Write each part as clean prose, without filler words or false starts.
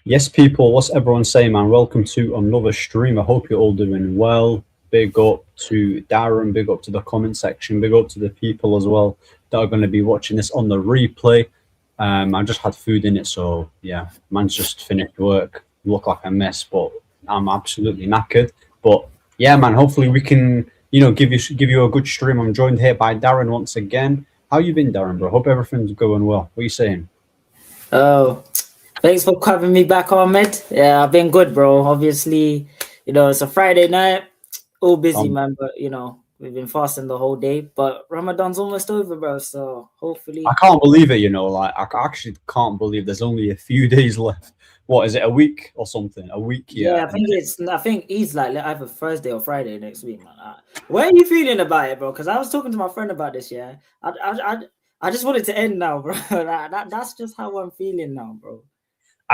Yes, people, what's everyone saying, man? Welcome to another stream. I hope you're all doing well. Big up to Darren, big up to the comment section, big up to the people as well that are going to be watching this on the replay. I just had food in it, so yeah, man's just finished work. Look like a mess, but I'm absolutely knackered. But yeah, man, hopefully we can, give you a good stream. I'm joined here by Darren once again. How you been, Darren, bro? Hope everything's going well. What are you saying? Oh, thanks for having me back, Ahmed. Yeah, I've been good, bro. Obviously, it's a Friday night. All busy, man, but we've been fasting the whole day. But Ramadan's almost over, bro. So hopefully, I can't believe it. I actually can't believe there's only a few days left. What is it? A week or something? A week? Yeah, I think he's like either Thursday or Friday next week, man. Where are you feeling about it, bro? Because I was talking to my friend about this. Yeah, I just want it to end now, bro. That's just how I'm feeling now, bro.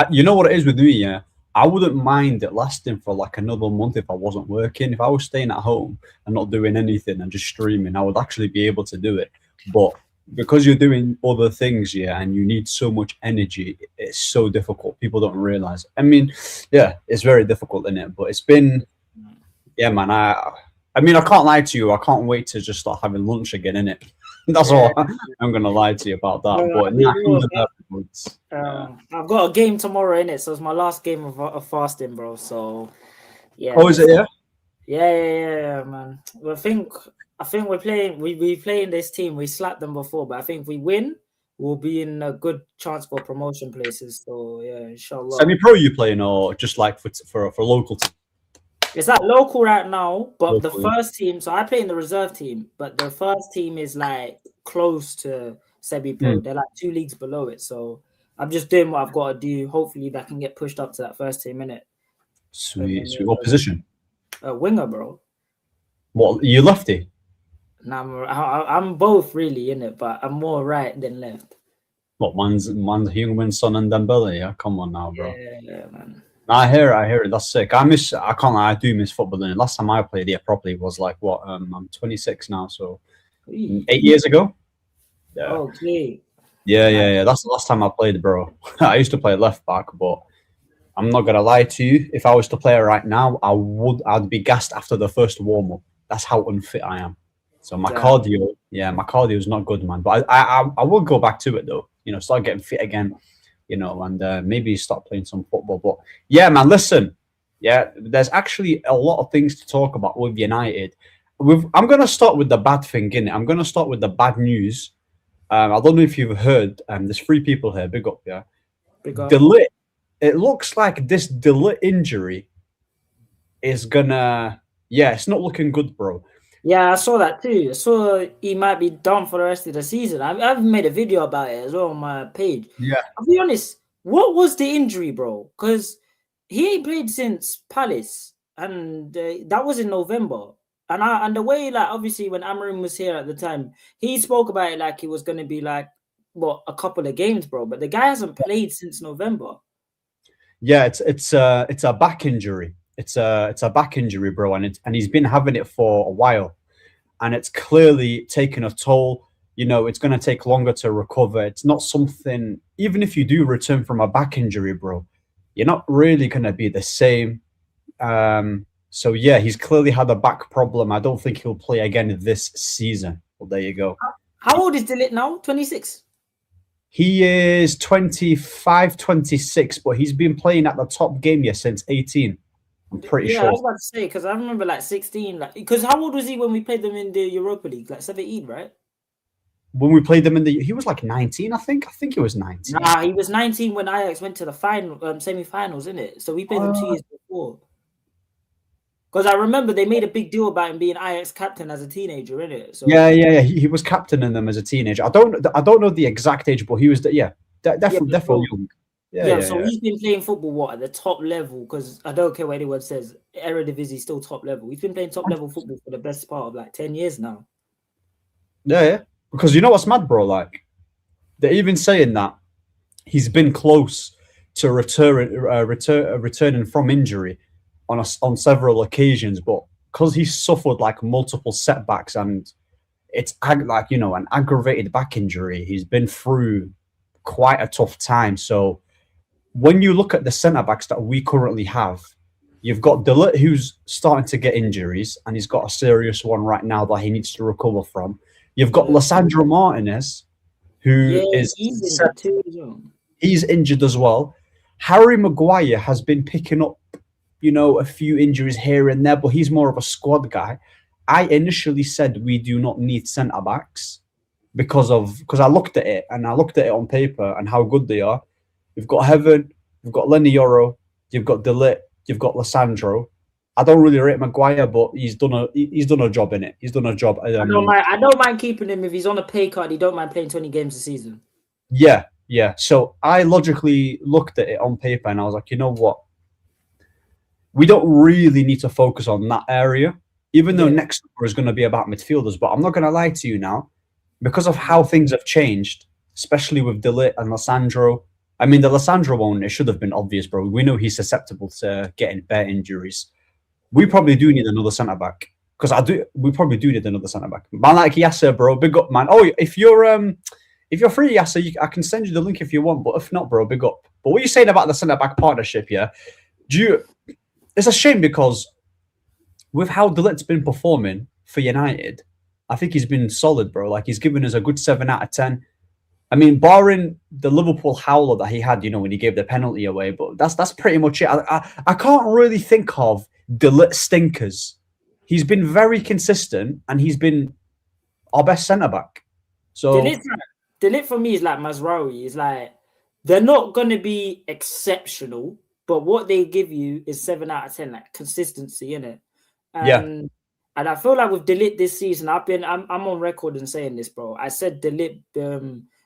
You know what it is with me, yeah? I wouldn't mind it lasting for like another month if I wasn't working. If I was staying at home and not doing anything and just streaming, I would actually be able to do it. But because you're doing other things, yeah, and you need so much energy, it's so difficult. People don't realize. I mean, yeah, it's very difficult, isn't it? But it's been, yeah, man. I mean, I can't lie to you. I can't wait to just start having lunch again, innit? That's all. I'm gonna lie to you about that. I've got a game tomorrow in it, so it's my last game of fasting, bro. So yeah. Oh, is it? Yeah. Yeah, man. Well, I think we're playing. We playing this team. We slapped them before, but I think if we win, we'll be in a good chance for promotion places. So yeah, inshallah. Semi-pro you playing or just like for local team? It's like local right now, but the first team. So I play in the reserve team, but the first team is like close to semi-pro. They're like 2 leagues below it. So I'm just doing what I've got to do. Hopefully, that can get pushed up to that first team, innit? Sweet. What position? Winger, bro. What, you lefty? Nah, I'm both really, innit? But I'm more right than left. What, man's human son and Dembele? Yeah, come on now, bro. Yeah, man. I hear it. That's sick. I can't lie, I do miss footballing. Last time I played it properly was like what? I'm 26 now, so 8 years ago. Yeah. Okay. Yeah. That's the last time I played, bro. I used to play left back, but I'm not gonna lie to you. If I was to play it right now, I'd be gassed after the first warm up. That's how unfit I am. So my cardio is not good, man. But I will go back to it though. Start getting fit again. And maybe start playing some football. But yeah, man, listen. Yeah, there's actually a lot of things to talk about with United. I'm going to start with the bad thing, innit? I'm going to start with the bad news. I don't know if you've heard. There's 3 people here. Big up, yeah. Big up. De Ligt it looks like this Delit injury is gonna. Yeah, it's not looking good, bro. Yeah, I saw that too. I saw he might be done for the rest of the season. I've made a video about it as well on my page. Yeah. I'll be honest, what was the injury, bro? Because he ain't played since Palace, and that was in November. And the way, like, obviously when Amarim was here at the time, he spoke about it like it was going to be like a couple of games, bro. But the guy hasn't played since November. Yeah, it's a back injury. It's a back injury, bro, and he's been having it for a while, and it's clearly taken a toll. You know, it's going to take longer to recover. It's not something. Even if you do return from a back injury, bro, you're not really going to be the same. So yeah, he's clearly had a back problem. I don't think he'll play again this season. Well, there you go. How old is Delit now? 26. He is 25, 26, but he's been playing at the top game here since 18. I'm pretty sure. Yeah, I was about to say, because I remember like 16. Like, because how old was he when we played them in the Europa League? Like 17, right? When we played them he was like 19, I think. I think he was 19. Nah, he was 19 when Ajax went to the final, semi-finals, isn't it? So we played them 2 years before. Because I remember they made a big deal about him being Ajax captain as a teenager, innit? So yeah. He was captaining them as a teenager. I don't know the exact age, but he was definitely young. Yeah. So he's been playing football at the top level, because I don't care what anyone says, Eredivisie is still top level. He's been playing top level football for the best part of like 10 years now. Yeah. Because you know what's mad, bro? Like, they're even saying that he's been close to returning from injury on several occasions, but because he's suffered like multiple setbacks and it's like, you know, an aggravated back injury, he's been through quite a tough time. So when you look at the centre backs that we currently have, you've got Delit, who's starting to get injuries, and he's got a serious one right now that he needs to recover from. You've got Lissandro Martinez, who is he's injured as well. Harry Maguire has been picking up, you know, a few injuries here and there, but he's more of a squad guy. I initially said we do not need centre backs because I looked at it on paper and how good they are. You've got Heaven, you've got Lenny Yoro, you've got Delit, you've got Lissandro. I don't really rate Maguire, but he's done a job in it. He's done a job. I don't mind keeping him if he's on a pay card. He don't mind playing 20 games a season. Yeah. So I logically looked at it on paper and I was like, you know what? We don't really need to focus on that area, even though next summer is going to be about midfielders. But I'm not going to lie to you now, because of how things have changed, especially with Delit and Lissandro. I mean, the Lissandro one, it should have been obvious, bro. We know he's susceptible to getting bare injuries. We probably do need another centre back, because we probably do need another centre back. Man, like Yasser, bro, big up, man. Oh, if you're free, Yasser, I can send you the link if you want. But if not, bro, big up. But what are you saying about the centre back partnership? Yeah, it's a shame, because with how Delit's been performing for United, I think he's been solid, bro. Like, he's given us a good 7 out of 10. I mean, barring the Liverpool howler that he had, you know, when he gave the penalty away, but that's pretty much it. I can't really think of Delit stinkers. He's been very consistent, and he's been our best centre back. So Delit for me is like Mazraoui. It's like, they're not going to be exceptional, but what they give you is 7 out of 10, like consistency in it. And I feel like with Delit this season, I'm on record in saying this, bro. I said Delit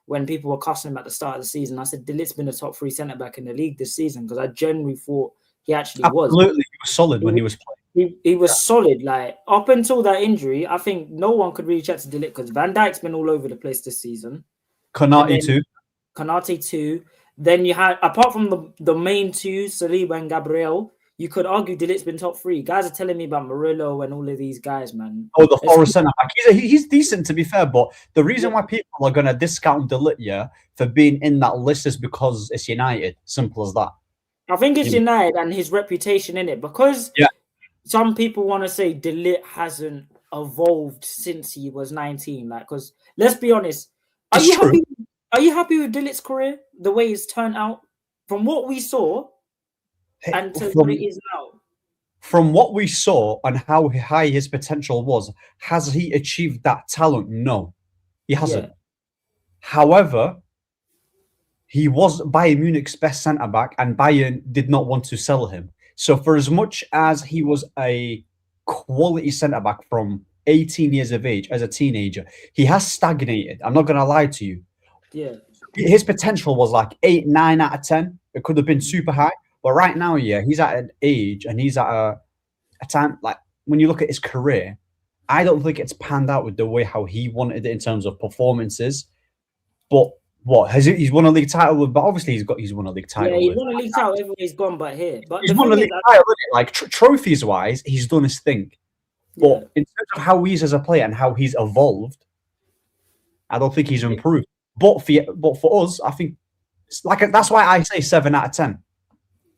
when people were cussing him at the start of the season. I said Delit's been a top 3 centre back in the league this season, because I genuinely thought he actually was. Absolutely, he was solid when he was playing. He was solid. Like, up until that injury, I think no one could really chat to Delit, because Van Dijk's been all over the place this season. Konate too. Then you had, apart from the main two, Saliba and Gabriel, you could argue Delit's been top 3. Guys are telling me about Murillo and all of these guys, man. Oh, the Forest centre back. He's decent, to be fair, but the reason why people are going to discount Delit, for being in that list is because it's United. Simple as that. I think it's United and his reputation in it, because some people want to say Delit hasn't evolved since he was 19. Like, because let's be honest, are you happy with Delit's career, the way it's turned out from what we saw? And to what it is now. From what we saw and how high his potential was, has he achieved that talent? No, he hasn't. However, he was Bayern Munich's best centre back, and Bayern did not want to sell him. So for as much as he was a quality centre back from 18 years of age as a teenager, he has stagnated. I'm not going to lie to you. Yeah. His potential was like 8, 9 out of 10. It could have been super high. But right now, yeah, he's at an age and he's at a time, like when you look at his career, I don't think it's panned out with the way how he wanted it in terms of performances. But what he's won a league title, but obviously he's won a league title. Yeah, he's won a league title everywhere he's gone, but here, but he's won a league title. Like trophies wise, he's done his thing. But in terms of how he is as a player and how he's evolved, I don't think he's improved. But for us, I think that's why I say 7 out of 10.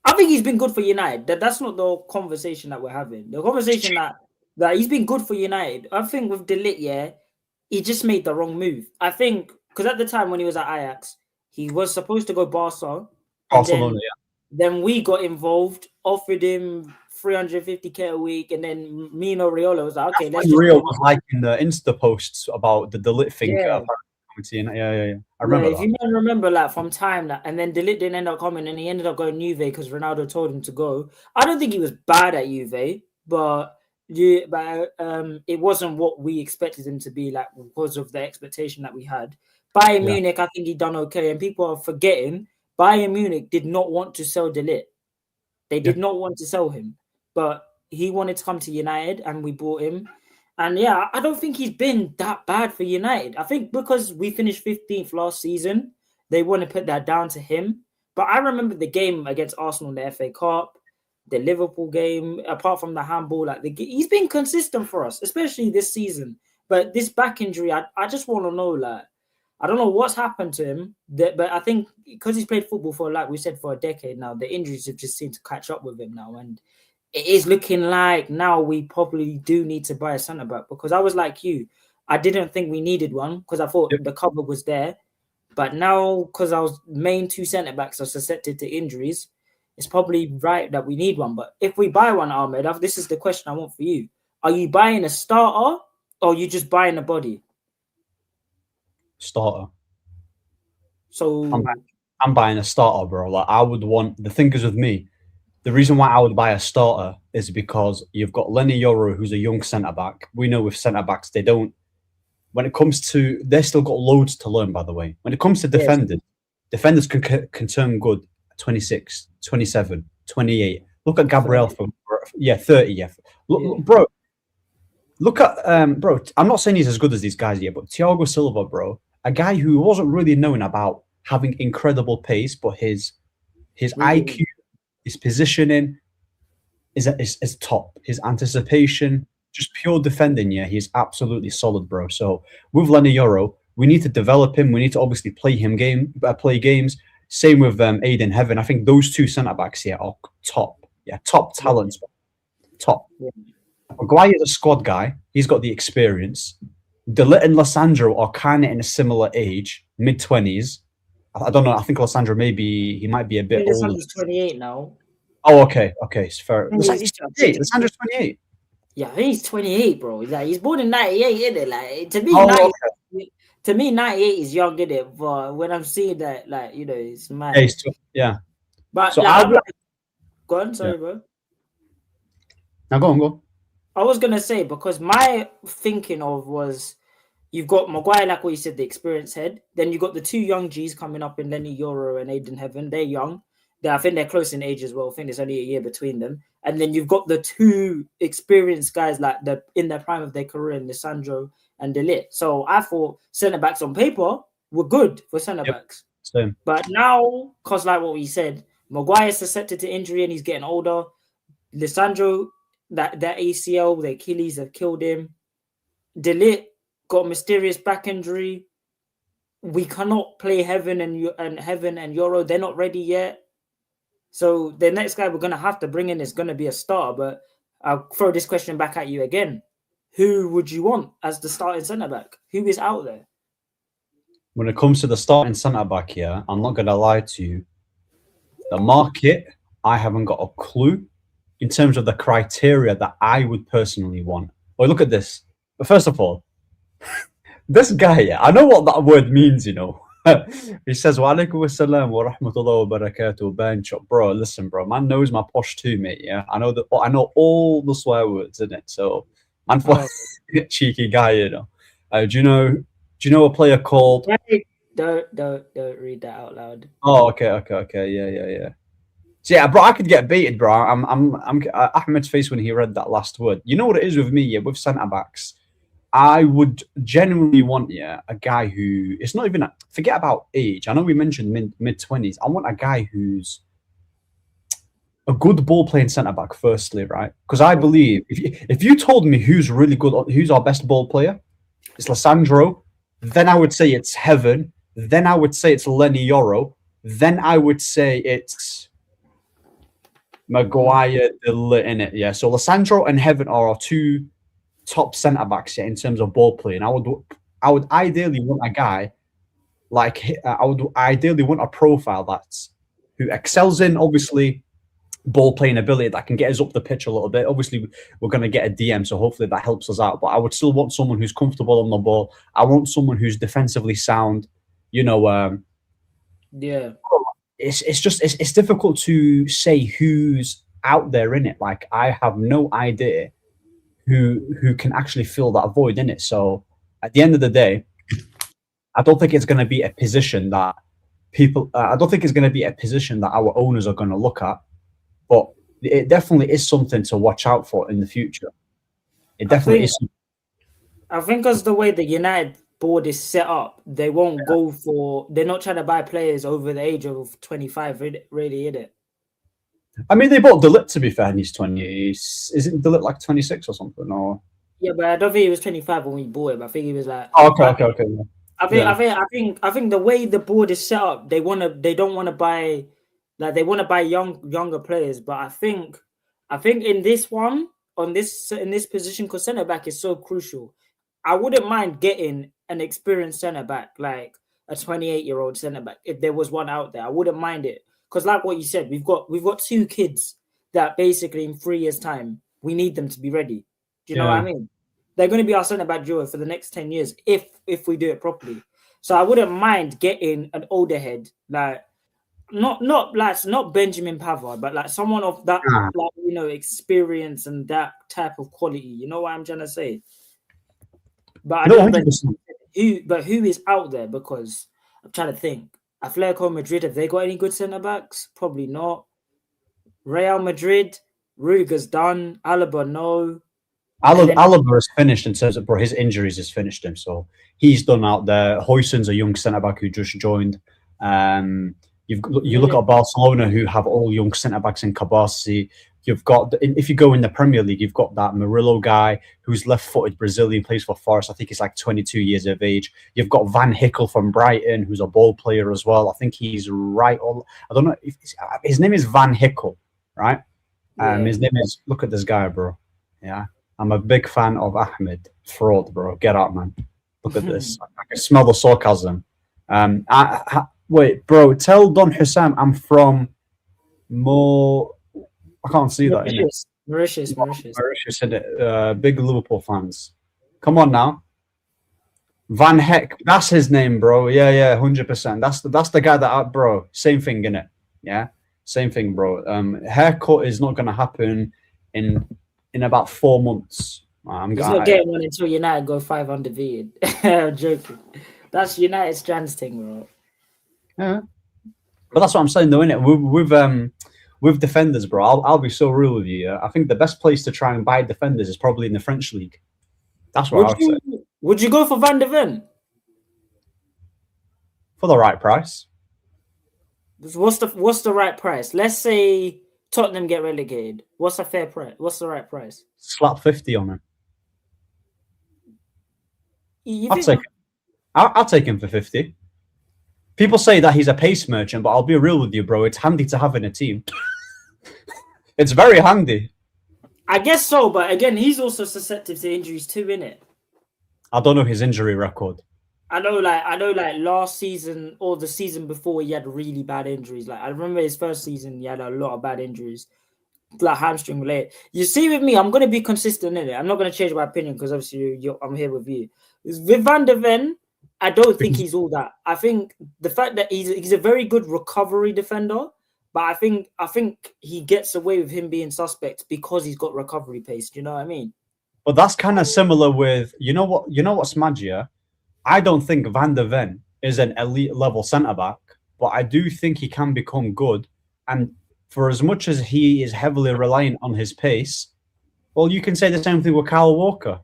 I think he's been good for United. That's not the conversation that we're having. The conversation that he's been good for United. I think with De Ligt, yeah, he just made the wrong move. I think because at the time when he was at Ajax, he was supposed to go Barcelona. Barcelona, Then we got involved, offered him 350k a week, and then Mino Raiola was like, okay, let's. Rio was like in the Insta posts about the De Ligt thing. Yeah. Yeah. I remember. If you remember, like from time and then De Ligt didn't end up coming, and he ended up going Juve because Ronaldo told him to go. I don't think he was bad at Juve, but it wasn't what we expected him to be, like because of the expectation that we had. Bayern Munich, I think he done okay, and people are forgetting Bayern Munich did not want to sell De Ligt. They did not want to sell him, but he wanted to come to United, and we bought him. And yeah, I don't think he's been that bad for United. I think because we finished 15th last season, they want to put that down to him. But I remember the game against Arsenal in the FA Cup, the Liverpool game, apart from the handball, he's been consistent for us, especially this season. But this back injury, I just want to know, like, I don't know what's happened to him, but I think because he's played football for, like we said, for a decade now, the injuries have just seemed to catch up with him now. And it is looking like now we probably do need to buy a centre back, because I was like you. I didn't think we needed one because I thought the cover was there. But now, because our main 2 centre backs are susceptible to injuries, it's probably right that we need one. But if we buy one, Ahmed, this is the question I want for you. Are you buying a starter or are you just buying a body? Starter. So I'm buying a starter, bro. Like I would want. The thing is with me, the reason why I would buy a starter is because you've got Lenny Yoro, who's a young centre back. We know with centre backs, they don't. When it comes to, they've still got loads to learn. By the way, when it comes to defenders, defenders can turn good. 26, 27, 28. Look at Gabriel for 30. Yeah, bro. Look at bro. I'm not saying he's as good as these guys yet, but Thiago Silva, bro, a guy who wasn't really known about having incredible pace, but his IQ, his positioning is top. His anticipation, just pure defending. Yeah, he's absolutely solid, bro. So with Lenny Yoro, we need to develop him. We need to obviously play games. Same with Aiden Heaven. I think those 2 centre backs here are top. Yeah, top talents. Top. Yeah. Maguire is a squad guy. He's got the experience. De Ligt and Lissandro are kind of in a similar age, mid-20s. I don't know. I think Lissandro he might be a bit older. Lisandro's 28 now. Oh, okay. It's fair. He's 28. Lissandro's 28. Yeah, I think he's 28, bro. Like, he's born in 98, isn't it? Like, to me, to me, 98 is young, isn't it? But when I'm seeing that, like, you know, it's mad. Yeah. But so go on, sorry, bro. Now go on. I was gonna say, because my thinking of was, you've got Maguire, like what you said, the experienced head. Then you got the 2 young G's coming up in Lenny Yoro and Aiden Heaven. They're young. I think they're close in age as well. I think there's only a year between them. And then you've got the 2 experienced guys, like in the prime of their career, Lissandro and De Ligt. So I thought centre backs on paper were good for centre backs. Same. But now, because like what we said, Maguire's susceptible to injury and he's getting older. Lissandro, that ACL, the Achilles have killed him. De Ligt got a mysterious back injury. We cannot play Heaven and Yoro. They're not ready yet. So the next guy we're going to have to bring in is going to be a starter. But I'll throw this question back at you again. Who would you want as the starting centre-back? Who is out there? When it comes to the starting centre-back here, I'm not going to lie to you. The market, I haven't got a clue in terms of the criteria that I would personally want. Oh, look at this. But first of all, this guy, I know what that word means, you know. He says, "Wa alaikum assalam wa rahmatullahi wa barakatuh." Bench up, bro. Listen, bro. Man knows my posh too, mate. Yeah, I know that. I know all the swear words in it. So, man, Oh, cheeky guy, you know. Do you know? Do you know a player called? wait, don't read that out loud. Oh, okay. Yeah. So yeah, bro, I could get beaten, bro. I'm Ahmed's face when he read that last word. You know what it is with me, yeah, with centre backs. I would genuinely want, yeah, a guy who it's not even forget about age. I know we mentioned mid-20s. I want a guy who's a good ball playing centre back, firstly, right? Because I believe if you told me who's really good, who's our best ball player, it's Lissandro. Then I would say it's Heaven. Then I would say it's Lenny Yoro. Then I would say it's Maguire in it. Yeah. So Lissandro and Heaven are our two top centre backs, yeah, in terms of ball playing. I would ideally want a guy like I would ideally want a profile that's who excels in obviously ball playing ability that can get us up the pitch a little bit. Obviously, we're going to get a DM, so hopefully that helps us out. But I would still want someone who's comfortable on the ball. I want someone who's defensively sound. You know, Yeah. It's difficult to say who's out there in it. Like I have no idea who can actually fill that void in it. So at the end of the day, I don't think it's going to be a position that people. I don't think it's going to be a position that our owners are going to look at. But it definitely is something to watch out for in the future. It definitely is. I think because the way the United board is set up, they won't go for. They're not trying to buy players over the age of 25. Really, is it? I mean, they bought Delip, to be fair, and he's 20. Isn't Delip like 26 or something? Or yeah, but I don't think he was 25 when we bought him. I think he was like. Oh, okay. I think the way the board is set up, they don't want to buy, like they want to buy younger players. But I think in this one, in this position, because centre back is so crucial, I wouldn't mind getting an experienced centre back, like a 28-year-old centre back, if there was one out there. I wouldn't mind it, because like what you said, we've got two kids that basically in 3 years' time we need them to be ready. Do you know what I mean? They're going to be our centre back duo for the next 10 years if we do it properly. So I wouldn't mind getting an older head, like not Benjamin Pavard, but like someone of that like, experience and that type of quality. You know what I'm trying to say? But I don't know who is out there, because I'm trying to think. Atletico Madrid, have they got any good centre backs? Probably not. Real Madrid, Ruger's done. Alaba, no. Alaba is finished in terms of his injuries has finished him, so he's done out there. Hoysson's a young centre back who just joined. You look at Barcelona, who have all young centre backs in Kabasi. You've got, if you go in the Premier League, you've got that Murillo guy who's left-footed Brazilian, plays for Forest. I think he's like 22 years of age. You've got Van Hickel from Brighton, who's a ball player as well. I think he's right. I don't know if his name is Van Hickel, right? His name is. Look at this guy, bro. Yeah. I'm a big fan of Ahmed. Fraud, bro. Get out, man. Look at this. I can smell the sarcasm. Wait, bro. Tell Don Hussam I'm from I can't see that. Mauritius. Mauritius, big Liverpool fans. Come on now. Van Heck. That's his name, bro. Yeah, 100%. That's the guy that, bro. Same thing, innit? Yeah? Same thing, bro. Haircut is not going to happen in about 4 months. He's not getting one until United go 5 undefeated. I'm joking. That's United Strands thing, bro. Yeah, but that's what I'm saying, though, innit? With defenders, bro. I'll be so real with you. Yeah? I think the best place to try and buy defenders is probably in the French league. That's what I would say. Would you go for Van de Ven for the right price? What's the right price? Let's say Tottenham get relegated. What's a fair price? What's the right price? Slap 50 on him. I'll take him for 50. People say that he's a pace merchant, but I'll be real with you, bro. It's handy to have in a team. It's very handy. I guess so, but again, he's also susceptible to injuries too, innit? I don't know his injury record. I know, like last season or the season before, he had really bad injuries. Like I remember his first season, he had a lot of bad injuries, like hamstring related. You see, with me, I'm gonna be consistent in it. I'm not gonna change my opinion because obviously I'm here with you. With Van de Ven, I don't think he's all that. I think the fact that he's a very good recovery defender, but I think he gets away with him being suspect because he's got recovery pace. Do you know what I mean? But that's kind of similar with what's mad, yeah? I don't think Van der Ven is an elite level centre back, but I do think he can become good. And for as much as he is heavily reliant on his pace, well, you can say the same thing with Kyle Walker.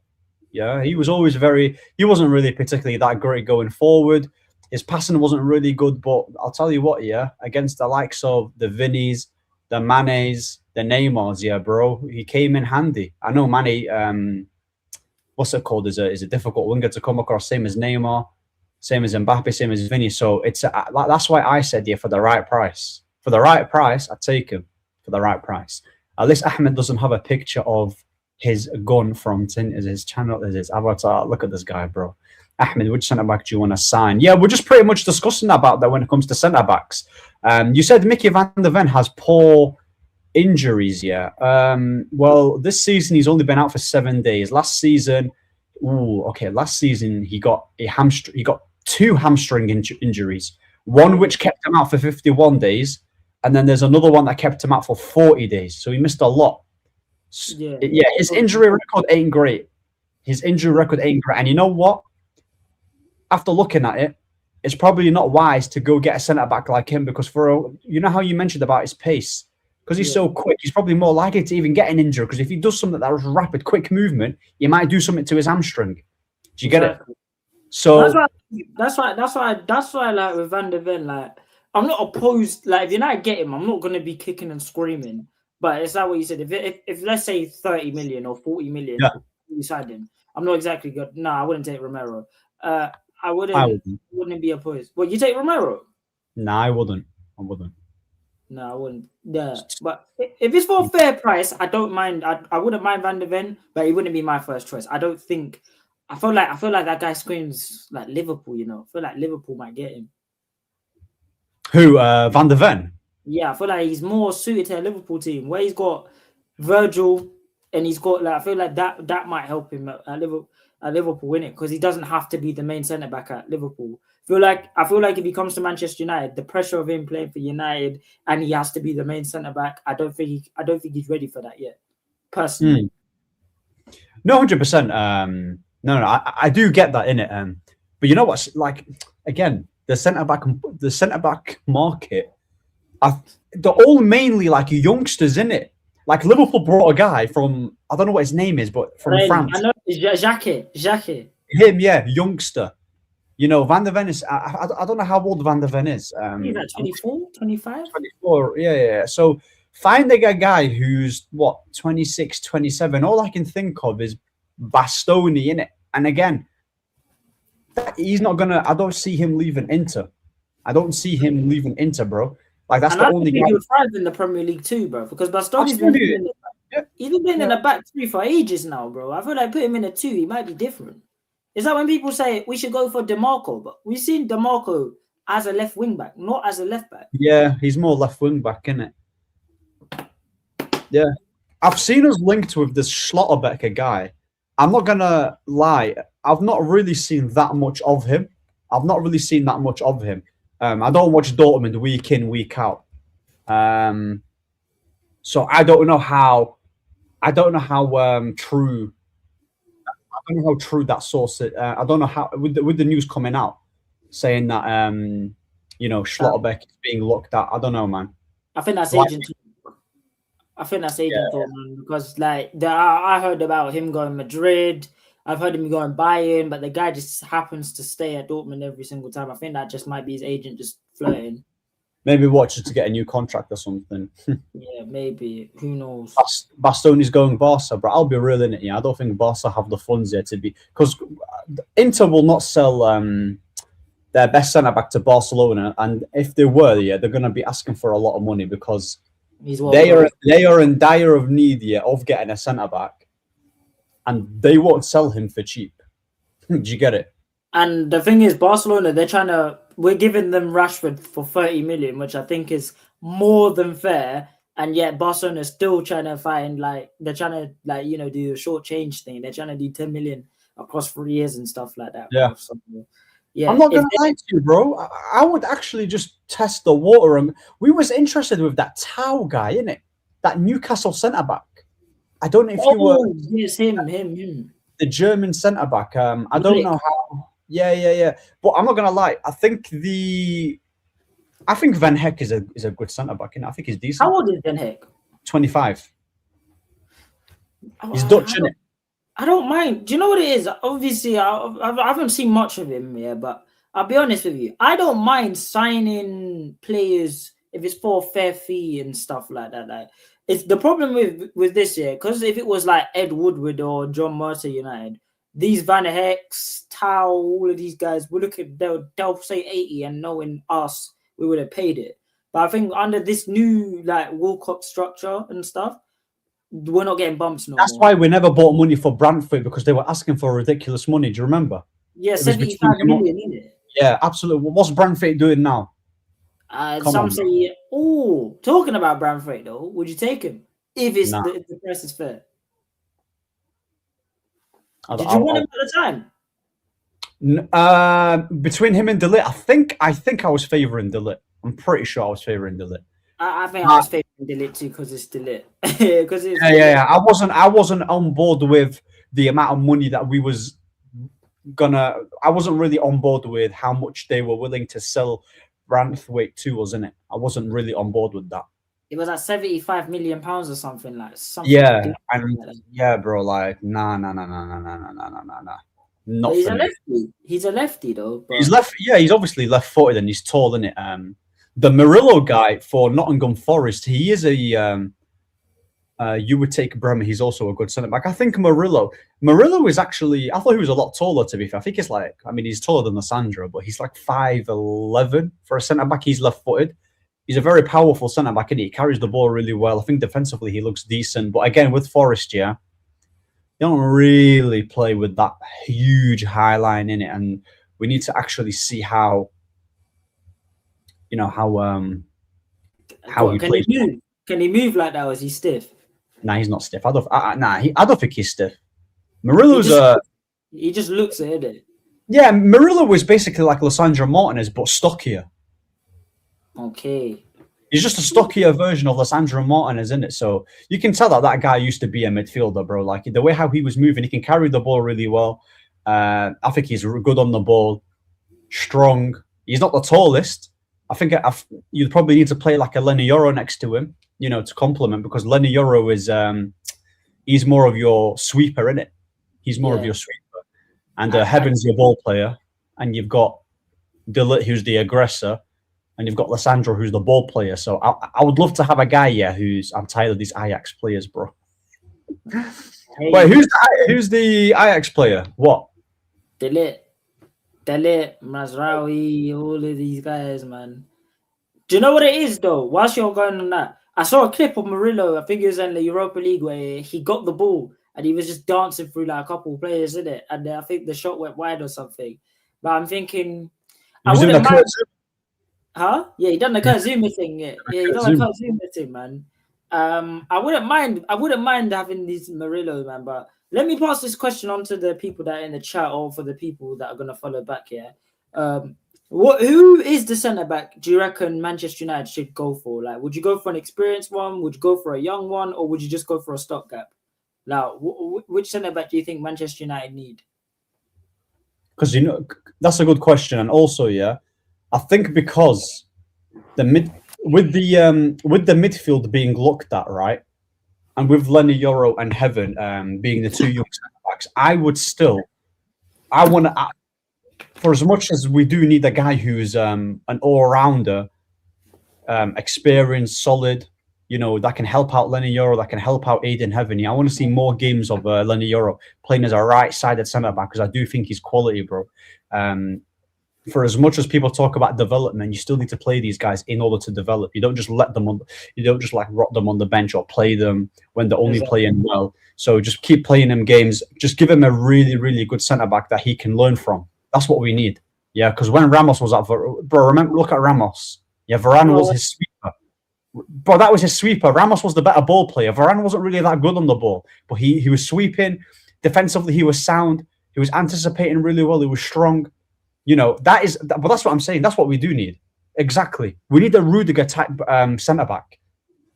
Yeah, he wasn't really particularly that great going forward. His passing wasn't really good, but I'll tell you what, yeah, against the likes of the Vinnies, the Manes, the Neymars, yeah, bro, he came in handy. I know Mane, what's it called? Is a difficult winger to come across, same as Neymar, same as Mbappe, same as Vinny. So that's why I said, yeah, for the right price. For the right price, I'd take him for the right price. At least Ahmed doesn't have a picture of his gun from his channel, his avatar. Look at this guy, bro. Ahmed, which centre back do you want to sign? Yeah, we're just pretty much discussing about that when it comes to centre backs. You said Mickey van der Ven has poor injuries, yeah. Well, this season he's only been out for 7 days. Last season he got he got 2 hamstring injuries. One which kept him out for 51 days, and then there's another one that kept him out for 40 days. So he missed a lot. Yeah, his injury record ain't great. And you know what? After looking at it, it's probably not wise to go get a centre back like him because you know how you mentioned about his pace, because he's so quick, he's probably more likely to even get an injury. Because if he does something that was rapid, quick movement, he might do something to his hamstring. Do you get it? So that's why like with Van der Ven, like I'm not opposed. Like if United get him, I'm not gonna be kicking and screaming. But it's like what you said. If let's say 30 million or 40 million, you signed him. I'm not exactly good. No, I wouldn't take Romero. I wouldn't be opposed. Well, you take Romero? No, I wouldn't. No, I wouldn't. Yeah, but if it's for a fair price, I don't mind. I wouldn't mind Van der Ven, but he wouldn't be my first choice. I don't think. I feel like that guy screams like Liverpool. You know, I feel like Liverpool might get him. Who? Van der Ven? Yeah, I feel like he's more suited to a Liverpool team where he's got Virgil and he's got like I feel like that might help him at Liverpool win it because he doesn't have to be the main centre back at Liverpool. I feel like if he comes to Manchester United, the pressure of him playing for United and he has to be the main centre back, I don't think he's ready for that yet. Personally, no, 100%. No, I do get that in it. But you know what's like again the centre back market. They're all mainly like youngsters in it. Like Liverpool brought a guy from I don't know what his name is, but from France. I know Xhaka. Him, yeah, youngster. You know, Van der Ven is. I don't know how old Van der Ven is. He's like 24, 25? 24, yeah. So finding a guy who's, 26, 27, all I can think of is Bastoni in it. And again, he's not going to... I don't see him leaving Inter. Bro. Like, that's the only guy. He would thrive in the Premier League too, bro, because Bastoni's been in the back 3 for ages now, bro. I feel like put him in a 2, he might be different. Is that when people say we should go for DeMarco? But we've seen DeMarco as a left wing back, not as a left back. Yeah, he's more left wing back, isn't it? Yeah. I've seen us linked with this Schlotterbecker guy. I'm not going to lie. I've not really seen that much of him. I don't watch Dortmund week in, week out. So I don't know how true... I don't know how true that source is. I don't know how with the news coming out saying that Schlotterbeck is being looked at. I don't know, man. I think that's agent. Talk, man, because like I heard about him going Madrid. I've heard him going Bayern, but the guy just happens to stay at Dortmund every single time. I think that just might be his agent just flirting. Maybe watches to get a new contract or something. Yeah, maybe. Who knows? Bastoni's going Barca, but I'll be real in it. Yeah, I don't think Barca have the funds there to be, because Inter will not sell their best centre back to Barcelona, and if they were, they're going to be asking for a lot of money because they are in dire of need of getting a centre back, and they won't sell him for cheap. Do you get it? And the thing is, Barcelona, we're giving them Rashford for 30 million, which I think is more than fair. And yet Barcelona is still trying to find, they're trying to, do a short change thing. They're trying to do 10 million across 3 years and stuff like that. Yeah. So Yeah, I'm not gonna lie to you, bro. I would actually just test the water, and we was interested with that Tau guy, innit? That Newcastle centre back. I don't know if you were yes, him. the German centre back. I don't Milik. know how. Yeah. But I'm not gonna lie. I think Van Heck is a good centre back, and I think he's decent. How old is Van Heck? 25. He's Dutch, innit? I don't mind. Do you know what it is? Obviously, I haven't seen much of him, but I'll be honest with you. I don't mind signing players if it's for a fair fee and stuff like that. Like, it's the problem with this year, because if it was like Ed Woodward or John Mercer United, these Van Hecks, Tau, all of these guys, they'll say 80, and knowing us, we would have paid it. But I think under this new like World Cup structure and stuff, we're not getting bumps no That's more. why we never bought money for Brantford, because they were asking for ridiculous money. Do you remember? Yeah, 75 million, isn't it? Yeah, absolutely. What's Brantford doing now? Some say, talking about Brantford though, would you take him if it's the price is fair? Did you want him at the time? Between him and De Ligt, I think I was favouring De Ligt. I'm pretty sure I was favouring De Ligt. I think I was favouring De Ligt too, because it's De Ligt. Yeah. I wasn't on board with the amount of money that we was gonna. I wasn't really on board with how much they were willing to sell Brantford to us, innit? I wasn't really on board with that. It was like 75 million pounds or something like. Yeah, yeah, bro. Like, nah. Not he's a lefty. He's a lefty though. But... He's left. Yeah, he's obviously left-footed and he's tall, isn't it? The Murillo guy for Nottingham Forest, he is a. You would take Bremer. He's also a good centre back. I think Murillo is actually. I thought he was a lot taller. To be fair, I think it's like. I mean, he's taller than Lissandro, but he's like 5'11" for a centre back. He's left-footed. He's a very powerful centre back, and he carries the ball really well. I think defensively he looks decent, but again with Forest, yeah, they don't really play with that huge high line in it, and we need to actually see how. You know how he plays. Can he move like that? Or is he stiff? Nah, he's not stiff. I don't think he's stiff. Murillo's he just looks at it. Yeah, Murillo was basically like Lissandro Martinez, but stockier. Okay. He's just a stockier version of Lissandro Martinez, isn't it? So you can tell that guy used to be a midfielder, bro. Like the way how he was moving, he can carry the ball really well. I think he's good on the ball, strong. He's not the tallest. I think you'd probably need to play like a Lenny Yoro next to him, you know, to complement, because Lenny Yoro is he's more of your sweeper, isn't it? He's more of your sweeper, and Heaven's your ball player, and you've got De Ligt, who's the aggressor, and you've got Lissandro, who's the ball player. So I would love to have a guy, I'm tired of these Ajax players, bro. Hey. Wait, who's the Ajax player? What? De Ligt, Mazraoui, all of these guys, man. Do you know what it is, though? Whilst you're going on that, I saw a clip of Murillo, I think it was in the Europa League, where he got the ball and he was just dancing through like a couple of players, in it, and I think the shot went wide or something. But I'm thinking... Huh? Yeah, he done the Kurt Zuma thing. Yeah, he done the Kurt Zuma thing, man. I wouldn't mind having these Murillo, man, but let me pass this question on to the people that are in the chat, or for the people that are going to follow back here. Who is the centre back do you reckon Manchester United should go for? Like, would you go for an experienced one? Would you go for a young one? Or would you just go for a stopgap? Now, which centre back do you think Manchester United need? Because, that's a good question. And also, I think because with the midfield being looked at, right, and with Lenny Yoro and Heaven being the two young centre backs, for as much as we do need a guy who's an all-rounder, experienced, solid, that can help out Lenny Yoro, that can help out Aiden Heaven. I want to see more games of Lenny Yoro playing as a right-sided centre back, because I do think he's quality, bro. For as much as people talk about development, you still need to play these guys in order to develop. You don't just let them on. You don't just like rot them on the bench or play them when they're only playing well. So just keep playing them games. Just give him a really, really good centre back that he can learn from. That's what we need. Yeah, because when Ramos was up, bro, remember, look at Ramos. Yeah, Varane was his sweeper. Bro, that was his sweeper. Ramos was the better ball player. Varane wasn't really that good on the ball, but he was sweeping. Defensively, he was sound. He was anticipating really well. He was strong. You know, but that's what I'm saying. That's what we do need. Exactly. We need a Rudiger type centre back.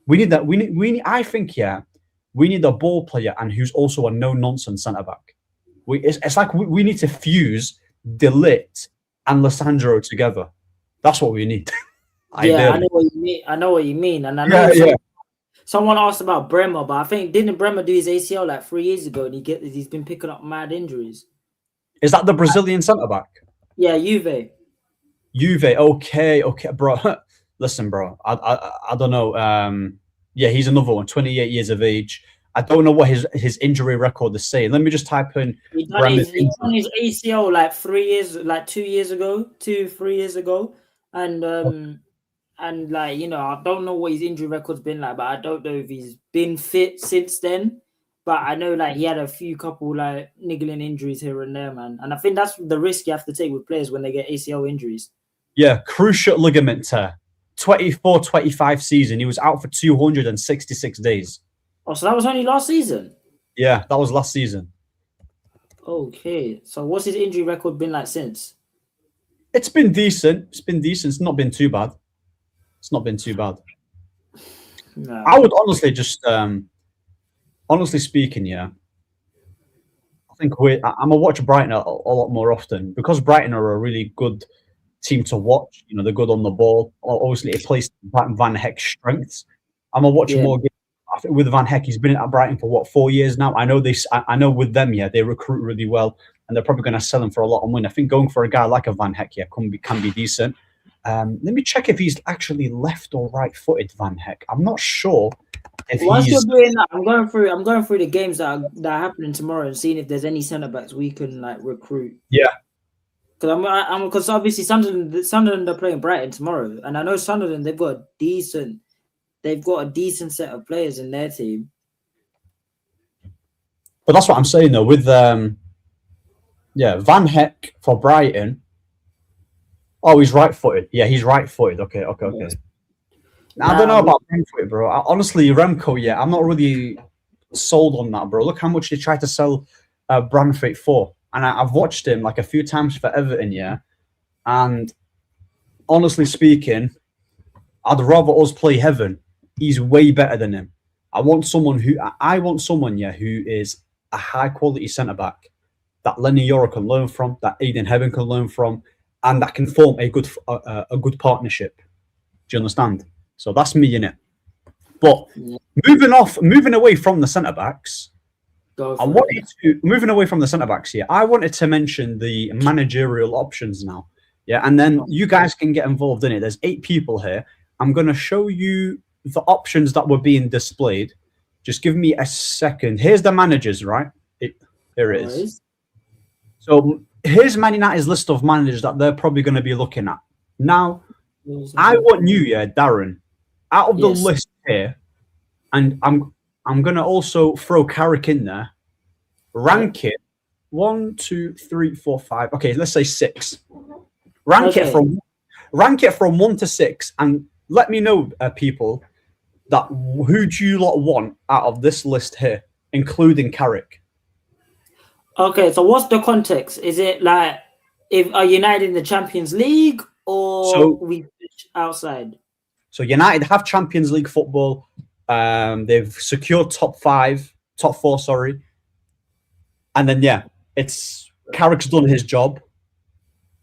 We need that. We need. I think we need a ball player and who's also a no nonsense centre back. It's like we need to fuse De Ligt and Lissandro together. That's what we need. Yeah, I know what you mean. I know what you mean, and I know someone asked about Bremer, but I think didn't Bremer do his ACL like 3 years ago, and he's been picking up mad injuries. Is that the Brazilian centre back? Yeah, Juve. Okay, bro. Listen, bro. I don't know. Yeah, he's another one. 28 years of age. I don't know what his injury record is saying. Let me just type in. He done his ACL like 2 years ago, 3 years ago, and like, you know, I don't know what his injury record's been like, but I don't know if he's been fit since then. But I know like he had a couple like niggling injuries here and there, man. And I think that's the risk you have to take with players when they get ACL injuries. Yeah, cruciate ligament tear. 24-25 season. He was out for 266 days. Oh, so that was only last season? Yeah, that was last season. Okay. So what's his injury record been like since? It's been decent. It's not been too bad. No. I would honestly just, honestly speaking, yeah, I think I'm going to watch Brighton a lot more often because Brighton are a really good team to watch. You know, they're good on the ball. Obviously, it plays Van Heck's strengths. I'm going to watch more games. I think with Van Heck, he's been at Brighton for 4 years now. I know with them, yeah, they recruit really well, and they're probably going to sell him for a lot of money. I think going for a guy like a Van Heck, yeah, can be decent. Let me check if he's actually left or right-footed, Van Heck. I'm not sure. Whilst you're doing that, I'm going through the games that are happening tomorrow and seeing if there's any centre backs we can like recruit. Yeah, because obviously Sunderland are playing Brighton tomorrow, and I know Sunderland they've got a decent set of players in their team. But that's what I'm saying though with Van Heck for Brighton. Oh, he's right-footed. Yeah, he's right-footed. Okay. Yeah. I don't know about right-footed, bro. Honestly, Remco, yeah, I'm not really sold on that, bro. Look how much they tried to sell Branthwaite for. And I've watched him like a few times for Everton, yeah. And honestly speaking, I'd rather us play Heaven. He's way better than him. I want someone, yeah, who is a high-quality centre-back that Lenny Yoro can learn from, that Aiden Heaven can learn from, and that can form a good partnership. Do you understand? So that's me in it. But moving away from the centre backs, moving away from the centre backs here. I wanted to mention the managerial options now. Yeah, and then you guys can get involved in it. There's 8 people here. I'm going to show you the options that were being displayed. Just give me a second. Here's the managers, right? Here it is. So here's Man United's list of managers that they're probably going to be looking at. Now, I want you, Darren, out of the list here, and I'm going to also throw Carrick in there. Rank it 1, 2, 3, 4, 5. Okay, let's say 6. Rank it from 1 to 6, and let me know, people, that who do you lot want out of this list here, including Carrick? Okay, so what's the context? Is it like are United in the Champions League or we outside? So United have Champions League football. They've secured top 4, sorry. And then it's Carrick's done his job.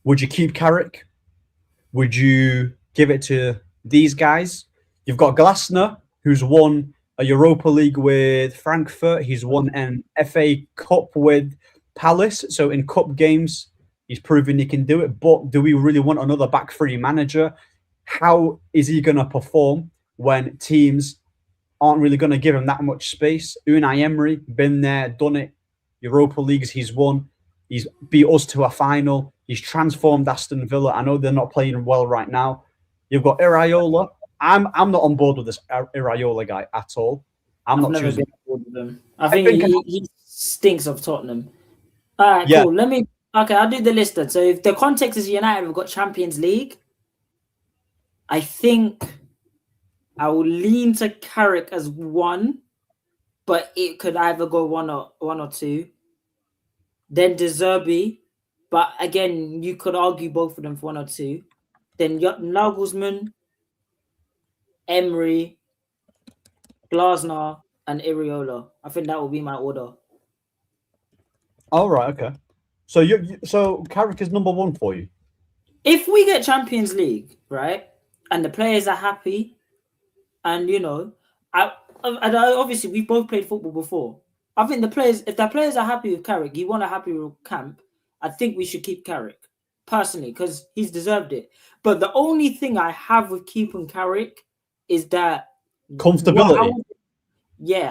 Would you keep Carrick? Would you give it to these guys? You've got Glasner, who's won a Europa League with Frankfurt. He's won an FA Cup with Palace. So in cup games, he's proven he can do it. But do we really want another back three manager? How is he going to perform when teams aren't really going to give him that much space? Unai Emery, been there, done it. Europa Leagues he's won. He's beat us to a final. He's transformed Aston Villa. I know they're not playing well right now. You've got Iraola. I'm not on board with this Iraola guy at all. I've never been on board with him. I think he stinks of Tottenham. All right, cool. I'll do the list then. So if the context is United, we've got Champions League. I think I will lean to Carrick as 1, but it could either go 1 or 2. Then De Zerbi, But again, you could argue both of them for 1 or 2. Then Nagelsmann, Emery, Glasner, and Iriola. I think that will be my order. All right, okay. So Carrick is number 1 for you. If we get Champions League, right, and the players are happy, and obviously we've both played football before. I think if the players are happy with Carrick, you want a happy with camp. I think we should keep Carrick personally because he's deserved it. But the only thing I have with keeping Carrick is that comfortability.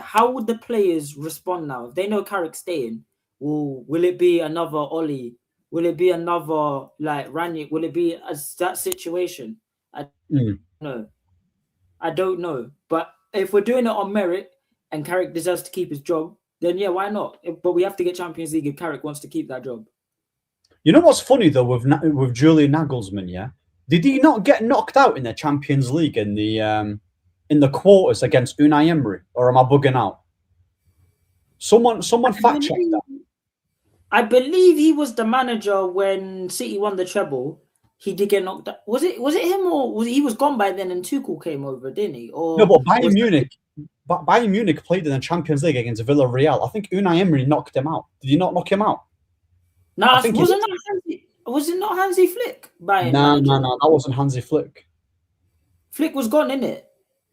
How would the players respond now if they know Carrick's staying? Will it be another Ollie? Will it be another like Ranić? Will it be that situation? I don't know. I don't know. But if we're doing it on merit and Carrick deserves to keep his job, then yeah, why not? But we have to get Champions League if Carrick wants to keep that job. You know what's funny though with Julian Nagelsmann? Yeah, did he not get knocked out in the Champions League in the quarters against Unai Emery, or am I bugging out? Someone fact check that. I believe he was the manager when City won the treble. He did get knocked out. Was it him or he was gone by then and Tuchel came over, didn't he? Or no, but Bayern Munich played in the Champions League against Villarreal. I think Unai Emery knocked him out. Did he not knock him out? No, was it not Hansi Flick? No, that wasn't Hansi Flick. Flick was gone, innit?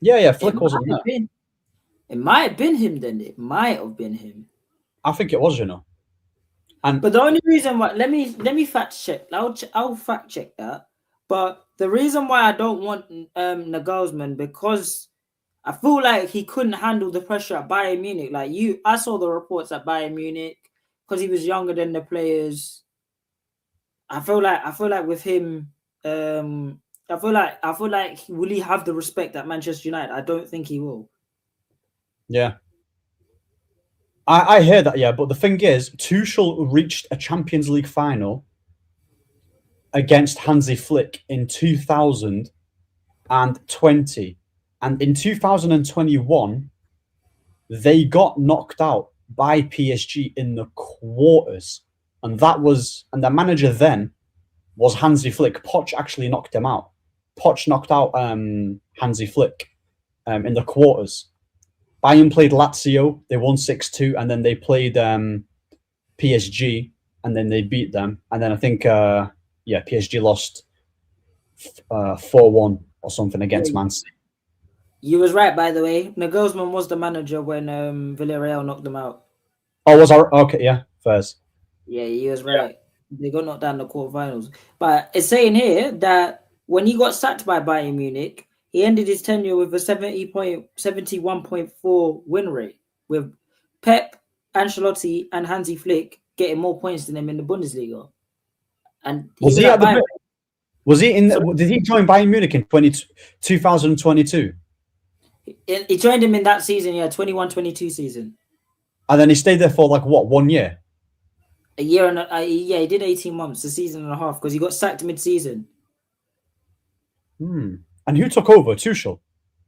Yeah, Flick wasn't there. It might have been him then. It might have been him. I think it was, But the only reason why, let me fact check. I'll fact check that. But the reason why I don't want Nagelsmann, because I feel like he couldn't handle the pressure at Bayern Munich. I saw the reports at Bayern Munich because he was younger than the players. I feel like with him, I feel like will he have the respect at Manchester United? I don't think he will. Yeah. I hear that, yeah, but the thing is, Tuchel reached a Champions League final against Hansi Flick in 2020, and in 2021, they got knocked out by PSG in the quarters, and the manager then was Hansi Flick. Poch actually knocked him out. Poch knocked out Hansi Flick in the quarters. Bayern played Lazio, they won 6-2, and then they played PSG, and then they beat them. And then I think, PSG lost 4-1 or something against Man City. You was right, by the way. Nagelsmann was the manager when Villarreal knocked them out. Oh, was I? Okay, yeah, first. Yeah, he was right. Yeah. They got knocked down in the quarterfinals. But it's saying here that when he got sacked by Bayern Munich, he ended his tenure with a 71.4 win rate, with Pep, Ancelotti, and Hansi Flick getting more points than him in the Bundesliga. And did he join Bayern Munich in 2022? He joined him in that season, 21-22 season. And then he stayed there for 1 year? A year and he did 18 months, a season and a half, because he got sacked mid-season. And who took over? Tuchel?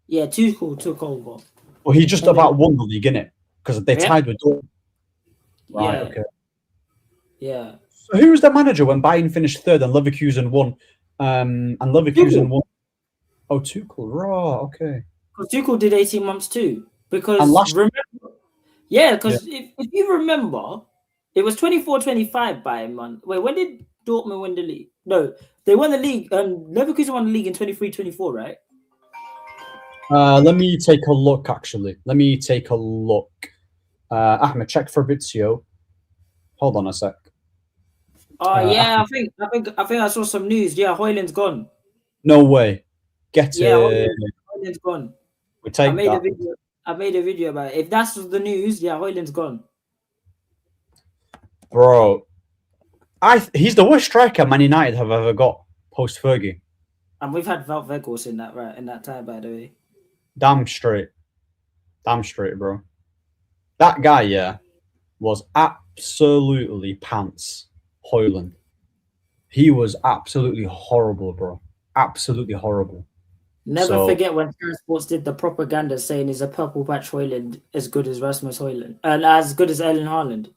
Yeah, Tuchel took over. Well, he just about won the league, innit? Because they tied with Dortmund. Right, okay. Yeah. So who was the manager when Bayern finished third and Leverkusen won? And Leverkusen won. Oh, Tuchel. Raw, okay. Because Tuchel did 18 months too. Because if you remember, it was 24-25 Bayern man. Wait, when did Dortmund win the league? No, they won the league. Leverkusen won the league in 23-24, right? Let me take a look. Actually, Ahmed, check Fabrizio. Hold on a sec. I think I saw some news. Yeah, Højlund's gone. No way. Højlund's gone. We take I made a video about it. If that's the news, Højlund's gone. Bro, he's the worst striker Man United have ever got post Fergie. And we've had Wout Weghorst in that time, by the way. Damn straight, bro. That guy, was absolutely pants. Højlund. He was absolutely horrible, bro. Absolutely horrible. Never forget when Sky Sports did the propaganda saying he's a purple patch Højlund as good as Rasmus Højlund and as good as Erling Haaland.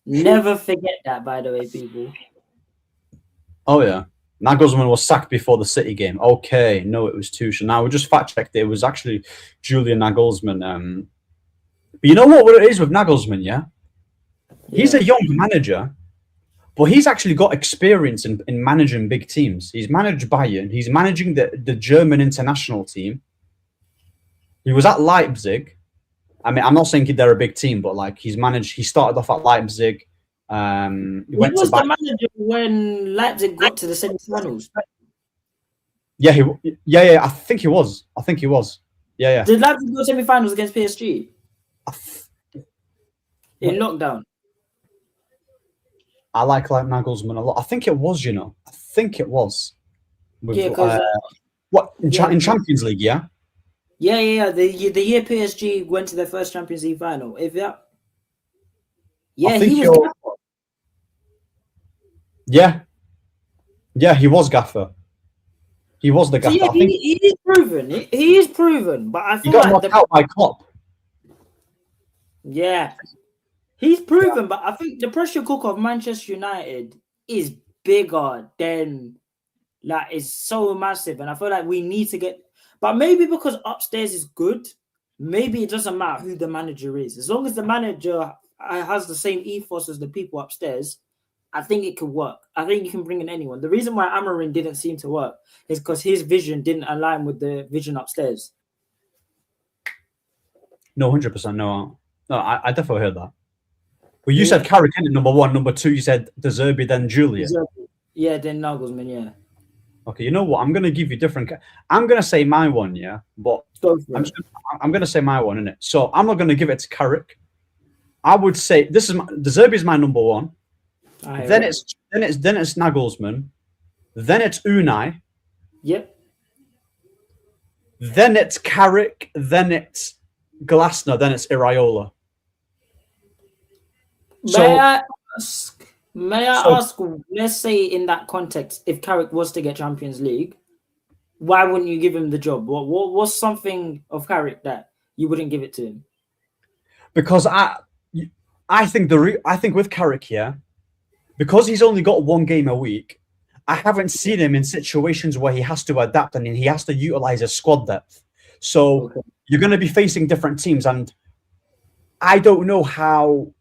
Never forget that, by the way, people. Oh yeah, Nagelsmann was sacked before the City game. Okay, no, it was Tuchel. Now we just fact checked it. It was actually Julian Nagelsmann. But you know what it is with Nagelsmann? Yeah, he's a young manager, but he's actually got experience in managing big teams. He's managed Bayern. He's managing the German international team. He was at Leipzig. I mean, I'm not saying they're a big team, but like he started off at Leipzig. He was the manager when Leipzig got to the semi-finals. Yeah, yeah. I think he was. Yeah. Did Leipzig go semi-finals against PSG? In lockdown. I like Nagelsmann a lot. I think it was, I think it was. With, in Champions League, yeah? Yeah. The year PSG went to their first Champions League final. He was Gaffer. Yeah, he was Gaffer. He was the Gaffer. Yeah, he is proven. He is proven, but I feel he got knocked out by Klopp. Yeah. He's proven, but I think the pressure cooker of Manchester United is bigger than, like, it's so massive. And I feel like we need to get, but maybe because upstairs is good, maybe it doesn't matter who the manager is. As long as the manager has the same ethos as the people upstairs, I think it could work. I think you can bring in anyone. The reason why Emery didn't seem to work is because his vision didn't align with the vision upstairs. No, 100%. No, I definitely heard that. Well, you said Carrick in number one. Number two, you said Zirkzee, then Julian. Yeah, then Nagelsmann, yeah. Okay, you know what? I'm going to give you different. I'm going to say my one, yeah? But I'm going to say my one, innit? So I'm not going to give it to Carrick. I would say Zirkzee is my number one. Then it's Nagelsmann. Then it's Unai. Yep. Then it's Carrick. Then it's Glasner. Then it's Iraola. May I ask, let's say in that context, if Carrick was to get Champions League, why wouldn't you give him the job? What's something of Carrick that you wouldn't give it to him? Because I think with Carrick, yeah, because he's only got one game a week, I haven't seen him in situations where he has to adapt and he has to utilize his squad depth. So you're going to be facing different teams, and I don't know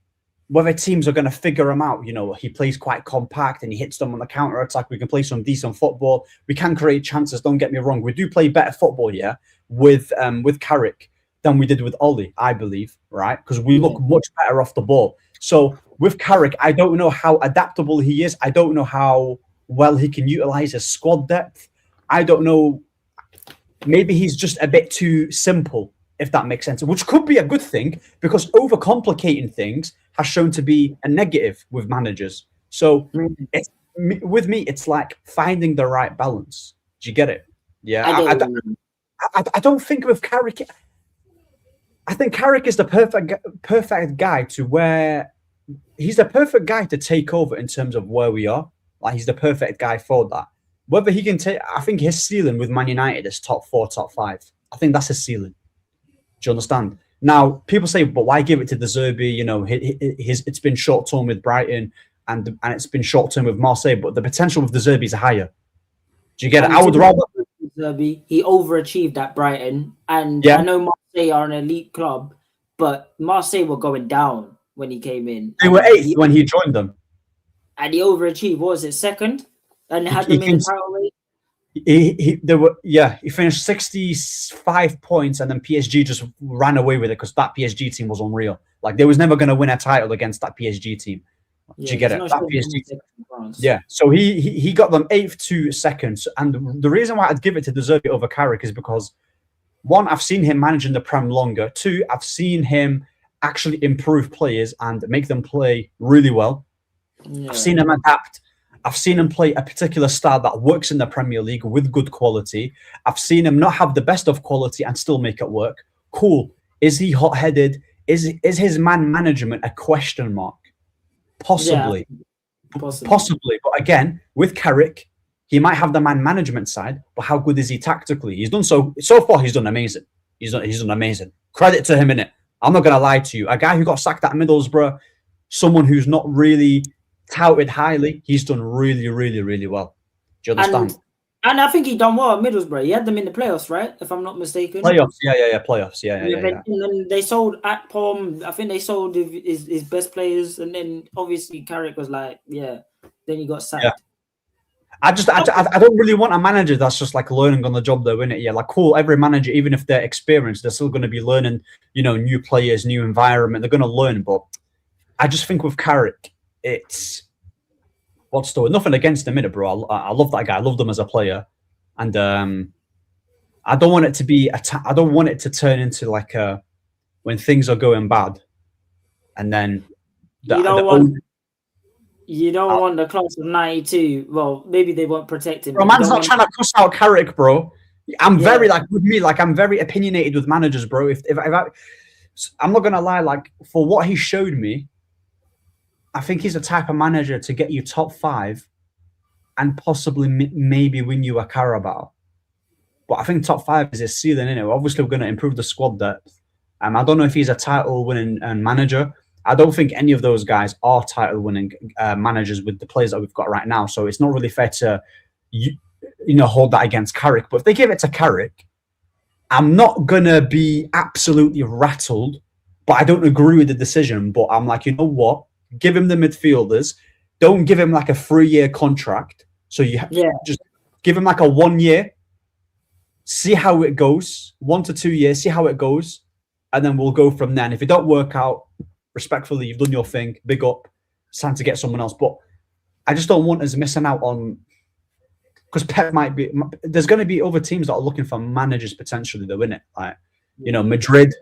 whether teams are going to figure him out. He plays quite compact and he hits them on the counter attack. We can play some decent football. We can create chances. Don't get me wrong. We do play better football, yeah, with Carrick than we did with Ollie, I believe, right? Because we look much better off the ball. So with Carrick, I don't know how adaptable he is. I don't know how well he can utilize his squad depth. I don't know. Maybe he's just a bit too simple, if that makes sense, which could be a good thing because overcomplicating things has shown to be a negative with managers. So with me, it's like finding the right balance. Do you get it? Yeah. I don't think with Carrick. I think Carrick is the perfect guy to where he's the perfect guy to take over in terms of where we are. Like he's the perfect guy for that. Whether he can take, I think his ceiling with Man United is top 4, top 5. I think that's his ceiling. Do you understand? Now, people say, but why give it to the Zirkzee? It's been short term with Brighton and it's been short term with Marseille, but the potential with the Zirkzee is higher. Do you get it? I would rather. Zirkzee, he overachieved at Brighton, and I know Marseille are an elite club, but Marseille were going down when he came in. They were 8th when he joined them, and he overachieved. What was it, 2nd? And had them in the title race. He finished 65 points, and then PSG just ran away with it because that PSG team was unreal. Like they was never going to win a title against that PSG team. Do you get it? That PSG team. Yeah. So he got them 8th to 2nd, and the reason why I'd give it to the Zirkzee over Carrick is because 1, I've seen him managing the Prem longer. 2, I've seen him actually improve players and make them play really well. Yeah. I've seen him adapt. I've seen him play a particular style that works in the Premier League with good quality. I've seen him not have the best of quality and still make it work. Cool. Is he hot-headed? Is his man management a question mark? Possibly. Yeah, possibly. But again, with Carrick, he might have the man management side, but how good is he tactically? He's done so far. He's done amazing. He's done amazing. Credit to him, innit? I'm not gonna lie to you. A guy who got sacked at Middlesbrough, someone who's not really touted highly, he's done really, really, really well. Do you understand? And I think he done well at Middlesbrough. He had them in the playoffs, right? If I'm not mistaken. Playoffs, playoffs, And then they sold at Pom. I think they sold his best players, and then obviously Carrick was like, yeah. Then he got sacked. Yeah. I don't really want a manager that's just like learning on the job, though, innit? Yeah, like cool. Every manager, even if they're experienced, they're still going to be learning. You know, new players, new environment. They're going to learn, but I just think with Carrick, it's what's the nothing against him, innit, bro. I love that guy. I love him as a player, and I don't want it to be. I don't want it to turn into like a when things are going bad, and then you don't want the class of '92. Well, maybe they won't protect him. Bro, man's not trying to cuss out Carrick, bro. I'm very I'm very opinionated with managers, bro. If I'm not gonna lie, like for what he showed me, I think he's the type of manager to get you top 5 and possibly maybe win you a Carabao. But I think top 5 is his ceiling, innit? Obviously, we're going to improve the squad depth. I don't know if he's a title-winning manager. I don't think any of those guys are title-winning managers with the players that we've got right now. So it's not really fair to, hold that against Carrick. But if they give it to Carrick, I'm not going to be absolutely rattled. But I don't agree with the decision. But I'm like, you know what? Give him the midfielders. Don't give him like a 3-year contract. So just give him like a 1 year. See how it goes. 1 to 2 years. See how it goes. And then we'll go from there. And if it don't work out, respectfully, you've done your thing. Big up. It's time to get someone else. But I just don't want us missing out on... Because Pep might be... There's going to be other teams that are looking for managers potentially, though, innit? Like, Madrid...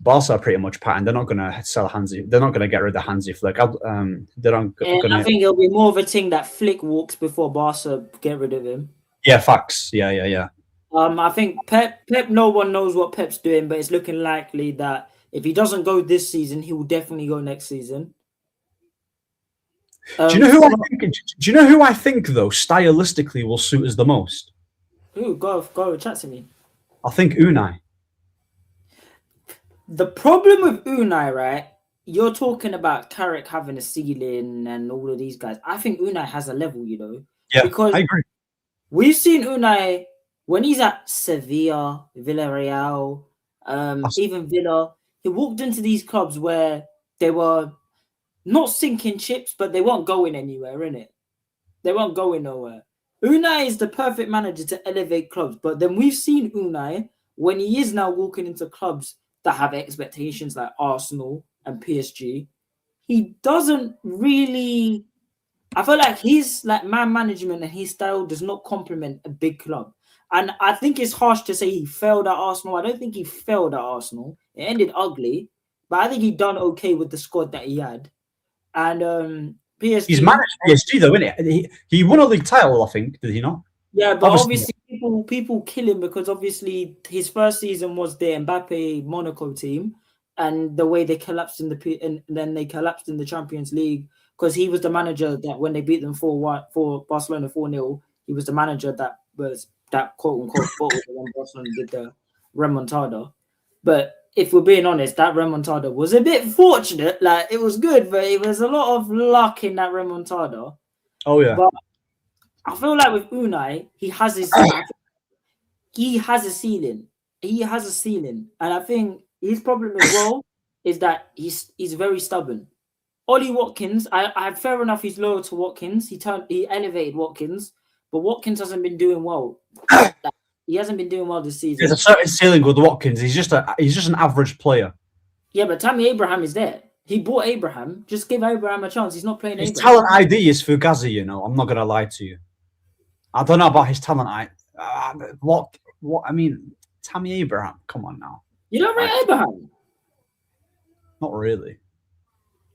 Barca are pretty much patterned. They're not going to sell Hansi. They're not going to get rid of Hansi Flick. I think it'll be more of a thing that Flick walks before Barca get rid of him. Yeah, facts. Yeah. I think Pep. No one knows what Pep's doing, but it's looking likely that if he doesn't go this season, he will definitely go next season. Do you know who I think? Do you know who I think though stylistically will suit us the most? Ooh, go chat to me. I think Unai. The problem with Unai, right? You're talking about Carrick having a ceiling and all of these guys. I think Unai has a level, Yeah, because I agree. We've seen Unai when he's at Sevilla, Villarreal, even Villa. He walked into these clubs where they were not sinking ships, but they weren't going anywhere, innit? They weren't going nowhere. Unai is the perfect manager to elevate clubs, but then we've seen Unai when he is now walking into clubs that have expectations like Arsenal and PSG. He doesn't really... I feel like his man management and his style does not complement a big club. And I think it's harsh to say he failed at Arsenal. I don't think he failed at Arsenal. It ended ugly, but I think he done okay with the squad that he had. And PSG... He's managed PSG though, isn't he won a league title, I think, did he not? Yeah, but obviously people kill him because obviously his first season was the Mbappe Monaco team, and the way they collapsed and then they collapsed in the Champions League. Because he was the manager that when they beat them for Barcelona 4-0, he was the manager that was that quote-unquote bottle when Barcelona did the remontada. But if we're being honest, that remontada was a bit fortunate. Like, it was good, but it was a lot of luck in that remontada. Oh, yeah. But I feel like with Unai, he has a ceiling. He has a ceiling. And I think his problem as well is that he's very stubborn. Ollie Watkins, I fair enough. He's loyal to Watkins. He elevated Watkins, but Watkins hasn't been doing well. He hasn't been doing well this season. There's a certain ceiling with Watkins. He's just an average player. Yeah, but Tammy Abraham is there. He bought Abraham. Just give Abraham a chance. He's not playing. His talent ID is Fugazi. I'm not gonna lie to you. I don't know about his talent. What I mean, Tammy Abraham. Come on now. You don't rate Abraham? Not really.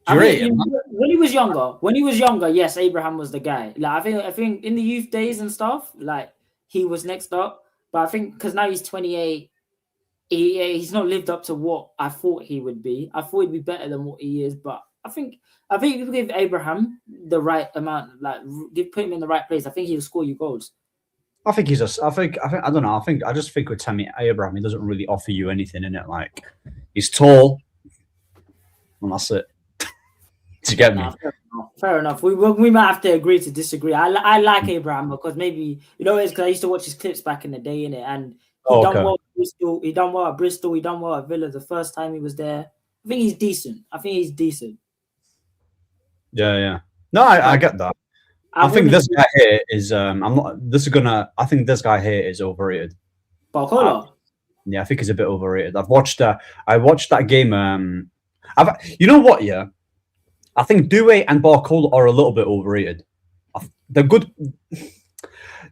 When he was younger, yes, Abraham was the guy. Like I think in the youth days and stuff, like he was next up. But I think because now he's 28, he's not lived up to what I thought he would be. I thought he'd be better than what he is. But I think if you give Abraham the right amount, put him in the right place, I think he'll score you goals. I think I don't know. I just think with Tammy Abraham, he doesn't really offer you anything in it. Like he's tall, and that's it. Do you get me? Nah, fair enough. We might have to agree to disagree. I like Abraham because maybe it's because I used to watch his clips back in the day, innit? And he done well at Bristol. He done well at Bristol. He done well at Villa the first time he was there. I think he's decent. Yeah. No, I get that. I think this guy here is I think this guy here is overrated. Barcola. Yeah, I think he's a bit overrated. I watched that game. You know what? Yeah, I think Doué and Barcola are a little bit overrated. They're good.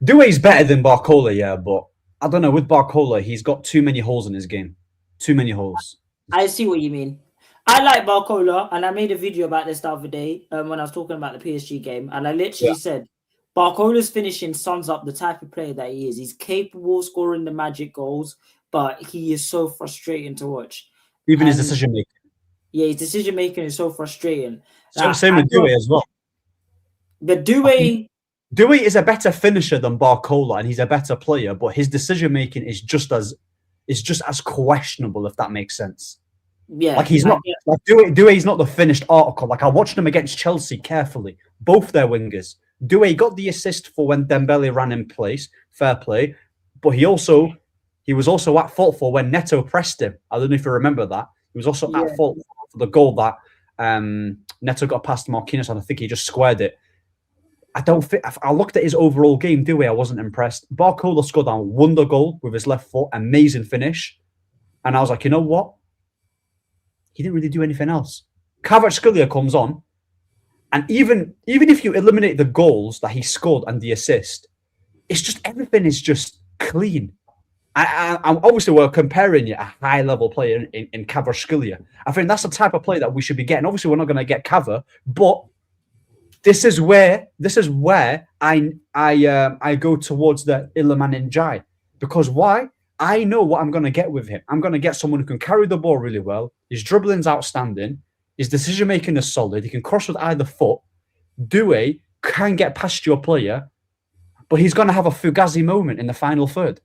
Doué's better than Barcola, yeah, but I don't know. With Barcola, he's got too many holes in his game. Too many holes. I see what you mean. I like Barcola, and I made a video about this the other day when I was talking about the PSG game, and I literally said Barcola's finishing sums up the type of player that he is. He's capable of scoring the magic goals, but he is so frustrating to watch. Even his decision making. Yeah, his decision making is so frustrating. Same with Doué as well. But Doué is a better finisher than Barcola, and he's a better player, but his decision making is just as questionable, if that makes sense. Yeah, like he's not like Doué's not the finished article. Like I watched him against Chelsea carefully, both their wingers. Doué got the assist for when Dembele ran in place, fair play, but he was also at fault for when Neto pressed him. I don't know if you remember that. He was also at fault for the goal that Neto got past Marquinhos, and I think he just squared it. I looked at his overall game, Doué, I wasn't impressed. Barcola scored a wonder goal with his left foot, amazing finish, and I was like, you know what? He didn't really do anything else. Kvaratskhelia comes on, and even if you eliminate the goals that he scored and the assist, it's just everything is just clean. I'm obviously we're comparing a high level player in Kvaratskhelia. I think that's the type of player that we should be getting. Obviously, we're not going to get Kava, but this is where I go towards the Iliman Ndiaye. Because why? I know what I'm going to get with him. I'm going to get someone who can carry the ball really well. His dribbling's outstanding. His decision-making is solid. He can cross with either foot. Doué can get past your player, but he's going to have a Fugazi moment in the final third.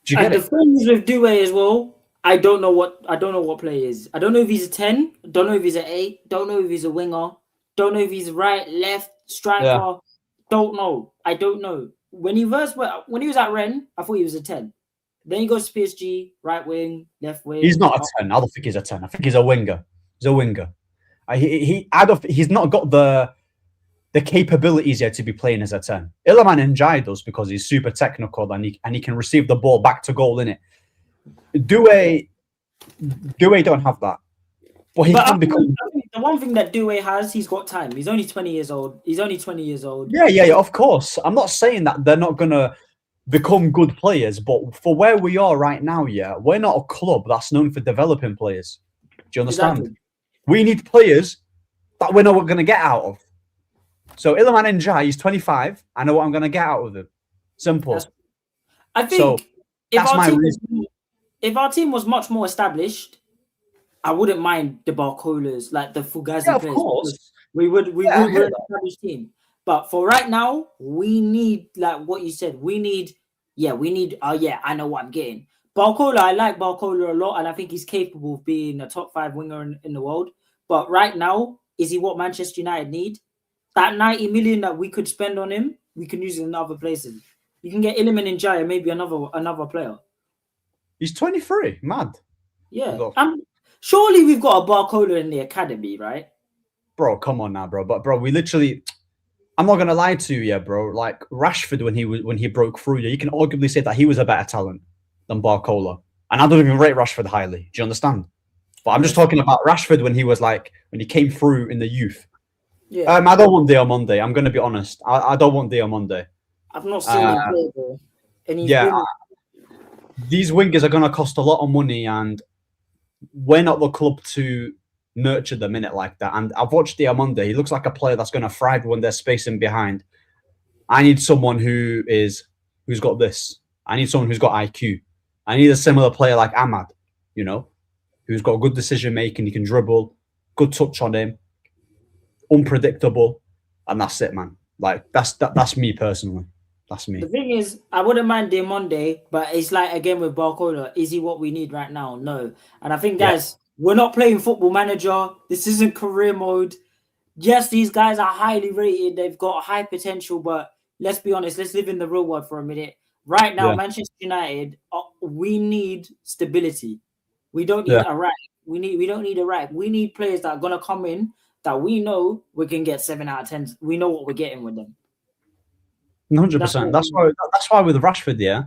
Do you get it? The thing is with Doué as well, I don't know what play he is. I don't know if he's a 10. Don't know if he's an 8. Don't know if he's a winger. Don't know if he's right, left, striker. Yeah. Don't know. I don't know. When he was at Rennes, I thought he was a 10. Then he goes to PSG, right wing, left wing. He's not a 10. I don't think he's a 10. I think he's a winger. He's a winger. He's not got the capabilities yet to be playing as a 10. Iliman Ndiaye does because he's super technical and he can receive the ball back to goal, innit? Doué don't have that. But he can become... The one thing that Doué has, he's got time. He's only 20 years old. Yeah, of course. I'm not saying that they're not going to become good players, but for where we are right now, we're not a club that's known for developing players. Do you understand? Exactly. We need players that we know what we're going to get out of. So Iliman Ndiaye, he's 25. I know what I'm going to get out of him. Simple. I think if our team was much more established, I wouldn't mind the Barcolas, like the Fugazi players. Of course. We're an established team. But for right now, we need, like what you said, I know what I'm getting. Barcola, I like Barcola a lot, and I think he's capable of being a top 5 winger in the world. But right now, is he what Manchester United need? That 90 million that we could spend on him, we can use it in other places. You can get Iliman Ndiaye and maybe another player. He's 23, mad. Yeah. Surely we've got a Barcola in the academy, right? Bro, come on now, bro. But bro, we literally... I'm not gonna lie to you, bro. Like Rashford, when he broke through, you can arguably say that he was a better talent than Barcola. And I don't even rate Rashford highly. Do you understand? But I'm just talking about Rashford when he came through in the youth. Yeah. I don't want Diamonde. I'm gonna be honest. I don't want Diamonde. I've not seen him play, bro. And these wingers are gonna cost a lot of money, and we're not the club to nurture them in it like that. And I've watched Diamonde. He looks like a player that's going to thrive when they're spacing behind. I need someone who's got this. I need someone who's got IQ. I need a similar player like Ahmad, who's got good decision making. He can dribble, good touch on him, unpredictable, and that's it, man. Like that's me personally. That's me. The thing is, I wouldn't mind Diamonde, but it's like again with Barcola. Is he what we need right now? No. And I think, guys. Yeah. We're not playing Football Manager. This isn't career mode. yes, these guys are highly rated. They've got high potential, but let's be honest. Let's live in the real world for a minute. Right now, Yeah, Manchester United, we need stability. We don't need yeah, a rack. We don't need a rack. We need players that are gonna come in that we know we can get 7 out of 10. We know what we're getting with them. 100%. That's why with Rashford, yeah,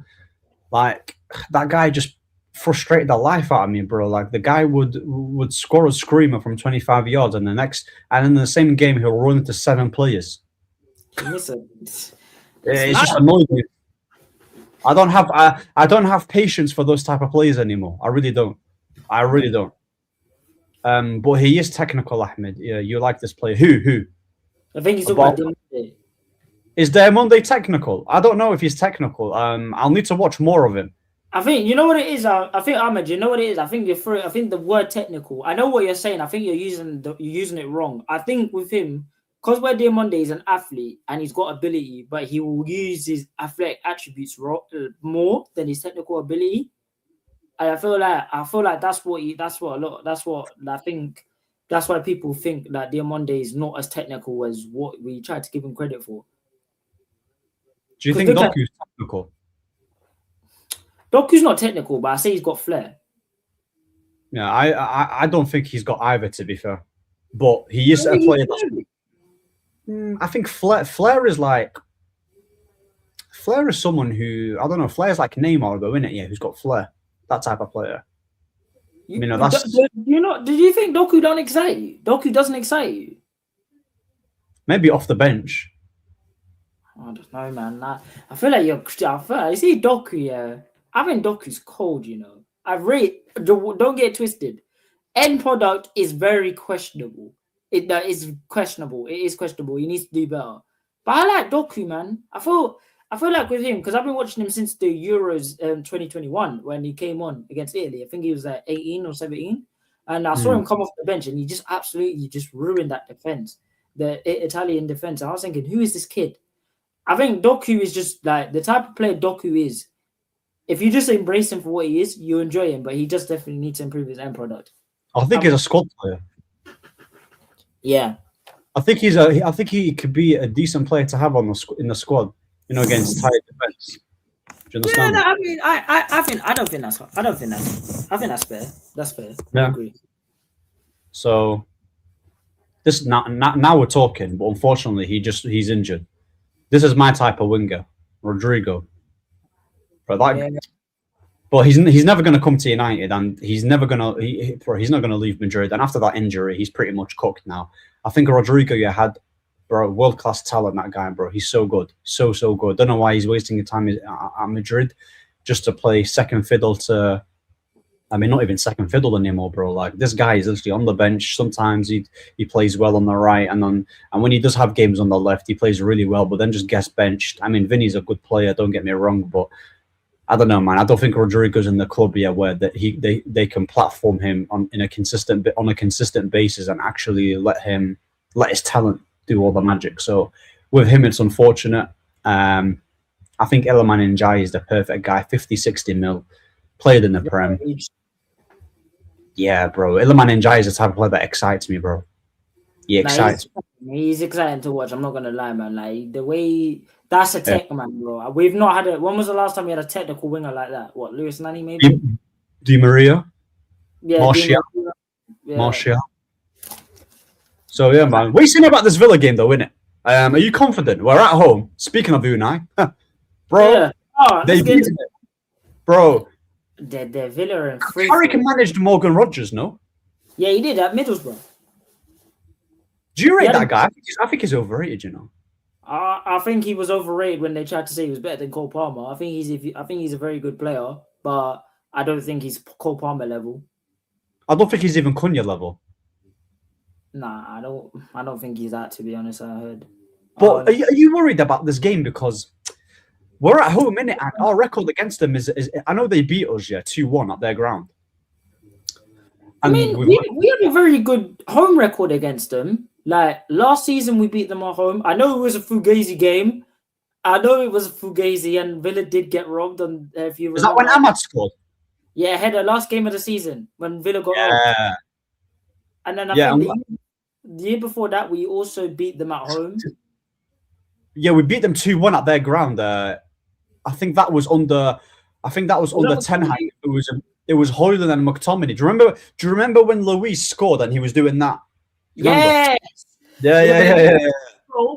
like that guy just frustrated the life out of me, bro. Like the guy would score a screamer from 25 yards, and in the same game he'll run into 7 players. Listen, It's just annoying me. I don't have patience for those type of players anymore. I really don't. I really don't. But he is technical, Ahmed. Yeah, you like this player. Who? I think he's talking about Diamande. Is Monday technical? I don't know if he's technical. I'll need to watch more of him. I think you know what it is. I think Ahmed, you know what it is. I think you're through. I think the word technical. I know what you're saying. I think you're using it wrong. I think with him, because where Diamande is an athlete and he's got ability, but he will use his athletic attributes more than his technical ability. And I feel like that's what I think. That's why people think that Diamande is not as technical as what we tried to give him credit for. Do you think Doku's technical? Doku's not technical, but I say he's got flair. Yeah, I don't think he's got either, to be fair. But he is a player that's... I think Flair is someone who, I don't know, Flair's like Neymar though, isn't it? Yeah, who's got flair. That type of player. Did you think Doku don't excite you? Doku doesn't excite you? Maybe off the bench. I don't know, man. I feel like you see Doku, yeah. I think Doku's cold, you know. Don't get twisted. End product is very questionable. It is questionable. It is questionable. He needs to do better. But I like Doku, man. I feel like with him, because I've been watching him since the Euros 2021 when he came on against Italy. I think he was like 18 or 17. And I saw him come off the bench and he just absolutely just ruined that defense, the Italian defense. And I was thinking, who is this kid? I think Doku is just like the type of player Doku is. If you just embrace him for what he is, you enjoy him, but he just definitely needs to improve his end product. I think he's a squad player. Yeah. I think he could be a decent player to have in the squad, you know, against tight defense. Do you understand? Yeah, I mean, I don't think that's fair. That's fair. Yeah. I agree. So this now we're talking, but unfortunately he's injured. This is my type of winger, Rodrigo. But he's never going to come to United, and he's not going to leave Madrid. And after that injury, he's pretty much cooked now. I think Rodrigo, had world class talent. That guy, bro, he's so good, so good. Don't know why he's wasting his time at Madrid just to play second fiddle to. I mean, not even second fiddle anymore, bro. Like this guy is literally on the bench. Sometimes he plays well on the right, and when he does have games on the left, he plays really well. But then just gets benched. I mean, Vinny's a good player. Don't get me wrong, but I don't know, man. I don't think Rodrigo's in the club yet where that they can platform him on a consistent basis and actually let his talent do all the magic. So with him, it's unfortunate. I think Iliman Ndiaye is the perfect guy. 50, 60 mil, played in the Prem. Yeah, bro. Iliman Ndiaye is the type of player that excites me, bro. He excites me. He's exciting to watch. I'm not gonna lie, man. Like the way. That's a tech, man, bro. We've not had it. When was the last time we had a technical winger like that? What, Lewis Nani, maybe? Di Maria? Yeah, Martial. Yeah. Martial. So, yeah, man. What are you saying about this Villa game, though, innit? Are you confident? We're at home. Speaking of Unai. Bro, yeah. they beat it. Bro. The Villa and Harry can manage Morgan Rogers, no? Yeah, he did at Middlesbrough. Do you rate that guy? I think he's overrated, you know. I think he was overrated when they tried to say he was better than Cole Palmer. I think he's a very good player, but I don't think he's Cole Palmer level. I don't think he's even Cunha level. Nah, I don't think he's that, to be honest. I heard. But are you worried about this game because we're at home, innit? And our record against them is I know they beat us 2-1 at their ground. And I mean, we have a very good home record against them. Like last season, we beat them at home. I know it was a Fugazi game. And Villa did get robbed on. If you remember. Is that when Ahmad scored? Yeah, had the last game of the season when Villa got robbed. And then I think the year before that, we also beat them at home. Yeah, we beat them 2-1 at their ground. I think that was under. Ten Hag. It was Hoyland and McTominay. Do you remember when Luis scored and he was doing that? Yes. Yeah.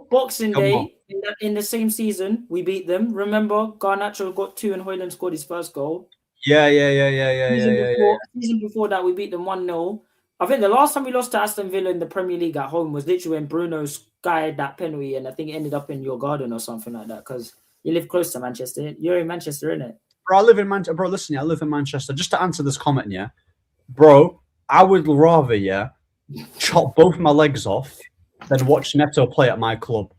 Boxing Day in the same season, we beat them. Remember, Garnacho got 2 and Hoyland scored his first goal. Yeah. Season before that, we beat them 1-0. I think the last time we lost to Aston Villa in the Premier League at home was literally when Bruno skied that penalty, and I think it ended up in your garden or something like that, because you live close to Manchester. You're in Manchester, innit? Bro, I live in Manchester. Bro, listen, I live in Manchester. Just to answer this comment, yeah, bro, I would rather, chop both my legs off than watch Neto play at my club.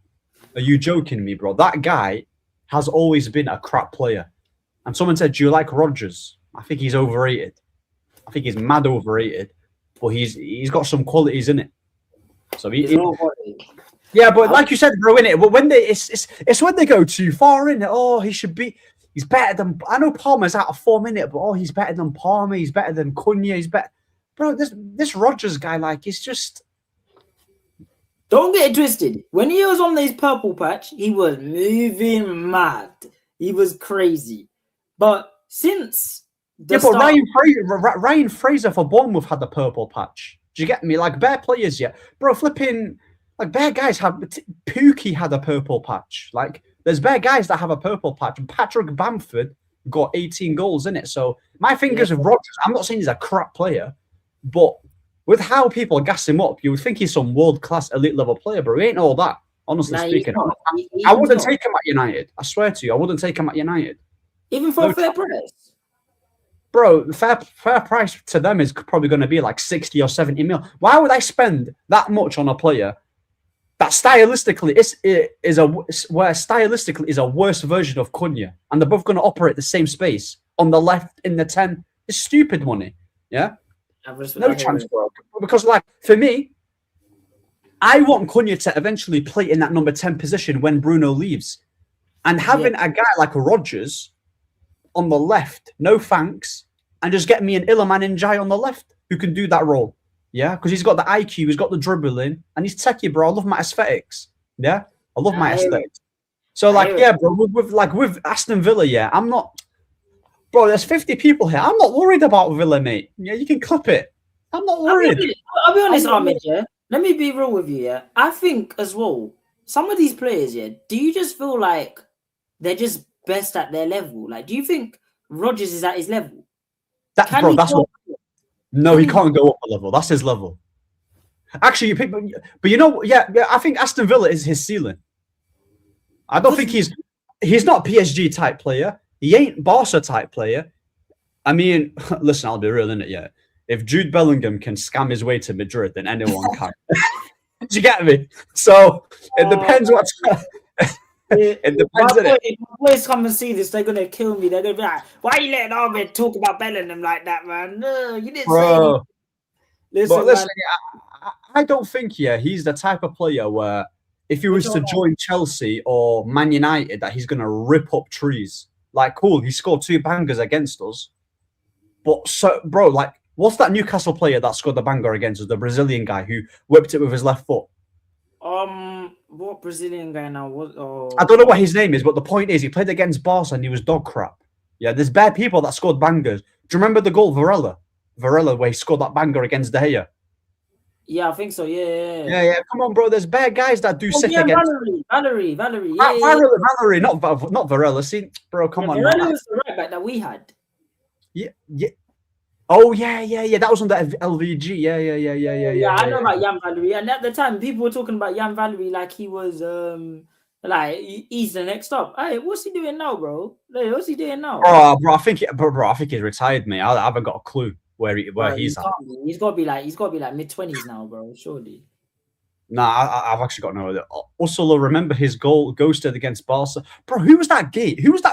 Are you joking me, bro? That guy has always been a crap player. And someone said, do you like Rodgers? I think he's overrated. I think he's mad overrated. But he's got some qualities in it. So yeah, but like you said, bro, in it. But when it's when they go too far in it. Oh, he's better than. I know Palmer's out of form in it, but he's better than Palmer. He's better than Cunha. He's better, bro. This Rodgers guy, like, he's just. Don't get it twisted. When he was on this purple patch, he was moving mad. He was crazy. But since Ryan Fraser for Bournemouth had the purple patch. Do you get me? Like, bare players, bro. Flipping, like, bare guys have. Pookie had a purple patch. Like, there's bare guys that have a purple patch. Patrick Bamford got 18 goals in it. So my fingers of Rodgers. I'm not saying he's a crap player, but with how people gas him up, you would think he's some world-class elite level player, but he ain't all that. Honestly speaking, I wouldn't take him at United. I swear to you, I wouldn't take him at United. Even for a fair price. Bro, the fair price to them is probably going to be like 60 or 70 mil. Why would I spend that much on a player that stylistically is a worse version of Cunha, and they're both going to operate the same space on the left in the 10? It's stupid money. Yeah, no chance, bro. Because, like, for me, I want Cunha to eventually play in that number 10 position when Bruno leaves, and having a guy like Rodgers on the left, no thanks, and just get me an Iliman Ndiaye on the left who can do that role. Yeah, because he's got the IQ, he's got the dribbling, and he's techie, bro. I love my aesthetics. Yeah, I love my aesthetics. So, like, bro, with Aston Villa, I'm not, bro. There's 50 people here. I'm not worried about Villa, mate. Yeah, you can clip it. I'm not worried. I'll be honest, Ahmed. Yeah, let me be real with you. Yeah, I think as well, some of these players, do you just feel like they're just best at their level? Like, do you think Rodgers is at his level? No, he can't go up a level. That's his level. Actually, but you know, I think Aston Villa is his ceiling. I don't think he's not PSG type player. He ain't Barca type player. I mean, listen, I'll be real, innit? Yeah, if Jude Bellingham can scam his way to Madrid, then anyone can. Do you get me? So it depends what. It depends. If my boys come and see this, they're gonna kill me. They're gonna be like, "Why are you letting Ahmed talk about Bellingham like that, man? No, you didn't say anything." Listen, I don't think he's the type of player where if he was to join Chelsea or Man United, that he's gonna rip up trees. Like, cool, he scored 2 bangers against us, but bro, like, what's that Newcastle player that scored the banger against us? The Brazilian guy who whipped it with his left foot. What Brazilian guy now? I don't know what his name is, but the point is, he played against Barca and he was dog crap. Yeah, there's bad people that scored bangers. Do you remember the goal Varela, where he scored that banger against De Gea? Yeah, I think so. Yeah. Come on, bro. There's bad guys that do sick against. Valerie. Valerie, not Varela. See, bro, come on. Varela was the right back that we had. Yeah. Oh yeah. That was on the LVG. Yeah. I know about Jan Valerie, and at the time, people were talking about Jan Valerie like he was like he's the next up. Hey, what's he doing now, bro? Hey, what's he doing now? Bro, I think he's retired, mate. I haven't got a clue where he's at. He's got to be like mid-20s now, bro. Surely. Nah, I've actually got no idea. Also, remember his goal ghosted against Barca, bro. Who was that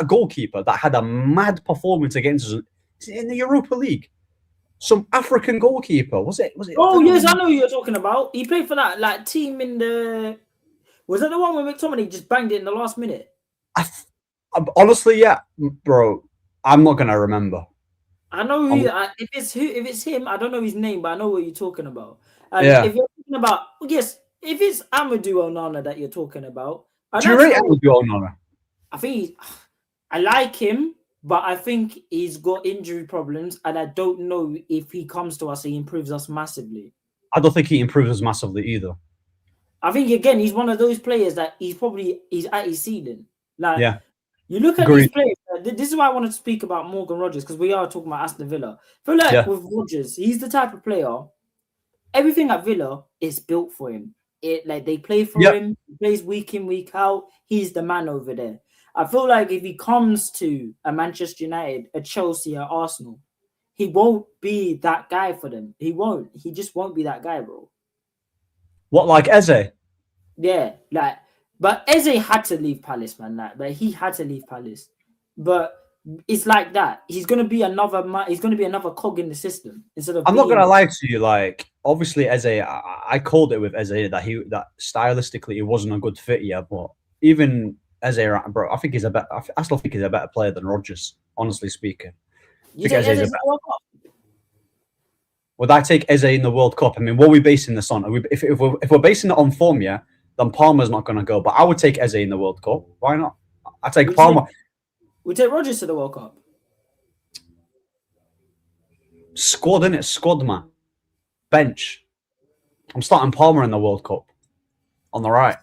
goalkeeper that had a mad performance against us in the Europa League? Some African goalkeeper, was it? Oh yes, I know who you're talking about. He played for that team in the. Was that the one where McTominay just banged it in the last minute? Honestly, yeah, bro. I'm not gonna remember. I know who. If it's him, I don't know his name, but I know what you're talking about. If you're talking about, yes, if it's Amadou Onana that you're talking about, Do you rate Amadou Onana? I think I like him, but I think he's got injury problems, and I don't know if he comes to us, he improves us massively. I don't think he improves us massively either. I think again, he's one of those players that he's at his ceiling. Like, yeah, you look at these players. This is why I wanted to speak about Morgan Rogers, because we are talking about Aston Villa. I feel like with Rogers, he's the type of player. Everything at Villa is built for him. They play for him. He plays week in, week out. He's the man over there. I feel like if he comes to a Manchester United, a Chelsea, a Arsenal, he won't be that guy for them. He won't. He just won't be that guy, bro. What, like Eze? Yeah, but Eze had to leave Palace, man. But he had to leave Palace. But it's like that. He's gonna be another cog in the system instead of. I'm not gonna lie to you. Like, obviously, Eze, I called it with Eze that stylistically he wasn't a good fit yet. But even Eze, bro, I still think he's a better player than Rodgers. Honestly speaking, you take Eze in the World Cup? Would I take Eze in the World Cup? I mean, what are we basing this on? If we're basing it on form, yeah, then Palmer's not going to go. But I would take Eze in the World Cup. Why not? I take Palmer. We take Rodgers to the World Cup. Squad, innit? Squad, man. Bench. I'm starting Palmer in the World Cup. On the right.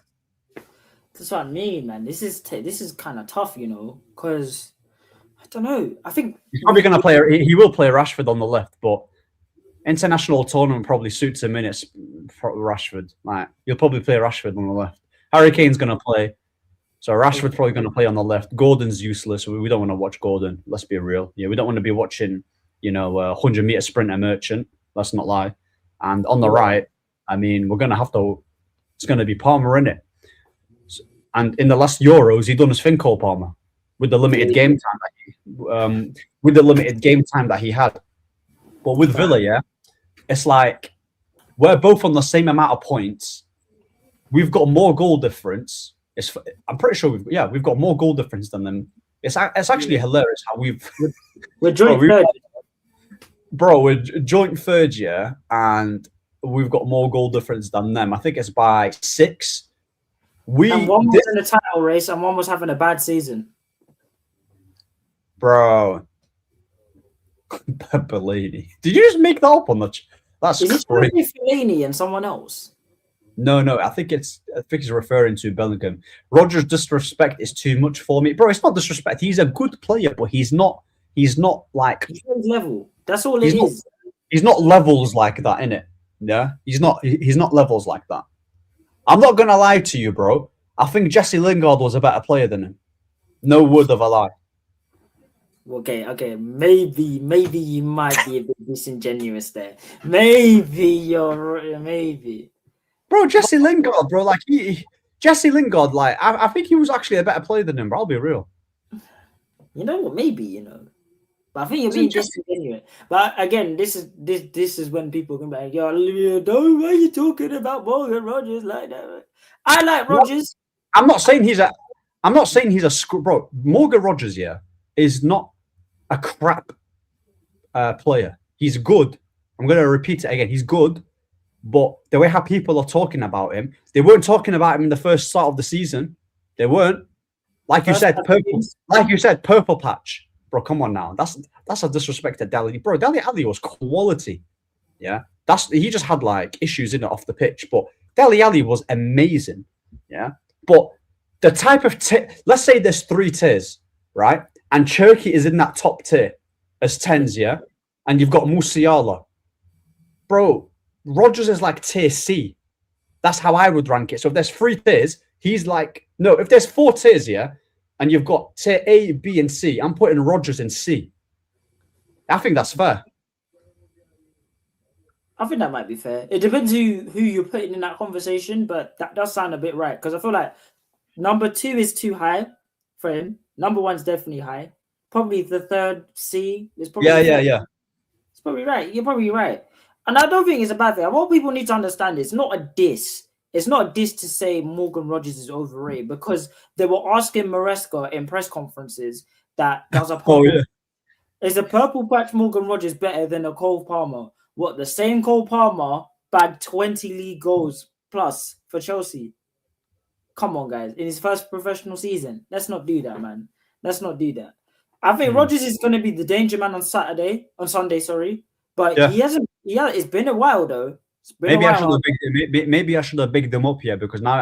That's what I mean, man. This is kind of tough, you know, because I don't know. I think he's probably going to play. He will play Rashford on the left, but international tournament probably suits him in it. Rashford, like, you'll probably play Rashford on the left. Harry Kane's going to play, so Rashford's probably going to play on the left. Gordon's useless. We don't want to watch Gordon. Let's be real. Yeah, we don't want to be watching, 100-meter sprinter Merchant. Let's not lie. And on the right, I mean, we're going to have to. It's going to be Palmer in it. And in the last Euros, he done his thing, Cole Palmer, with the limited game time that he had. But with Villa, yeah, it's like we're both on the same amount of points. We've got more goal difference. I'm pretty sure we've got more goal difference than them. It's actually hilarious how we're joint third. Bro, we're joint third, yeah, and we've got more goal difference than them. I think it's by 6. And one was in the title race, and one was having a bad season. Bro. Fellaini. Did you just make that up on the? That's crazy. Fellaini and someone else. No. I think he's referring to Bellingham. Rodgers' disrespect is too much for me, bro. It's not disrespect. He's a good player, but he's not like he's level. That's all it is. He's not levels like that, innit? Yeah, he's not levels like that. I'm not gonna lie to you, bro. I think Jesse Lingard was a better player than him. No word of a lie. Okay. Maybe you might be a bit disingenuous there. Maybe. Bro, Jesse Lingard, bro, like Jesse Lingard, like I think he was actually a better player than him, bro. I'll be real. You know what? Maybe, but I think you're being disingenuous. But again, this is when people can be like, yo, why are you talking about Morgan Rogers like that? I like Rogers. I'm not saying he's a bro. Morgan Rogers, yeah, is not a crap player. He's good. I'm going to repeat it again. He's good, but the way how people are talking about him, they weren't talking about him in the first start of the season. They weren't. Like you said, purple patch. Bro, come on now. That's a disrespect to Dele. Bro, Dele Alli was quality. Yeah. He just had like issues in it off the pitch, but Dele Alli was amazing. Yeah. But the type of let's say there's 3 tiers, right? And Cherki is in that top tier as 10s, yeah? And you've got Musiala. Bro, Rodgers is like tier C. That's how I would rank it. So if there's 3 tiers, he's like, no, if there's 4 tiers, yeah, and you've got tier A, B, and C, I'm putting Rodgers in C. I think that's fair. I think that might be fair. It depends who you're putting in that conversation, but that does sound a bit right. Because I feel like number 2 is too high for him. Number 1's definitely high. Probably the third C is probably yeah. It's probably right. You're probably right. And I don't think it's a bad thing. What people need to understand is not a diss. It's not a diss to say Morgan Rogers is overrated, because they were asking Maresca in press conferences that does a purple, is a purple patch Morgan Rogers better than a Cole Palmer? What, the same Cole Palmer bagged 20 league goals plus for Chelsea. Come on, guys. In his first professional season. Let's not do that, man. Let's not do that. I think Rodgers is going to be the danger man on Sunday, sorry. But Yeah. he hasn't. Yeah, it's been a while though. Maybe I should have bigged them up here because now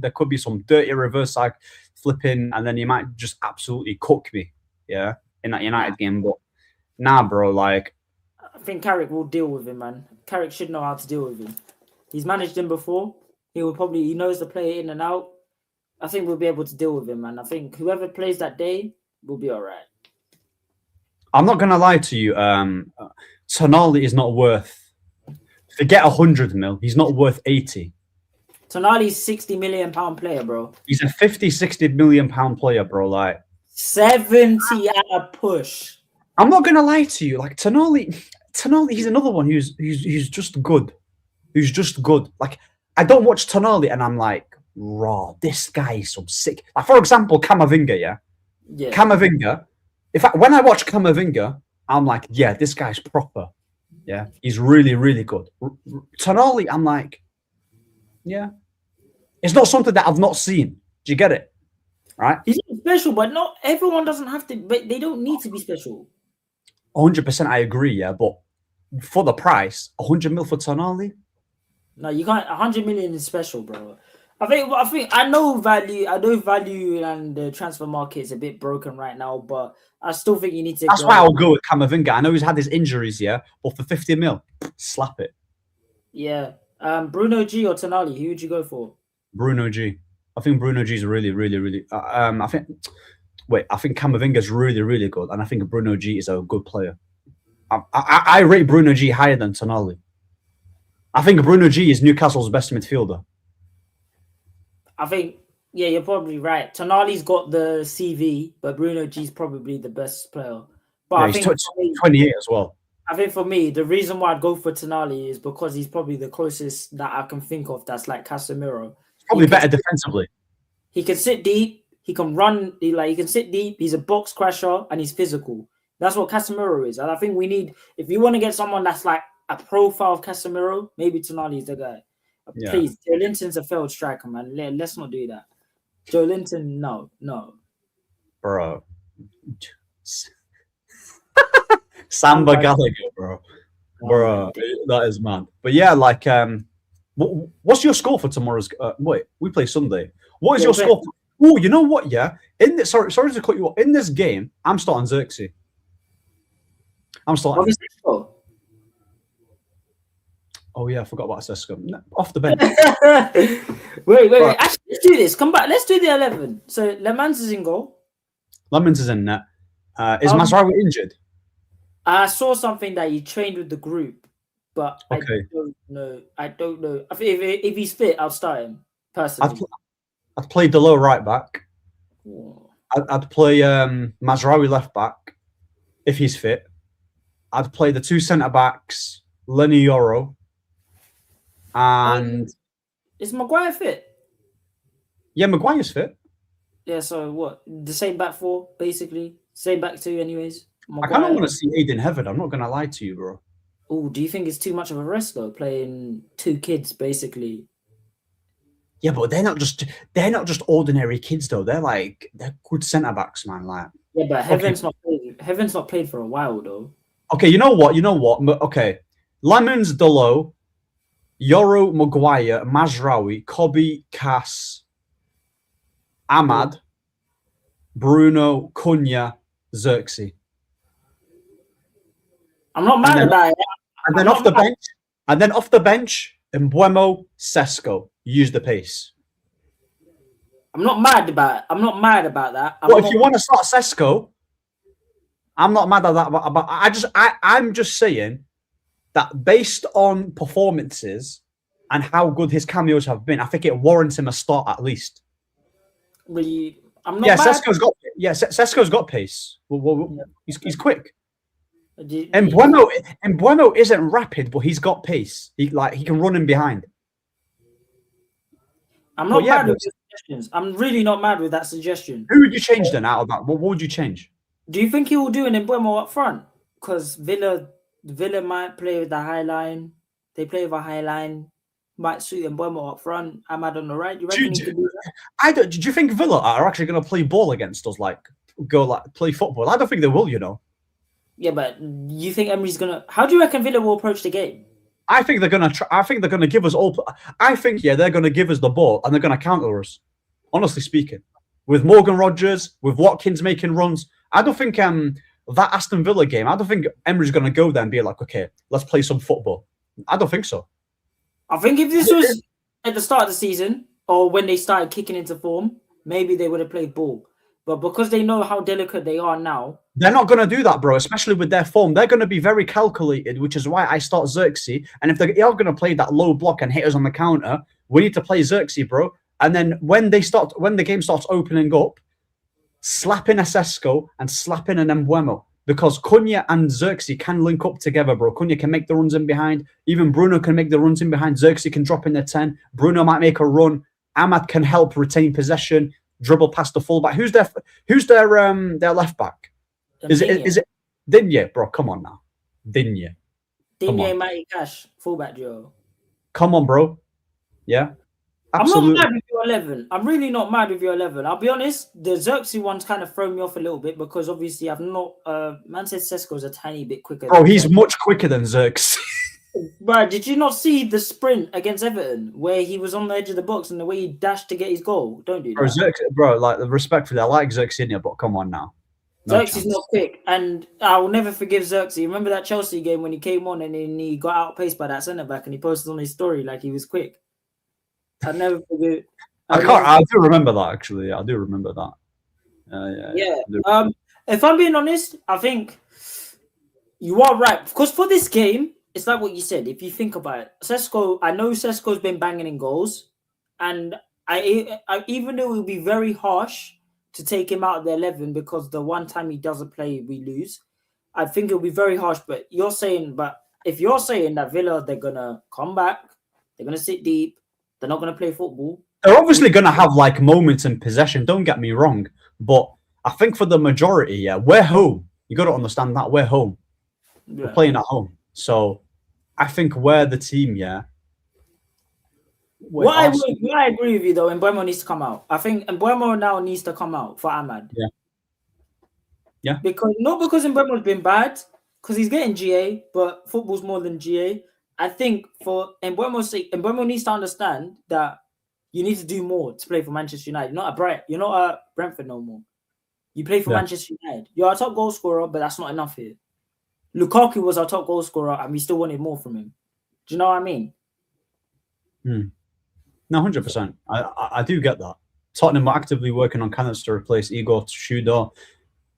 there could be some dirty reverse side flipping, and then he might just absolutely cook me. Yeah, in that United game. But nah, bro. Like, I think Carrick will deal with him, man. Carrick should know how to deal with him. He's managed him before. He knows the player in and out. I think we'll be able to deal with him, man. I think whoever plays that day will be all right. I'm not gonna lie to you. Tonali is not worth. Forget 100 mil. He's not worth 80. Tonali's £60 million player, bro. He's a 50-60 million pound player, bro. Like 70 at a push. I'm not gonna lie to you. Like Tonali, he's another one who's just good. Who's just good. Like I don't watch Tonali and I'm like, raw. This guy is so sick. Like for example, Camavinga. Yeah. Camavinga. When I watch Camavinga, I'm like, yeah, this guy's proper. Yeah, he's really, really good. Tonali, I'm like, yeah. It's not something that I've not seen. Do you get it? Right? He's not special, but not everyone doesn't have to. But they don't need to be special. 100%, I agree. Yeah, but for the price, 100 mil for Tonali. No, you can't. 100 million is special, bro. I know value. I know value, and the transfer market is a bit broken right now. But I still think you need to. That's why I'll go with Camavinga. I know he's had his injuries, yeah, but for 50 mil, slap it. Yeah. Bruno G or Tonali, who would you go for? Bruno G. I think Bruno G is really, really, really. I think Camavinga is really, really good, and I think Bruno G is a good player. I rate Bruno G higher than Tonali. I think Bruno G is Newcastle's best midfielder. I think, yeah, you're probably right. Tonali's got the CV, but Bruno G's probably the best player. But yeah, I think he's 28 as well. I think for me, the reason why I'd go for Tonali is because he's probably the closest that I can think of that's like Casemiro. Probably better defensively. He can sit deep. He can run. He can sit deep. He's a box crasher and he's physical. That's what Casemiro is. And I think we need, if you want to get someone that's like a profile of Casemiro, maybe Tonali is the guy. Yeah. Please, Joe Linton's a failed striker, man. Let's not do that. Joe Linton, no. Bro. Samba Gallagher, bro. Bro, that is mad. But yeah, like, what's your score for tomorrow's? Wait, we play Sunday. What is your score? Oh, you know what? Yeah, in this, sorry to cut you off. In this game, I'm starting Zirkzee. I'm starting. Oh yeah, I forgot about Sesko. Off the bench. wait. Actually, let's do this. Come back. Let's do the 11. So Lemans is in goal. Lemans is in net. Is Mazraoui injured? I saw something that he trained with the group, but okay. I don't know. I think if he's fit, I'll start him personally. I'd play Delo right back. I'd play Mazraoui left back if he's fit. I'd play the two centre backs, Lenny Yoro. And is Maguire fit? Yeah, Maguire's fit. Yeah, so what? The same back four, basically. Same back two, anyways. Maguire. I kind of want to see Aiden Heaven. I'm not going to lie to you, bro. Oh, do you think it's too much of a risk though, playing two kids basically? Yeah, but they're not just ordinary kids though. They're good centre backs, man. Like yeah, but Heaven's not played for a while though. Okay, you know what? Okay, Lemons, Delo, Yoro, Maguire, Mazraoui, Kobe, Cass, Ahmad, Bruno, Cunha, Zirkzee. I'm not mad about it. And then off the bench, Mbeumo, Sesko. Use the pace. I'm not mad about it. I'm not mad about that. But if you want to start Sesko, I'm not mad at that. But I'm just saying that based on performances and how good his cameos have been, I think it warrants him a start at least. Really, I'm not. Yeah, Sesko's got pace. He's quick. And Mbeumo isn't rapid, but he's got pace. He can run in behind. I'm not mad with the suggestions. I'm really not mad with that suggestion. Who would you change then out of that? What would you change? Do you think he will do an Mbeumo up front? Because Villa might play with the high line. They play with a high line. Might suit Mbeumo up front. Ahmad on the right. You reckon he could do that? Do you think Villa are actually going to play ball against us? Play football? I don't think they will. Yeah, but you think Emery's gonna? How do you reckon Villa will approach the game? I think they're gonna. I think they're gonna give us all. I think they're gonna give us the ball and they're gonna counter us. Honestly speaking, with Morgan Rogers, with Watkins making runs, I don't think that Aston Villa game. I don't think Emery's gonna go there and be like, okay, let's play some football. I don't think so. I think if this was at the start of the season or when they started kicking into form, maybe they would have played ball. But because they know how delicate they are now, they're not going to do that, bro, especially with their form. They're going to be very calculated, which is why I start Zirkzee. And if they are going to play that low block and hit us on the counter, we need to play Zirkzee, bro. And then when the game starts opening up, slap in a Sesko and slap in an Mbeumo. Because Cunha and Zirkzee can link up together, bro. Cunha can make the runs in behind. Even Bruno can make the runs in behind. Zirkzee can drop in the 10. Bruno might make a run. Ahmad can help retain possession, dribble past the fullback. Who's their left back? Is it Digne, bro? Come on now. Digne Matty Cash, fullback duo. Come on, bro. Yeah. Absolutely. I'm not mad with your 11. I'm really not mad with your 11. I'll be honest, the Zirkzee one's kind of thrown me off a little bit because obviously I've not... Man said Sesko's a tiny bit quicker. Bro, he's much quicker than Zirkzee. Bro, did you not see the sprint against Everton where he was on the edge of the box and the way he dashed to get his goal? Don't do that. Bro, like, respectfully, I like Zirkzee, but come on now. Zirkzee's not quick, and I will never forgive Zirkzee. Remember that Chelsea game when he came on and then he got outpaced by that centre-back and he posted on his story like he was quick? I'll never forget. I do remember that, actually. I do remember that. Yeah. If I'm being honest, I think you are right. Because for this game, it's like what you said. If you think about it, I know Sesko's been banging in goals. And I even though it would be very harsh to take him out of the 11 because the one time he doesn't play, we lose. I think it'll be very harsh. But if you're saying that Villa, they're going to come back, they're going to sit deep, they're not going to play football. They're obviously going to have like moments in possession. Don't get me wrong, but I think for the majority, we're home. You got to understand that we're home. Yeah. We're playing at home, so I think we're the team. Yeah. I agree with you though. Mbeumo needs to come out. I think Mbeumo now needs to come out for Ahmad. Yeah. Yeah. Because Mbeumo's been bad, because he's getting GA, but football's more than GA. I think for Mbeumo's sake, Mbeumo needs to understand that you need to do more to play for Manchester United. You're not a Brentford no more. You play for Manchester United. You're our top goal scorer, but that's not enough here. Lukaku was our top goal scorer, and we still wanted more from him. Do you know what I mean? No, 100%. I do get that. Tottenham are actively working on candidates to replace Igor Tudor.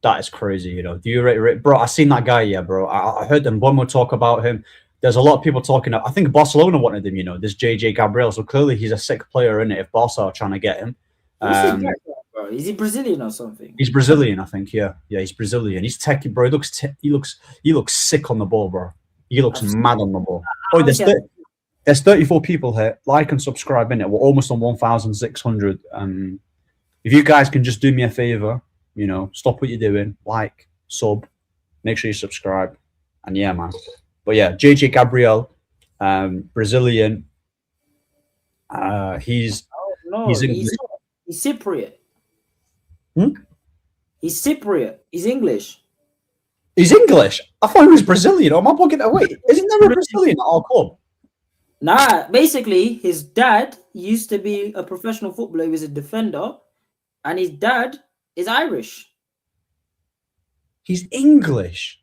That is crazy, Do you rate? Bro, I seen that guy, bro. I heard them Mbeumo talk about him. There's a lot of people talking. I think Barcelona wanted him, this JJ Gabriel. So clearly he's a sick player, isn't it? If Barca are trying to get him. Is he Brazilian or something? He's Brazilian, I think. Yeah, he's Brazilian. He's techy, bro. He looks sick on the ball, bro. He looks mad on the ball. Oh, there's 34 people here. Like and subscribe, innit? We're almost on 1,600. If you guys can just do me a favor, stop what you're doing, like, sub, make sure you subscribe, and yeah, man. But yeah, JJ Gabriel, Brazilian. He's Cypriot. Hmm? He's Cypriot. He's English. He's English? I thought he was Brazilian. Am I bugging it away? Isn't there a Brazilian at our club? Nah, basically, his dad used to be a professional footballer. He was a defender. And his dad is Irish. He's English?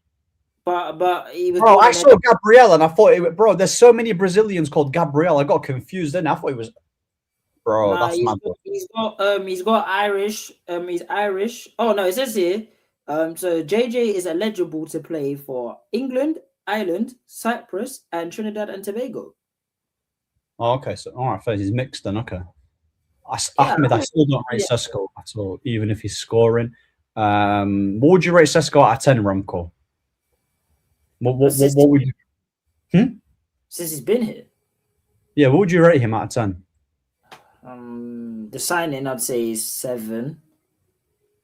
But he was... Bro, I saw Gabriel and I thought... Bro, there's so many Brazilians called Gabriel. I got confused then. I thought he was... Bro, that's mad. He's got Irish. He's Irish. Oh no, it says here. So JJ is eligible to play for England, Ireland, Cyprus, and Trinidad and Tobago. Oh, okay. So all right, he's mixed then. Okay. I still don't rate Sesko at all, even if he's scoring. What would you rate Sesko out of 10, Ramco? What would you? Since he's been here. Yeah, what would you rate him out of 10? The signing, I'd say, is 7.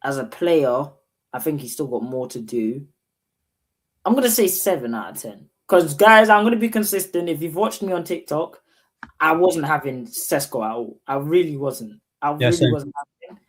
As a player, I think he's still got more to do. I'm going to say 7 out of 10. Because, guys, I'm going to be consistent. If you've watched me on TikTok, I wasn't having Sesko at all. I really wasn't. I really wasn't having him.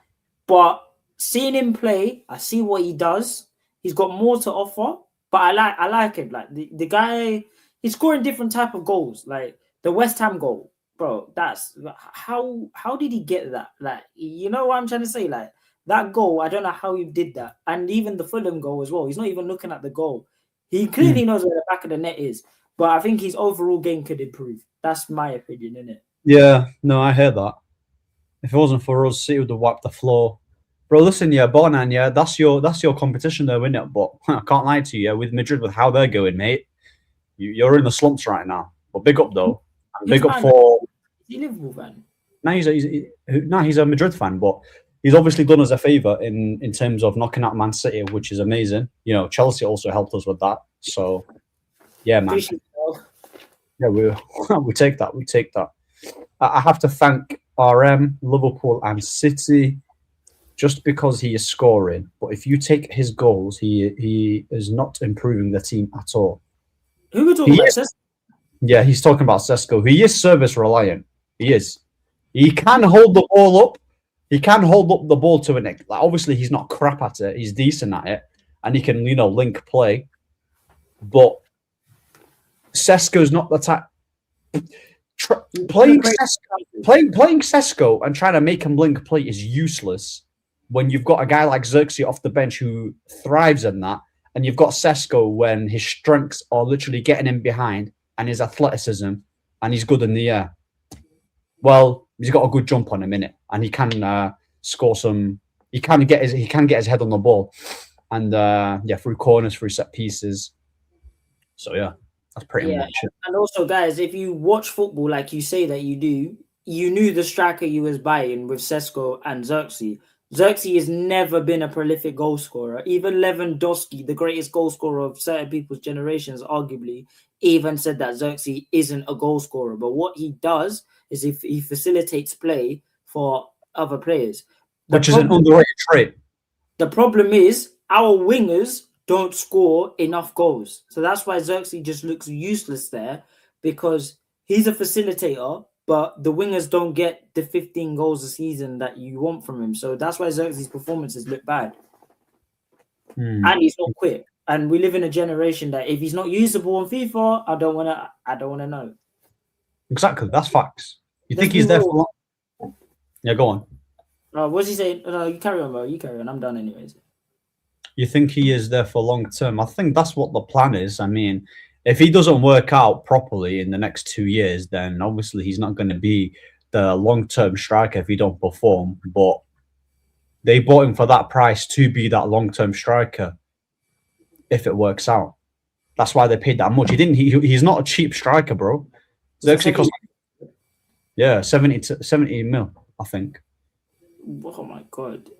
But seeing him play, I see what he does. He's got more to offer. But I like him. Like the guy, he's scoring different type of goals. Like the West Ham goal, bro. That's how did he get that? Like, you know what I'm trying to say? Like that goal, I don't know how he did that. And even the Fulham goal as well. He's not even looking at the goal. He clearly knows where the back of the net is. But I think his overall game could improve. That's my opinion, innit? Yeah, no, I hear that. If it wasn't for us, City would have wiped the floor. Bro, listen, yeah, Bonan, yeah, that's your competition though, isn't it? But I can't lie to you, yeah, with Madrid, with how they're going, mate, you're in the slumps right now. But big up though, and big up for. Is he Liverpool fan? No, he's a Madrid fan, but he's obviously done us a favour in terms of knocking out Man City, which is amazing. You know, Chelsea also helped us with that. So, yeah, man. Yeah, we take that. We take that. I have to thank RM, Liverpool, and City. Just because he is scoring, but if you take his goals, he is not improving the team at all. Who we talking about? Yeah, he's talking about Sesko. He is service reliant. He is. He can hold the ball up. He can hold up the ball to an like, obviously he's not crap at it. He's decent at it, and he can link play. But Sesko's not the type. Playing Sesko and trying to make him link play is useless. When you've got a guy like Zirkzee off the bench who thrives in that, and you've got Sesko when his strengths are literally getting him behind and his athleticism, and he's good in the air. Well, he's got a good jump on him in it, and he can score some. He can get his head on the ball, and through corners, through set pieces. So yeah, that's pretty much it. And also, guys, if you watch football like you say that you do, you knew the striker you was buying with Sesko and Zirkzee. Zirkzee has never been a prolific goal scorer. Even Lewandowski, the greatest goal scorer of certain people's generations, arguably, even said that Zirkzee isn't a goal scorer. But what he does is if he facilitates play for other players. Which is an underrated trait. The problem is our wingers don't score enough goals. So that's why Zirkzee just looks useless there, because he's a facilitator, but the wingers don't get the 15 goals a season that you want from him. So that's why Zirkzee's performances look bad. And he's not quick. And we live in a generation that if he's not usable on FIFA, I don't want to know. Exactly, that's facts. You think he's there for long? Yeah, go on. What's he saying? No, you carry on, bro. You carry on. I'm done anyways. You think he is there for long term? I think that's what the plan is. I mean, if he doesn't work out properly in the next 2 years, then obviously he's not going to be the long-term striker if he don't perform. But they bought him for that price to be that long-term striker if it works out. That's why they paid that much. He's not a cheap striker, bro. It actually cost 70 mil, I think. Oh my god.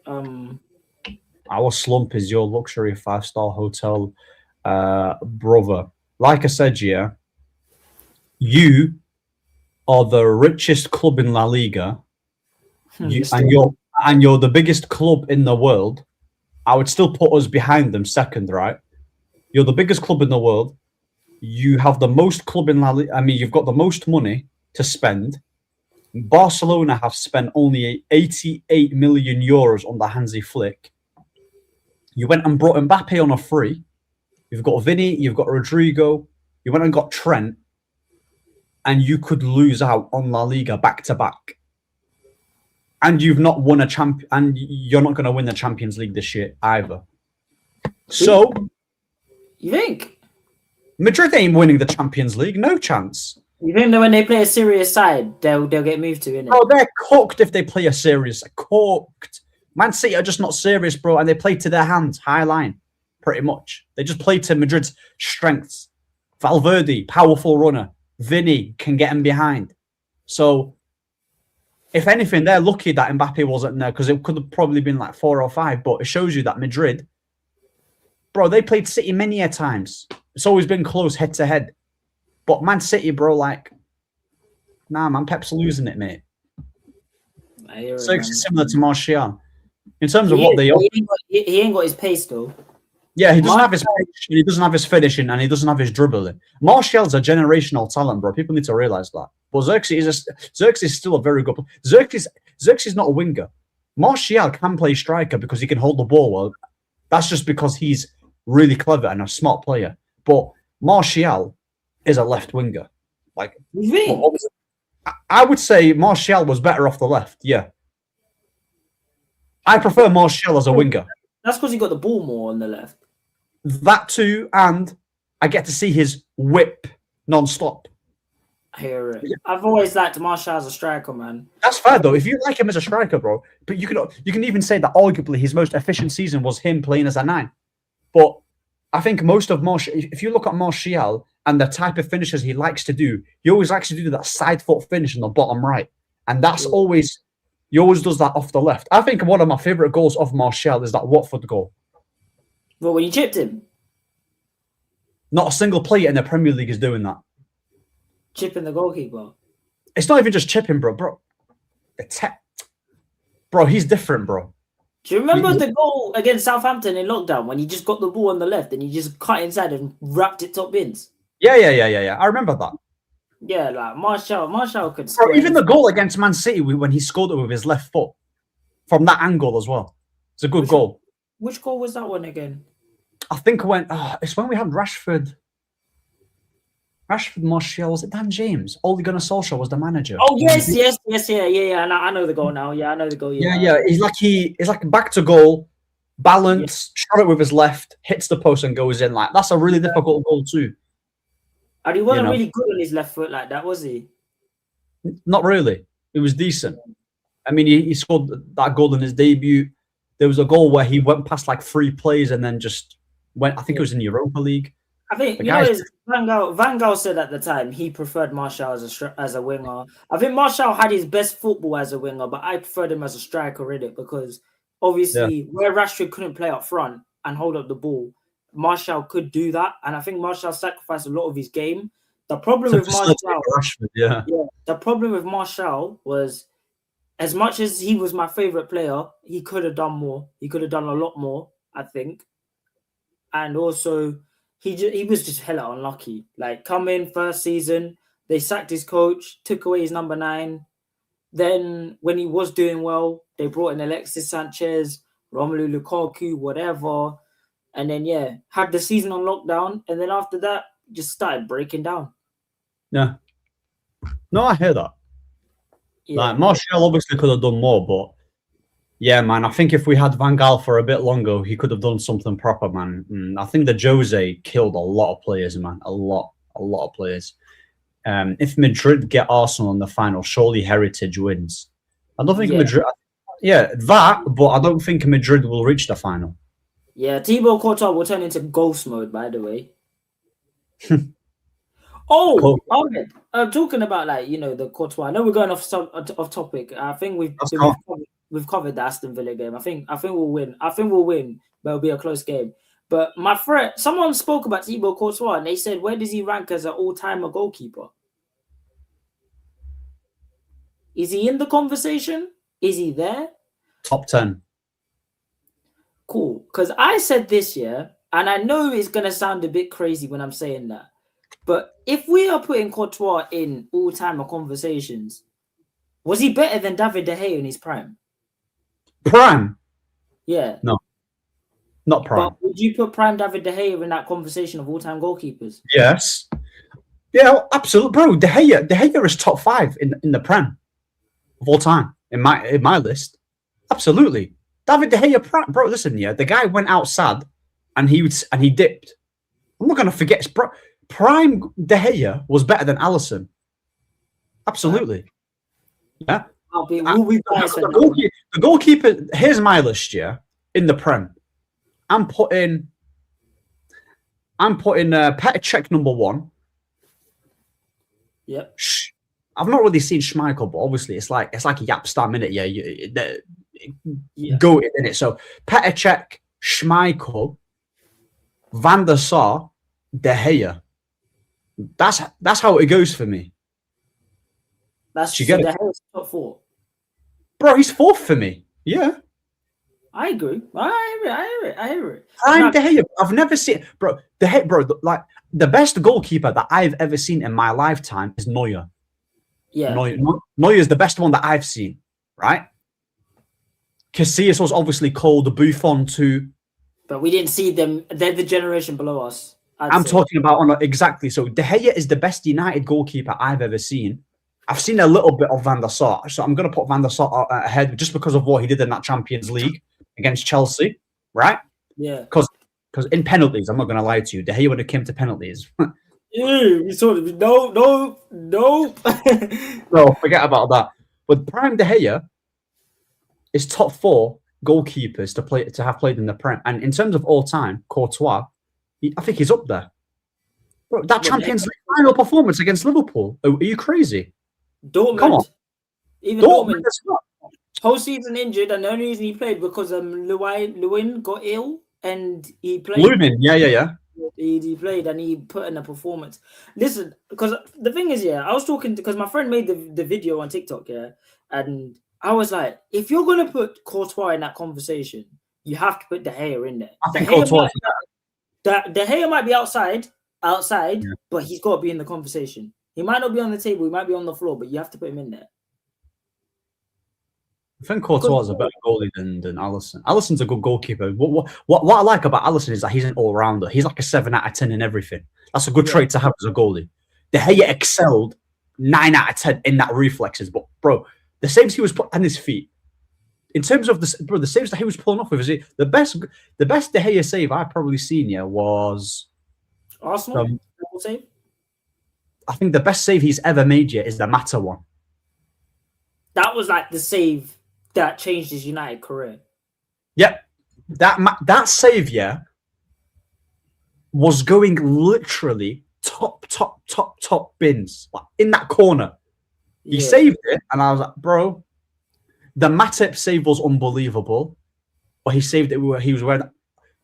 Our slump is your luxury 5-star hotel, brother. Like I said, yeah, you are the richest club in La Liga, and you're the biggest club in the world. I would still put us behind them second, right? You're the biggest club in the world. You have the most club in La Liga. I mean, you've got the most money to spend. Barcelona have spent only 88 million euros on the Hansi Flick. You went and brought Mbappe on a free. You've got Vinny, you've got Rodrigo, you went and got Trent, and you could lose out on La Liga back to back. And you've not won and you're not going to win the Champions League this year either. So, you think Madrid ain't winning the Champions League? No chance. You think that when they play a serious side, they'll get moved to, innit? Oh, they're cooked if they play a serious. Cooked. Man City are just not serious, bro, and they play to their hands, high line. Pretty much. They just play to Madrid's strengths. Valverde, powerful runner. Vinny can get him behind. So, if anything, they're lucky that Mbappe wasn't there, because it could have probably been like 4 or 5, but it shows you that Madrid, bro, they played City many a times. It's always been close head to head. But Man City, bro, like, nah, man, Pep's losing it, mate. So it's similar to Martial. In terms of what they offer. He ain't got his pace, though. Yeah, he doesn't have his pitch, he doesn't have his finishing, and he doesn't have his dribbling. Martial's a generational talent, bro. People need to realize that. But Zirkzee is still a very good player. Zirkzee's not a winger. Martial can play striker because he can hold the ball well. That's just because he's really clever and a smart player. But Martial is a left winger. Like, I would say Martial was better off the left. Yeah, I prefer Martial as a winger. That's because he got the ball more on the left. That too, and I get to see his whip non-stop. I hear it. I've always liked Martial as a striker, man. That's fair though. If you like him as a striker, bro, but you can even say that arguably his most efficient season was him playing as a 9. But I think most of Martial, if you look at Martial and the type of finishes he likes to do, he always likes to do that side foot finish in the bottom right, and that's always he always does that off the left. I think one of my favorite goals of Martial is that Watford goal. Well, when you chipped him, not a single player in the Premier League is doing that. Chipping the goalkeeper. It's not even just chipping, bro. Bro, he's different, bro. Do you remember the goal against Southampton in lockdown when he just got the ball on the left and he just cut inside and wrapped it top bins? Yeah. I remember that. Yeah, like Martial could score. Bro, even the goal against Man City when he scored it with his left foot from that angle as well. It's a good goal. Which goal was that one again? I think it's when we had Rashford, Martial, was it Dan James? Ole Gunnar Solskjaer was the manager. Oh yes, yeah. I know the goal now. Yeah, I know the goal. Yeah. He's like back to goal, balance, shot it with his left, hits the post and goes in. Like that's a really difficult goal too. And he wasn't really good on his left foot like that, was he? Not really. It was decent. I mean, he scored that goal in his debut. There was a goal where he went past like 3 players and then just went. I think it was in Europa League. I think Van Gaal said at the time he preferred Martial as a winger. I think Martial had his best football as a winger, but I preferred him as a striker in it because obviously where Rashford couldn't play up front and hold up the ball, Martial could do that, and I think Martial sacrificed a lot of his game. The problem with Martial, the problem with Martial was, as much as he was my favorite player, he could have done more. He could have done a lot more, I think, and also he was just hella unlucky. Like, come in first season, they sacked his coach, took away his number 9. Then when he was doing well, they brought in Alexis Sanchez, Romelu Lukaku, whatever. And then, had the season on lockdown. And then after that, just started breaking down. Yeah. No, I hear that. Yeah. Like, Martial obviously could have done more, but yeah, man, I think if we had Van Gaal for a bit longer, he could have done something proper, man. I think the Jose killed a lot of players, man. A lot of players. If Madrid get Arsenal in the final, surely Heritage wins. I don't think Madrid... Yeah, but I don't think Madrid will reach the final. Yeah, Thibaut Courtois will turn into ghost mode, by the way. Cool. Talking about the Courtois. I know we're going off topic. I think we've covered the Aston Villa game. I think we'll win. But it'll be a close game. But my friend, someone spoke about Thibaut Courtois and they said, where does he rank as an all-timer goalkeeper? Is he in the conversation? Is he there? Top 10. Cool. Because I said this year, and I know it's going to sound a bit crazy when I'm saying that, but if we are putting Courtois in all-timer conversations, was he better than David De Gea in his prime? Prime? Yeah. No. Not prime. But would you put prime David De Gea in that conversation of all-time goalkeepers? Yes. Yeah, absolutely. Bro, De Gea is top 5 in the Prem of all time in my list. Absolutely. David De Gea, bro, listen, the guy went out sad and he dipped. I'm not going to forget, prime De Gea was better than Alisson. Absolutely. Yeah. The goalkeeper, here's my list, in the Prem. I'm putting Petr Cech number 1. Yep. I've not really seen Schmeichel, but obviously it's like Yap Stam, innit? Go in it. So Petr Cech, Schmeichel, Van der Sar, De Gea. That's how it goes for me. That's De Gea's top 4. Bro, he's 4th for me. Yeah. I agree. I hear it. Prime Now, De Gea, I've never seen, bro. De Gea, bro, like the best goalkeeper that I've ever seen in my lifetime is Neuer. yeah, Neuer is the best one that I've seen, right? Casillas was obviously called Buffon to. but we didn't see them. They're the generation below us, I'd I'm say. talking about on exactly. So De Gea is the best United goalkeeper I've ever seen. I've seen a little bit of Van der Sar, so I'm going to put Van der Sar ahead just because of what he did in that Champions League against Chelsea, right? Yeah. Because in penalties, I'm not going to lie to you, De Gea when it came to penalties, We saw it. No. no, forget about that. But Prime De Gea is top 4 goalkeepers to have played in the Prem, and in terms of all time, Courtois, I think he's up there. Bro, that Champions League final performance against Liverpool, are you crazy? Come on. Dortmund, even Dortmund Dortmund, as well. whole season injured, and the only reason he played because Lewin got ill and he played. Lunin, yeah. He played and he put in a performance. Listen, because the thing is, I was talking because my friend made the video on TikTok, and I was like, if you're gonna put Courtois in that conversation, you have to put De Gea in there. I think Courtois. De Gea might be outside, Yeah. but he's got to be in the conversation. He might not be on the table, he might be on the floor, but you have to put him in there. I think Courtois is a better goalie than Alisson. Alisson's a good goalkeeper. What I like about Alisson is that he's an all-rounder. He's like a 7 out of 10 in everything. That's a good trait to have as a goalie. De Gea excelled 9 out of 10 in that reflexes. But, bro, the saves he was put on his feet, in terms of the saves that he was pulling off with, is the best De Gea save I've probably seen was Arsenal save? I think the best save he's ever made yet is the Mata one. That was like the save that changed his United career. Yep. That save, was going literally top bins, like in that corner. He saved it, and I was like, bro, the Matip save was unbelievable, but he saved it where he was wearing.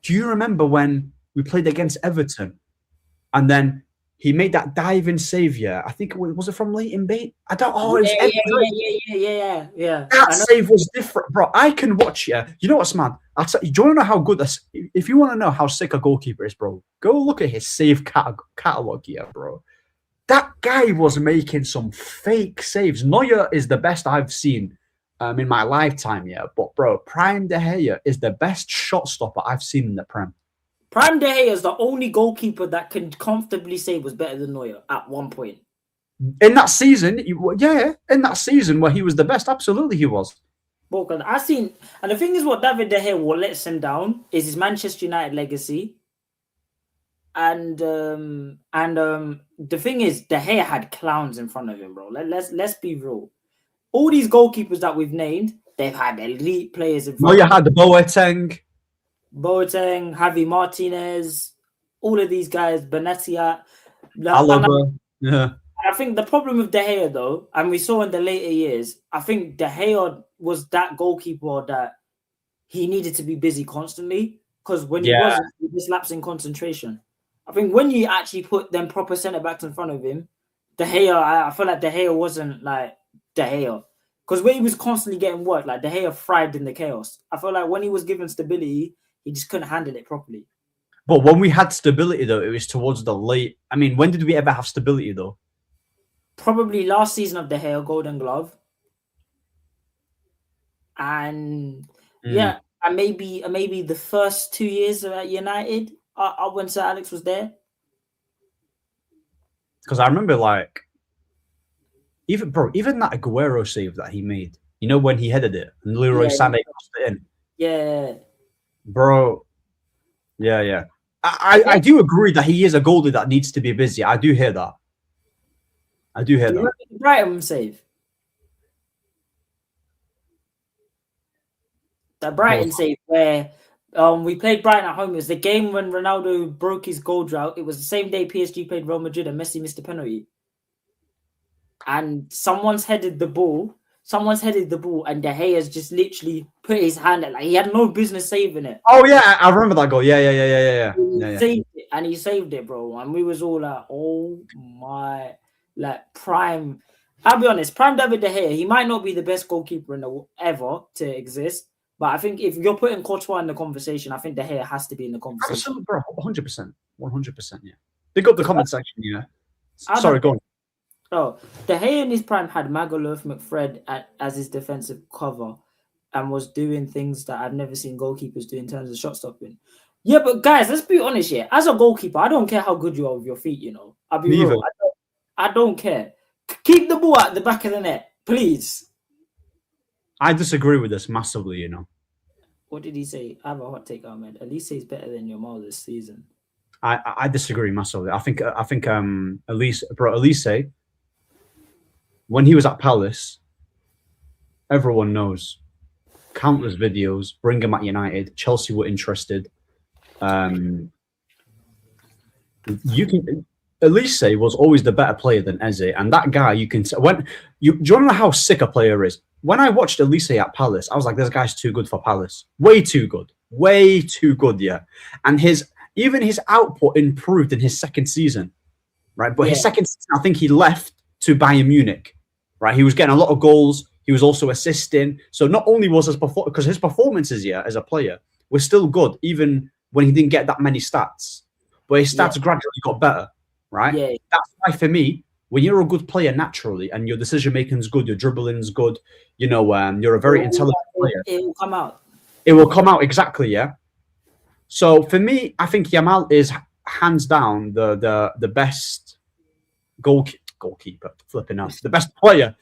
Do you remember when we played against Everton, and then he made that diving save? I think was it from Leighton Baines? I don't. Oh, yeah. That save was different, bro. I can watch. You know what's mad? Do you want to know how good this? If you want to know how sick a goalkeeper is, bro, go look at his save catalog here, bro. That guy was making some fake saves. Neuer is the best I've seen in my lifetime, But, bro, Prime De Gea is the best shot stopper I've seen in the Prem. Prime De Gea is the only goalkeeper that can comfortably say was better than Neuer at one point. In that season, in that season where he was the best, absolutely he was. Well, I've seen, and the thing is, what David De Gea what lets him down is his Manchester United legacy. And the thing is, De Gea had clowns in front of him, bro. Let's be real. All these goalkeepers that we've named, they've had elite players in front of them. You had Boateng, Javi Martinez, all of these guys, Benatia. I think the problem with De Gea, though, and we saw in the later years, I think De Gea was that goalkeeper that he needed to be busy constantly, because when he wasn't, he just lapsed in concentration. I think when you actually put them proper centre backs in front of him, De Gea, I feel like De Gea wasn't like De Gea, because when he was constantly getting work, like De Gea thrived in the chaos. I feel like when he was given stability, he just couldn't handle it properly. But when we had stability, though, it was towards the late. I mean, when did we ever have stability, though? Probably last season of De Gea, Golden Glove, and and maybe the first 2 years at United, when Sir Alex was there. Because I remember, like, even that Aguero save that he made, you know, when he headed it and Leroy Sané crossed it in. Yeah. Bro. Yeah. I do agree that he is a goalie that needs to be busy. I do hear that. Do you remember the Brighton save? The Brighton save where we played Brighton at home. It was the game when Ronaldo broke his goal drought. It was the same day PSG played Real Madrid and Messi missed a penalty. And someone's headed the ball, and De Gea's just literally put his hand out. Like, he had no business saving it. Oh, yeah, I remember that goal. Yeah. He saved it, bro. And we was all like, oh, my... Like, I'll be honest, Prime David De Gea, he might not be the best goalkeeper ever to exist, But I think if you're putting Courtois in the conversation, I think De Gea has to be in the conversation. Absolutely, bro. 100%. 100%, yeah. Pick up the comment section, yeah. Sorry, go on. Oh, De Gea in his prime had Magaluf McFred as his defensive cover and was doing things that I've never seen goalkeepers do in terms of shot stopping. Yeah, but guys, let's be honest here. As a goalkeeper, I don't care how good you are with your feet, you know. I'll be real. I don't care. Keep the ball at the back of the net, please. I disagree with this massively, you know. What did he say? I have a hot take, Ahmed. Elise is better than Yamal this season. I disagree massively. I think Elise, when he was at Palace, everyone knows. Countless videos, bring him at United. Chelsea were interested. Elise was always the better player than Eze, and that guy do you know how sick a player is? When I watched Elise at Palace, I was like, this guy's too good for Palace. Way too good. Yeah. And even his output improved in his second season, right? But his second season, I think he left to Bayern Munich, right? He was getting a lot of goals. He was also assisting. So not only was because his performances, as a player were still good, even when he didn't get that many stats. But his stats gradually got better, right? Yeah. That's why for me, when you're a good player naturally and your decision making is good, your dribbling's good, you know, you're a very intelligent player. It will come out. It will come out exactly, yeah. So for me, I think Yamal is hands down the best goalkeeper, flipping out, the best player,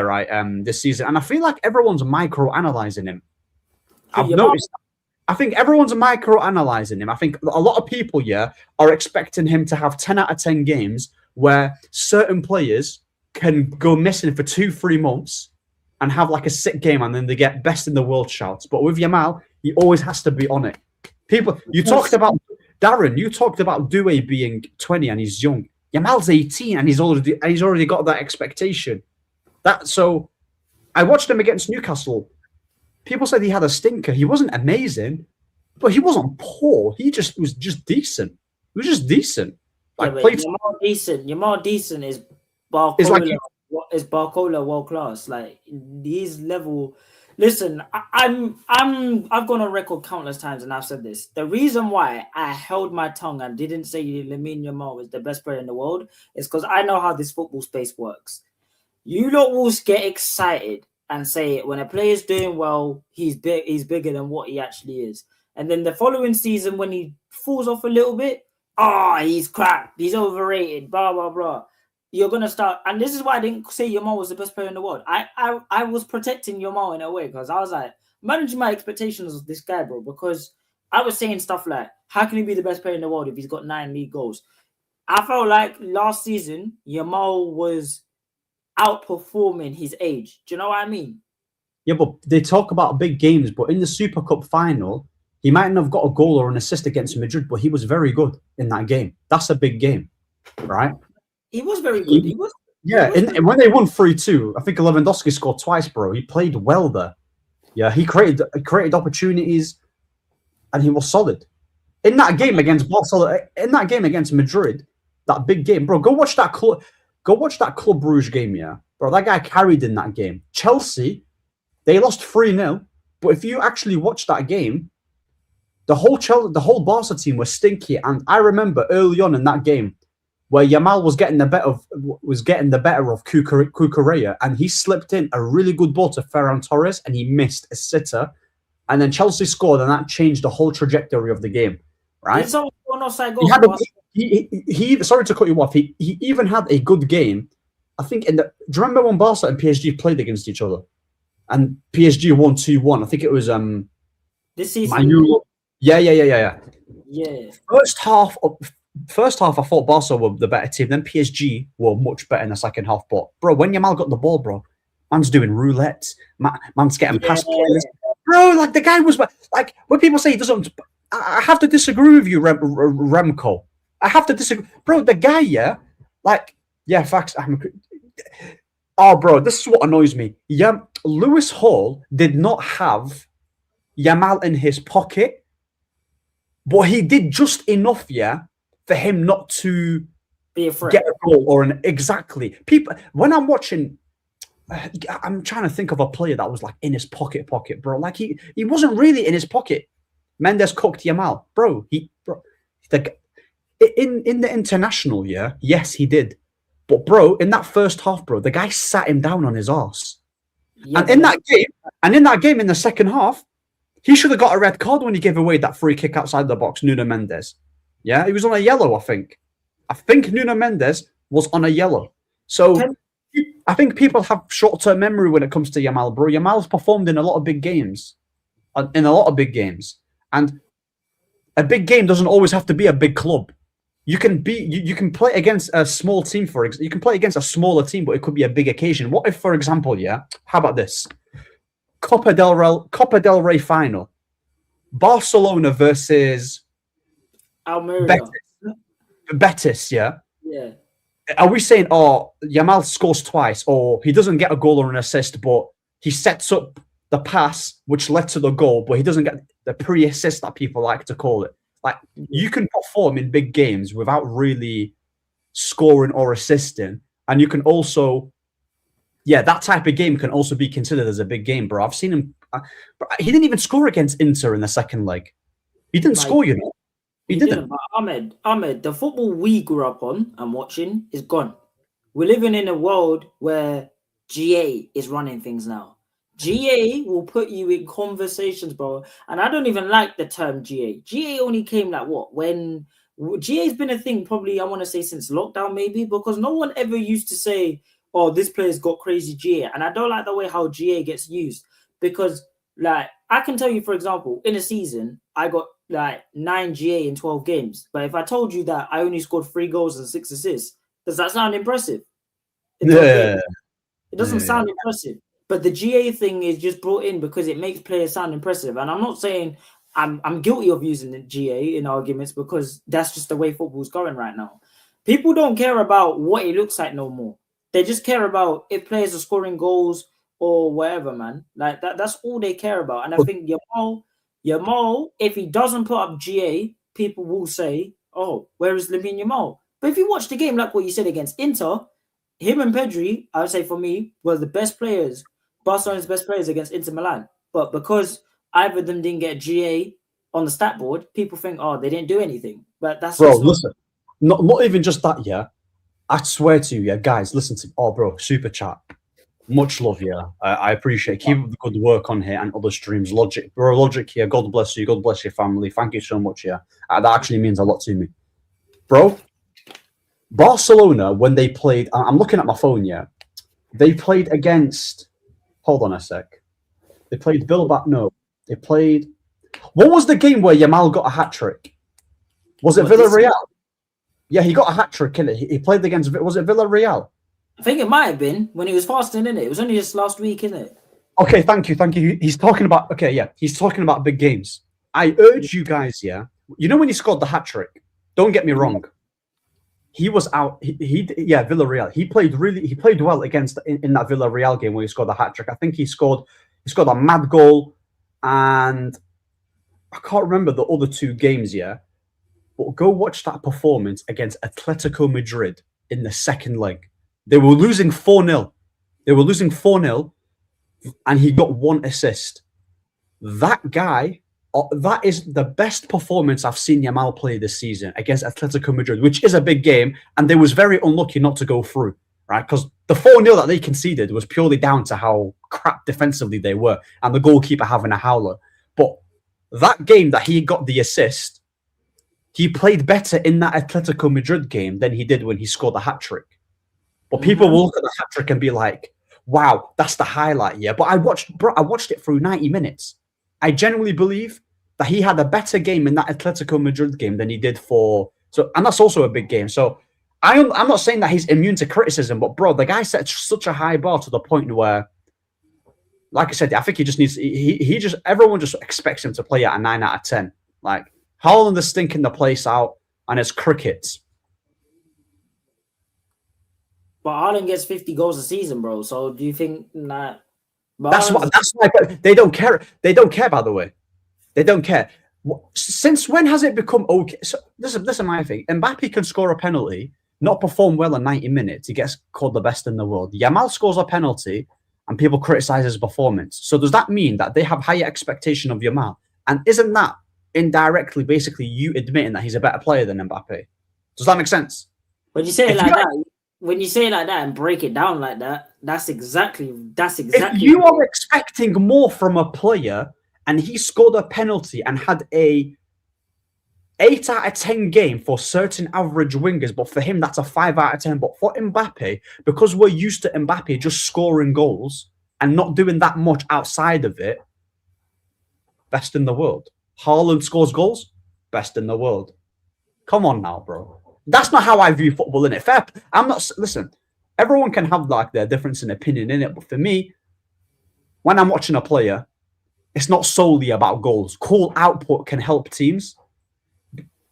right? This season, and I feel like everyone's micro-analyzing him. I've noticed that. I think everyone's micro-analyzing him. I think a lot of people, are expecting him to have 10 out of 10 games where certain players can go missing for 2-3 months and have like a sick game, and then they get best in the world shouts. But with Yamal, he always has to be on it. You talked about Due being 20 and he's young. Yamal's 18 and he's already got that expectation. So I watched him against Newcastle. People said he had a stinker. He wasn't amazing, but he wasn't poor. He was just decent. He was just decent. Yamal decent is Barcola. Is Barcola world class? Like these level. Listen, I've gone on record countless times and I've said this. The reason why I held my tongue and didn't say Lamine Yamal was the best player in the world is because I know how this football space works. You lot will get excited and say when a player is doing well, he's bigger than what he actually is. And then the following season, when he falls off a little bit, he's crap, he's overrated, blah, blah, blah. You're going to start, and this is why I didn't say Yamal was the best player in the world. I was protecting Yamal in a way because I was like, managing my expectations of this guy, bro, because I was saying stuff like, how can he be the best player in the world if he's got 9 league goals? I felt like last season, Yamal was outperforming his age. Do you know what I mean? Yeah, but they talk about big games, but in the Super Cup final, he mightn't have got a goal or an assist against Madrid, but he was very good in that game. That's a big game, right? He was very good. When they won 3-2, I think Lewandowski scored twice, bro. He played well there. Yeah, he created opportunities, and he was solid. In that game against Barcelona, in that game against Madrid, that big game, bro. Go watch that Club Brugge game, yeah, bro. That guy carried in that game. Chelsea, they lost 3-0, but if you actually watch that game, the whole Barca team was stinky, and I remember early on in that game, where Yamal was getting the better of Cucurella, and he slipped in a really good ball to Ferran Torres, and he missed a sitter, and then Chelsea scored, and that changed the whole trajectory of the game. Right? Sorry to cut you off. He even had a good game. I think do you remember when Barca and PSG played against each other, and PSG won 2-1? I think it was this season. Yeah. Yeah. First half, I thought Barca were the better team. Then PSG were much better in the second half. But, bro, when Yamal got the ball, bro, man's doing roulette. Man's getting past players. Bro, like, the guy was... Like, when people say he doesn't... I have to disagree with you, Remco. I have to disagree. Bro, the guy, facts. Bro, this is what annoys me. Yeah, Lewis Hall did not have Yamal in his pocket, but he did just enough, for him not to be afraid, get a goal or exactly. People, when I'm watching I'm trying to think of a player that was like in his pocket, bro. Like he wasn't really in his pocket. Mendes cooked Yamal, bro. The, in the international, yeah, yes, he did. But bro, in that first half, bro, the guy sat him down on his arse. Yeah, And in that game, in the second half, he should have got a red card when he gave away that free kick outside the box, Nuno Mendes. Yeah, he was on a yellow, I think. I think Nuno Mendes was on a yellow. So I think people have short-term memory when it comes to Yamal, bro. Yamal's performed in a lot of big games. And a big game doesn't always have to be a big club. You can play against a small team, for example. You can play against a smaller team, but it could be a big occasion. What if, for example, yeah, how about this? Copa del Rey final. Barcelona versus Almeria. Betis, yeah? Yeah. Are we saying, oh, Yamal scores twice, or he doesn't get a goal or an assist, but he sets up the pass which led to the goal, but he doesn't get the pre-assist that people like to call it? Like, you can perform in big games without really scoring or assisting, and you can also, yeah, that type of game can also be considered as a big game, bro. I've seen him. He didn't even score against Inter in the second leg. He didn't score, you know. He didn't. But Ahmed, the football we grew up on and watching is gone. We're living in a world where GA is running things now. GA will put you in conversations, bro. And I don't even like the term GA. GA only came like what? When GA's been a thing probably, I want to say since lockdown maybe, because no one ever used to say, oh, this player's got crazy GA. And I don't like the way how GA gets used, because like I can tell you, for example, in a season, I got like 9 GA in 12 games. But if I told you that I only scored 3 goals and 6 assists, does that sound impressive? Yeah. It doesn't sound impressive. But the GA thing is just brought in because it makes players sound impressive. And I'm not saying I'm guilty of using the GA in arguments, because that's just the way football's going right now. People don't care about what it looks like no more. They just care about if players are scoring goals or whatever, man. Like that's all they care about. And I think Yamal, if he doesn't put up GA, people will say, oh, where is Lamine Yamal? But if you watch the game, like what you said against Inter, him and Pedri, I would say for me, were the best players, Barcelona's best players against Inter Milan. But because either of them didn't get GA on the stat board, people think, oh, they didn't do anything. But that's listen, not even just that, yeah. I swear to you, yeah, guys, listen to bro, super chat. Much love, yeah. I appreciate it. Keep up the good work on here and other streams. Logic here. God bless you. God bless your family. Thank you so much, yeah. That actually means a lot to me. Bro, Barcelona, when they played, I'm looking at my phone, yeah. They played against, hold on a sec. They played Bilbao. No, they played, what was the game where Yamal got a hat-trick? Was it Villarreal? Yeah, he got a hat-trick, innit? He played against, was it Villarreal? I think it might have been when he was fasting, innit? It was only just last week, innit? Okay, thank you. He's talking about, he's talking about big games. I urge you guys, yeah. You know when he scored the hat-trick? Don't get me wrong. He was out. Villarreal. He played well against in that Villarreal game where he scored the hat-trick. I think he scored a mad goal, and I can't remember the other 2 games, yeah. But go watch that performance against Atletico Madrid in the second leg. They were losing 4-0. And he got 1 assist. That guy, that is the best performance I've seen Yamal play this season against Atletico Madrid, which is a big game, and they was very unlucky not to go through, right? Because the 4-0 that they conceded was purely down to how crap defensively they were, and the goalkeeper having a howler. But that game that he got the assist, he played better in that Atletico Madrid game than he did when he scored the hat-trick. But people will look at the hat-trick and be like, wow, that's the highlight, yeah. But I watched it through 90 minutes. I genuinely believe that he had a better game in that Atletico Madrid game than he did and that's also a big game. So I'm not saying that he's immune to criticism, but bro, the guy set such a high bar to the point where, like I said, I think he just needs, everyone just expects him to play at a 9 out of 10. Like, Haaland is stinking the place out, and it's crickets. But Haaland gets 50 goals a season, bro. So do you think that? That's why. But they don't care. They don't care. By the way, they don't care. Since when has it become okay? So this is my thing. Mbappe can score a penalty, not perform well in 90 minutes. He gets called the best in the world. Yamal scores a penalty, and people criticize his performance. So does that mean that they have higher expectation of Yamal? And isn't that indirectly basically you admitting that he's a better player than Mbappe? Does that make sense? When you say it like that, and break it down like that, that's exactly. If you are expecting more from a player and he scored a penalty and had a 8 out of 10 game for certain average wingers, but for him that's a 5 out of 10. But for Mbappe, because we're used to Mbappe just scoring goals and not doing that much outside of it, best in the world. Haaland scores goals, best in the world. Come on now, bro. That's not how I view football, innit? Fair. I'm not. Listen, everyone can have like their difference in opinion in it, but for me, when I'm watching a player, it's not solely about goals. Cool output can help teams,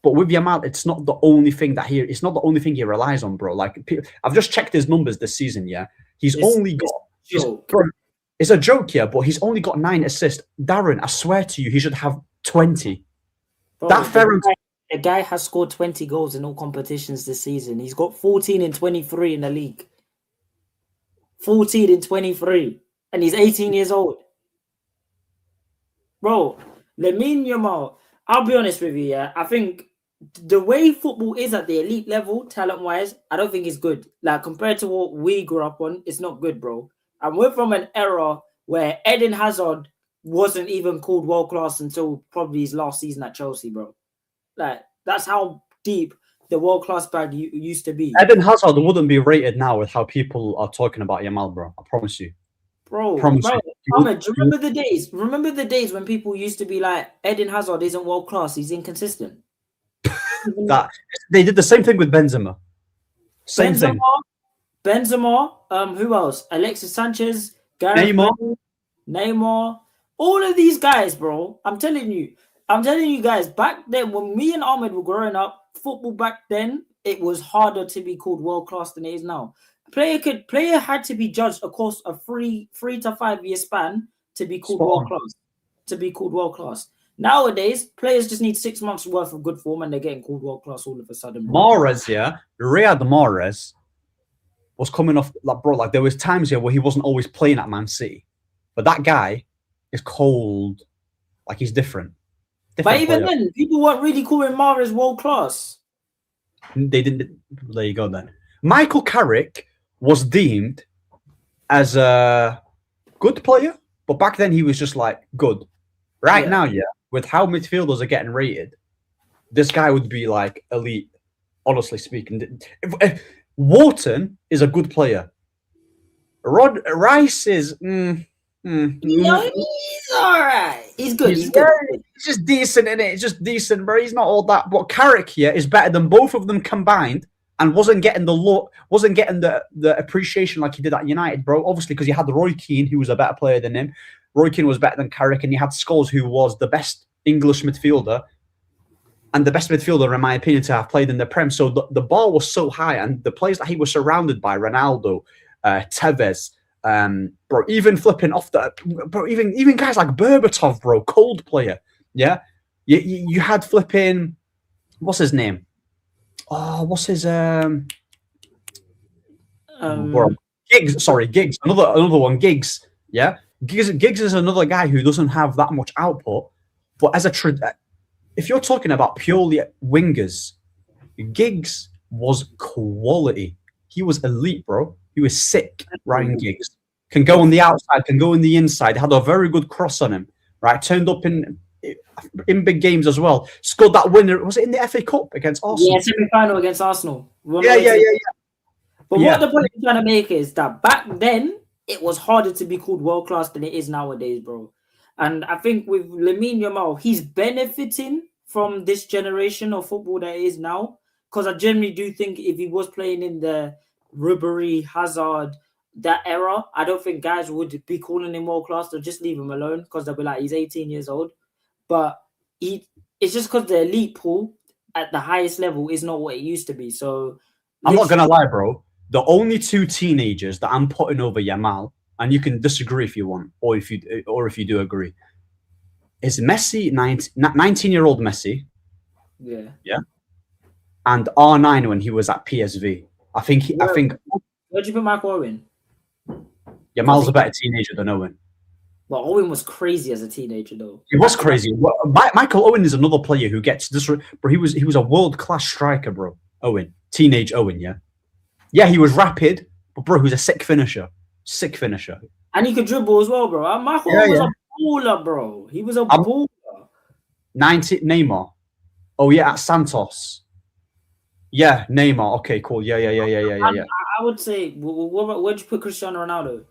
but with Yamal, it's not the only thing that it's not the only thing he relies on, bro. Like I've just checked his numbers this season. Yeah, it's a joke, yeah, but he's only got 9 assists. Darren, I swear to you, he should have 20. Bro, the guy has scored 20 goals in all competitions this season. He's got 14 in 23 in the league. 14 in 23. And he's 18 years old. Bro, Lamine Yamal, I'll be honest with you, yeah. I think the way football is at the elite level, talent-wise, I don't think it's good. Like, compared to what we grew up on, it's not good, bro. And we're from an era where Eden Hazard wasn't even called world-class until probably his last season at Chelsea, bro. Like, that's how deep the world-class bag used to be. Eden Hazard wouldn't be rated now with how people are talking about Yamal, bro. I promise you. Ahmed, do you remember the days? Remember the days when people used to be like, Eden Hazard isn't world-class, he's inconsistent. They did the same thing with Benzema. Benzema, who else? Alexis Sanchez, Neymar, all of these guys, bro. I'm telling you guys, back then when me and Ahmed were growing up, football back then, it was harder to be called world class than it is now. Player had to be judged across a 3 to 5 year span to be called world class. Nowadays, players just need 6 months worth of good form and they're getting called world class all of a sudden. Riyad Mahrez was coming off like there was times here where he wasn't always playing at Man City, but that guy is cold, like he's different. But even then, people weren't really calling Mahrez world class. They didn't. There you go. Then Michael Carrick was deemed as a good player, but back then he was just like good. Right now, yeah, with how midfielders are getting rated, this guy would be like elite. Honestly speaking, if Wharton is a good player. Rice is. He's all right. He's good. He's good. It's just decent, innit? It's just decent, but he's not all that. But Carrick here is better than both of them combined, and wasn't getting the appreciation like he did at United, bro. Obviously, because you had Roy Keane, who was a better player than him. Roy Keane was better than Carrick, and you had Scholes, who was the best English midfielder, and the best midfielder, in my opinion, to have played in the Prem. So the bar was so high, and the players that he was surrounded by, Ronaldo, Tevez. Bro, even flipping off even guys like Berbatov, bro, cold player. Yeah, you had flipping. What's his name? Oh, what's his Giggs. Sorry, Giggs. Another one, Giggs. Yeah, Giggs is another guy who doesn't have that much output, but if you're talking about purely wingers, Giggs was quality. He was elite, bro. He was sick. Ryan Giggs can go on the outside, can go on the inside. Had a very good cross on him. Right, turned up in big games as well. Scored that winner. Was it in the FA Cup against Arsenal? Yeah, semi-final against Arsenal. Yeah. But what the point I'm trying to make is that back then it was harder to be called world class than it is nowadays, bro. And I think with Lamine Yamal, he's benefiting from this generation of football that is now. Because I generally do think if he was playing in the Ribery, Hazard, that era, I don't think guys would be calling him world class. They'll just leave him alone because they'll be like, he's 18 years old. But it's just because the elite pool at the highest level is not what it used to be. So I'm not gonna lie, bro. The only 2 teenagers that I'm putting over Yamal, and you can disagree if you want, or if you do agree, is Messi, 19-year-old Messi. Yeah. And R9 when he was at PSV. I think. Where'd you put Michael Owen? Yamal's a better teenager than Owen. Well, Owen was crazy as a teenager, though. He was crazy. Michael Owen is another player who gets this. Bro, he was a world-class striker, bro. Owen, teenage Owen, yeah. Yeah, he was rapid, but bro, he was a sick finisher. Sick finisher. And he could dribble as well, bro. Michael Owen was a baller, bro. He was a baller. 90 Neymar. Oh yeah, at Santos. Yeah, Neymar. Okay, cool. Yeah. I would say, where'd you put Cristiano Ronaldo?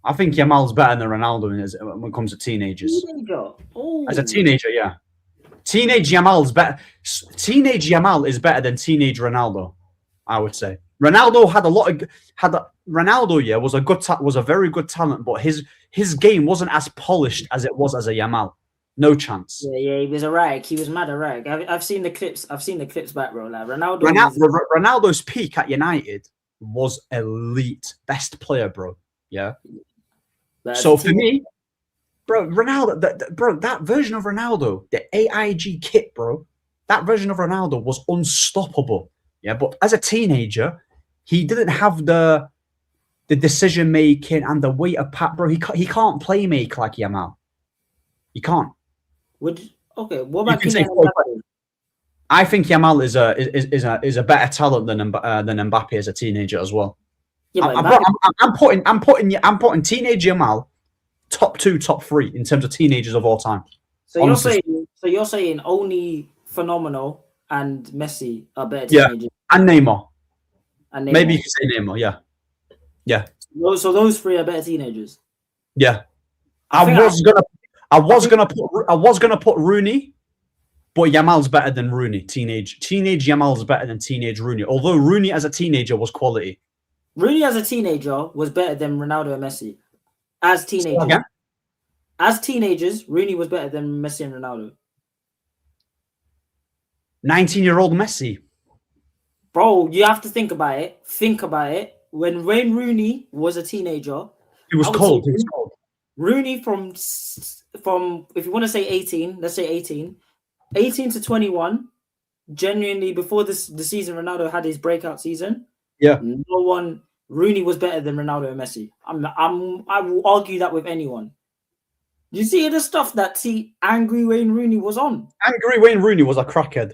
I think Yamal's better than Ronaldo when it comes to teenagers. As a teenager, yeah. Teenage Yamal is better than teenage Ronaldo, I would say. Ronaldo was a very good talent, but his game wasn't as polished as it was as a Yamal. No chance. Yeah, he was a rag. He was mad a rag. I've seen the clips. I've seen the clips back, bro. Like Ronaldo's peak at United was elite, best player, bro. Yeah. So for me, bro, Ronaldo, that version of Ronaldo, the AIG kit, bro, that version of Ronaldo was unstoppable. Yeah, but as a teenager, he didn't have the decision making and the weight of pat, bro. He can't play make like Yamal. He can't. What about Kylian Mbappe? I think Yamal is a better talent than Mbappe as a teenager as well. Yeah, I'm putting teenage Yamal top 2, top 3 in terms of teenagers of all time. So you're saying only Phenomenal and Messi are better teenagers. Yeah, and Neymar. Maybe you could say Neymar. Yeah. So those 3 are better teenagers. Yeah. I was gonna put Rooney, but Yamal's better than Rooney. Teenage Yamal's better than teenage Rooney. Although Rooney as a teenager was quality. Rooney as a teenager was better than Ronaldo and Messi. As teenagers, Rooney was better than Messi and Ronaldo. 19-year-old Messi. Bro, you have to think about it. When Wayne Rooney was a teenager, he was cold. Rooney from if you want to say 18, let's say 18 to 21, genuinely before the season Ronaldo had his breakout season. Yeah. Rooney was better than Ronaldo and Messi. I will argue that with anyone. You see the stuff that angry Wayne Rooney was on. Angry Wayne Rooney was a crackhead.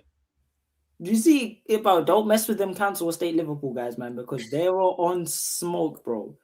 You see, bro, don't mess with them Council Estate Liverpool guys, man, because they were on smoke, bro.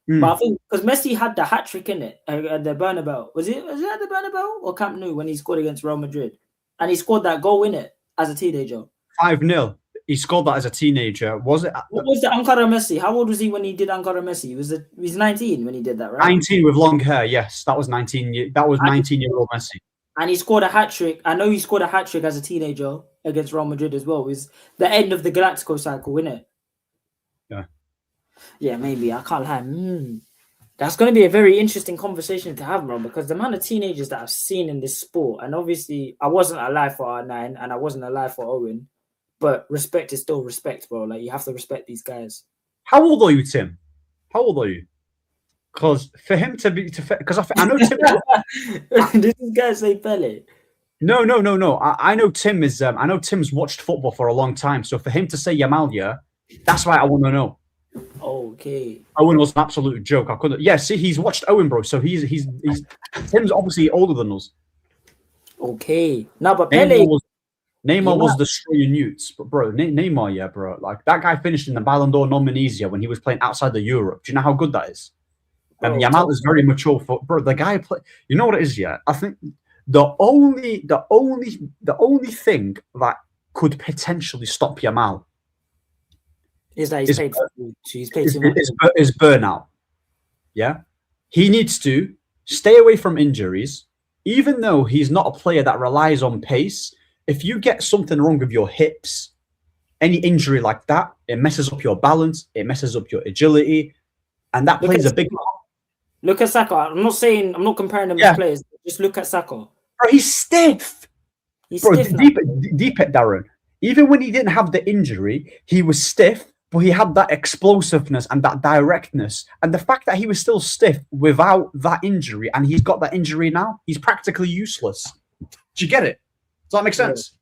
But I think because Messi had the hat trick in it at the Bernabeu. Was it at the Bernabeu or Camp Nou when he scored against Real Madrid? And he scored that goal in it as a teenager. 5-0. He scored that as a teenager. Was it? What was the Ankara Messi? How old was he when he did Ankara Messi? He was 19 when he did that, right? 19 with long hair. Yes, that was 19. That was 19-year-old Messi. And he scored a hat trick. I know he scored a hat trick as a teenager against Real Madrid as well. It was the end of the Galactico cycle, isn't it? Yeah. Yeah, maybe. I can't lie. That's going to be a very interesting conversation to have, bro, because the amount of teenagers that I've seen in this sport, and obviously I wasn't alive for R9 and I wasn't alive for Owen, but respect is still respect, bro. Like, you have to respect these guys. How old are you, Tim? How old are you? Because for him because I know Tim. This guy say Pele. No. I know Tim is. I know Tim's watched football for a long time. So for him to say Yamal, that's why I want to know. Okay. Owen was an absolute joke. I couldn't. Yeah, see, he's watched Owen, bro. So he's Tim's obviously older than us. Okay. No, but Pele. Neymar was destroying youths, but bro, Neymar, bro, like that guy finished in the Ballon d'Or nominees when he was playing outside of Europe. Do you know how good that is? Yamal is very mature for bro. The guy play. You know what it is? Yeah, I think the only thing that could potentially stop Yamal is that he's paid too much. Is burnout. Yeah, he needs to stay away from injuries. Even though he's not a player that relies on pace, if you get something wrong with your hips, any injury like that, it messes up your balance, it messes up your agility, and that plays a big part. Look at Saka. I'm not comparing them to players. Just look at Saka. Bro, he's stiff. Stiff deep at Darren. Even when he didn't have the injury, he was stiff, but he had that explosiveness and that directness. And the fact that he was still stiff without that injury, and he's got that injury now, he's practically useless. Do you get it? Does that make sense?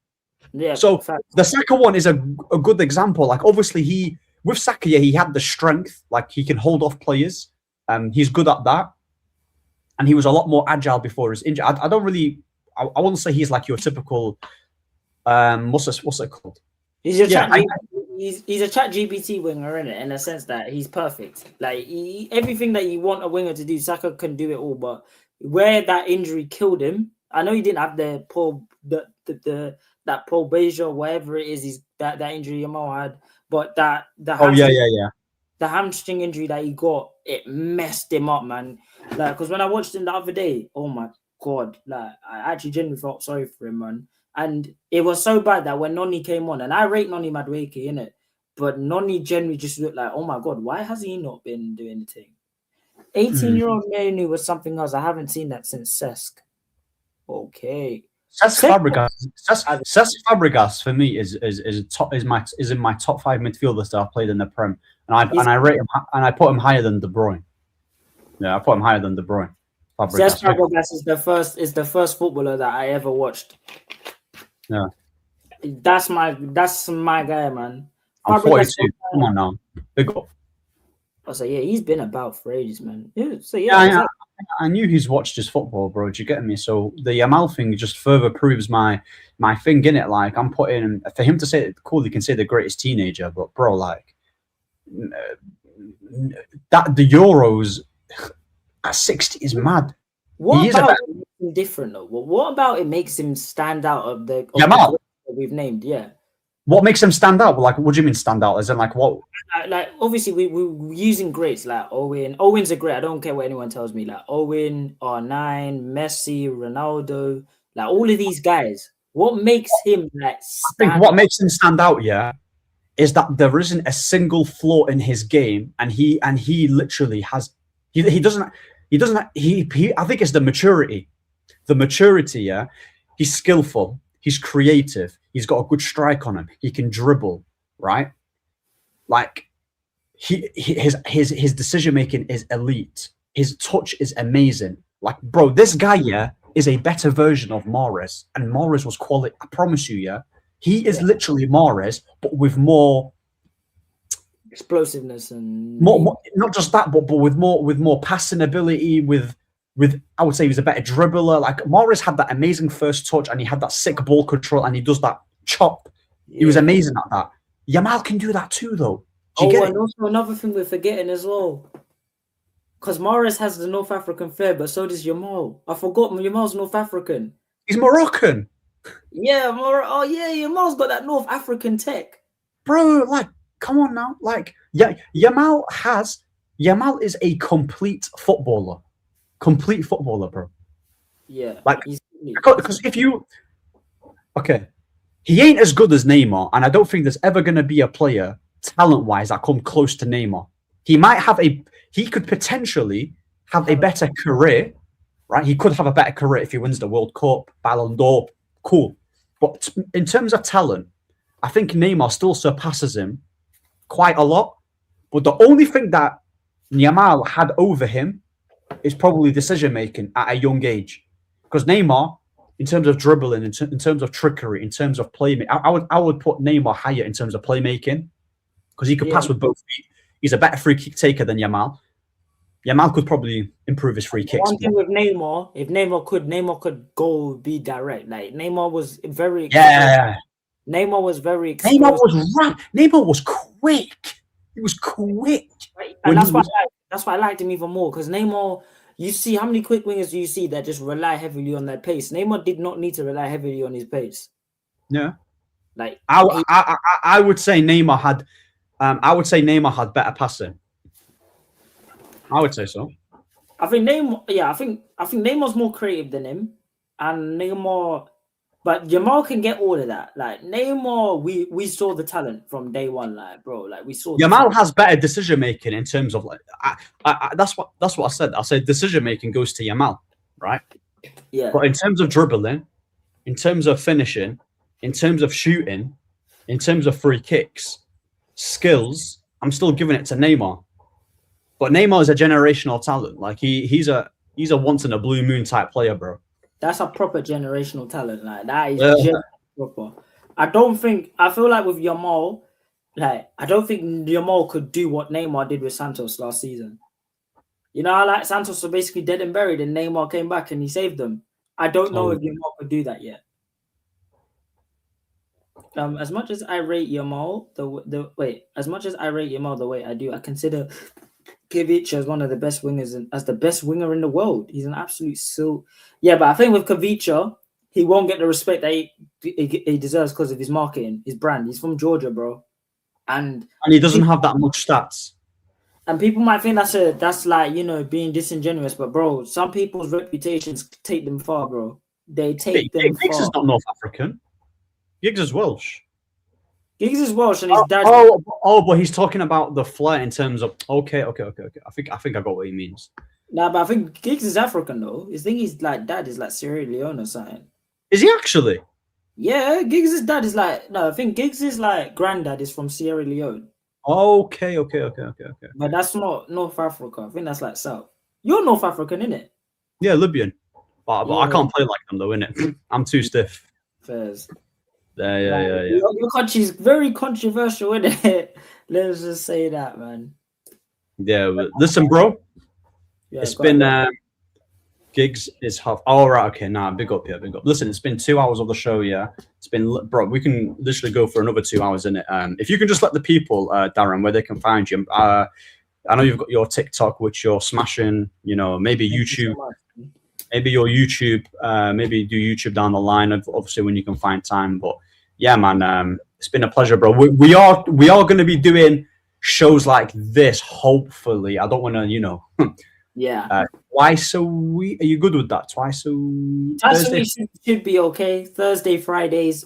Yeah. So the Saka one is a good example. Like, obviously, with Saka, he had the strength, like he can hold off players. He's good at that, and he was a lot more agile before his injury. I don't really. I wouldn't say he's like your typical. What's it called? He's a chat GPT winger, in it, in a sense that he's perfect. Like everything that you want a winger to do, Saka can do it all. But where that injury killed him, I know he didn't have that probation, whatever it is, that injury Yamal had, but the hamstring injury that he got, it messed him up, man. Like, because when I watched him the other day, oh my god, like I actually genuinely felt sorry for him, man. And it was so bad that when Noni came on, and I rate Noni Madueke, innit? But Noni generally just looked like, oh my god, why has he not been doing anything? 18-year-old Manu was something else. I haven't seen that since Cesc. Okay. Cesc Fabregas for me is in my top 5 midfielders that I've played in the Prem, and I rate him, and I put him higher than De Bruyne. Yeah, I put him higher than De Bruyne. Cesc Fabregas is the first footballer that I ever watched. Yeah, that's my guy, man. I'm 42. Come on now, big up. So yeah, he's been about for ages, man. I knew he's watched his football, bro. Do you get me? So the Yamal thing just further proves my thing in it. Like, I'm putting, for him to say, cool, he can say the greatest teenager, but bro, like that the Euros at 60 is mad. What about it makes him different though? What about it makes him stand out of the Yamal that we've named? Yeah. What makes him stand out? Like, what do you mean stand out? As in, like, what? Like obviously, we're using greats like Owen. Owen's a great. I don't care what anyone tells me. Like Owen, R9, Messi, Ronaldo, like all of these guys. What makes him like? I think what makes him stand out, yeah, is that there isn't a single flaw in his game, and he literally has. He doesn't. I think it's the maturity. The maturity, yeah. He's skillful. He's creative. He's got a good strike on him. He can dribble, right? Like his decision making is elite. His touch is amazing. Like, bro, this guy, yeah, is a better version of Mahrez, and Mahrez was quality. I promise you, yeah, he is literally Mahrez, but with more explosiveness and more not just that, but with more passing ability. With I would say he was a better dribbler. Like, Mahrez had that amazing first touch, and he had that sick ball control, and he does that chop. Yeah. He was amazing at that. Yamal can do that too, though. And also another thing we're forgetting as well, because Mahrez has the North African flair, but so does Yamal. I forgot Yamal's North African. He's Moroccan. Yeah, Yamal's got that North African tech. Bro, like, come on now. Like, yeah, Yamal is a complete footballer. Complete footballer, bro. Yeah. Like, because he ain't as good as Neymar, and I don't think there's ever going to be a player talent-wise that come close to Neymar. He could potentially have a better career, right? He could have a better career if he wins the World Cup, Ballon d'Or, cool. But in terms of talent, I think Neymar still surpasses him quite a lot. But the only thing that Yamal had over him is probably decision-making at a young age. Because Neymar, in terms of dribbling, in terms of trickery, in terms of playmaking, I would put Neymar higher in terms of playmaking, because he could pass with both feet. He's a better free kick taker than Yamal. Yamal could probably improve his free kicks. One thing with Neymar, if Neymar could go be direct. Like, Neymar was very Neymar was very explosive. Neymar was quick. He was quick. And that's why I liked him even more, because Neymar, you see, how many quick wingers do you see that just rely heavily on their pace? Neymar did not need to rely heavily on his pace. Yeah. Like, I would say Neymar had better passing. I would say so. I think Neymar's more creative than him, and Neymar, but Yamal can get all of that. Like, Neymar, we saw the talent from day one, like, bro. Like, we saw Yamal has better decision making in terms of, like, that's what I said. I said decision making goes to Yamal, right? Yeah. But in terms of dribbling, in terms of finishing, in terms of shooting, in terms of free kicks, skills, I'm still giving it to Neymar. But Neymar is a generational talent. Like, he's a once in a blue moon type player, bro. That's a proper generational talent. Like, that is proper. I feel like with Yamal, like, I don't think Yamal could do what Neymar did with Santos last season. You know, like Santos were basically dead and buried, and Neymar came back and he saved them. I don't know if Yamal could do that yet. As much as I rate Yamal as much as I rate Yamal the way I do, I consider Kivic as one of the best wingers and as the best winger in the world. He's an absolute Yeah, but I think with Kivic, he won't get the respect that he deserves because of his marketing, his brand. He's from Georgia, bro, and he doesn't have that much stats. And people might think that's like, you know, being disingenuous, but bro, some people's reputations take them far, bro. They take them far. Giggs is not North African. Giggs is Welsh. Giggs is Welsh, and his dad. But he's talking about the flair in terms of okay. I think I got what he means. Nah, but I think Giggs is African though. His thing is like dad is like Sierra Leone or something. Is he actually? Yeah, Giggs' dad is like I think Giggs is like granddad is from Sierra Leone. Okay. But that's not North Africa. I think that's like South. You're North African, innit? Yeah, Libyan. But I can't play like them though, innit? I'm too stiff. Fairs. Yeah. Your country's very controversial, isn't it? Let's just say that, man. Yeah, listen, bro. Yeah, it's been Giggs is half. Oh, right, okay. Nah, big up. Listen, it's been 2 hours of the show. Yeah, it's been, bro. We can literally go for another 2 hours in it. If you can just let the people, Darren, where they can find you. I know you've got your TikTok, which you're smashing. You know, maybe YouTube. Maybe your YouTube. Maybe do YouTube down the line. Obviously, when you can find time. But yeah, man, it's been a pleasure, bro. We are going to be doing shows like this. Hopefully, I don't want to, you know. Yeah. Twice a week. Are you good with that? Twice a week should be okay. Thursday, Fridays.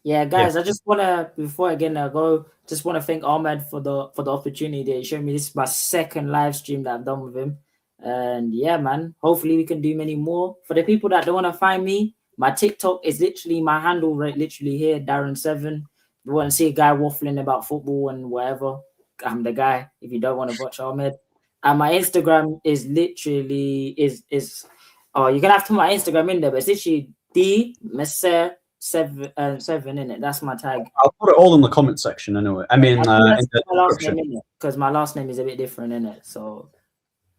Yeah, guys. I just wanna before again I go, just want to thank Ahmed for the opportunity that he showed me. This is my second live stream that I've done with him. And yeah, man, hopefully we can do many more. For the people that don't want to find me, my TikTok is literally my handle right literally here, Darren7. If you want to see a guy waffling about football and whatever, I'm the guy. If you don't want to watch Ahmed. And my Instagram is literally you're gonna have to put my Instagram in there, but it's literally D7 in it. That's my tag. I'll put it all in the comment section anyway. I mean, in the my last name in it because my last name is a bit different in it. So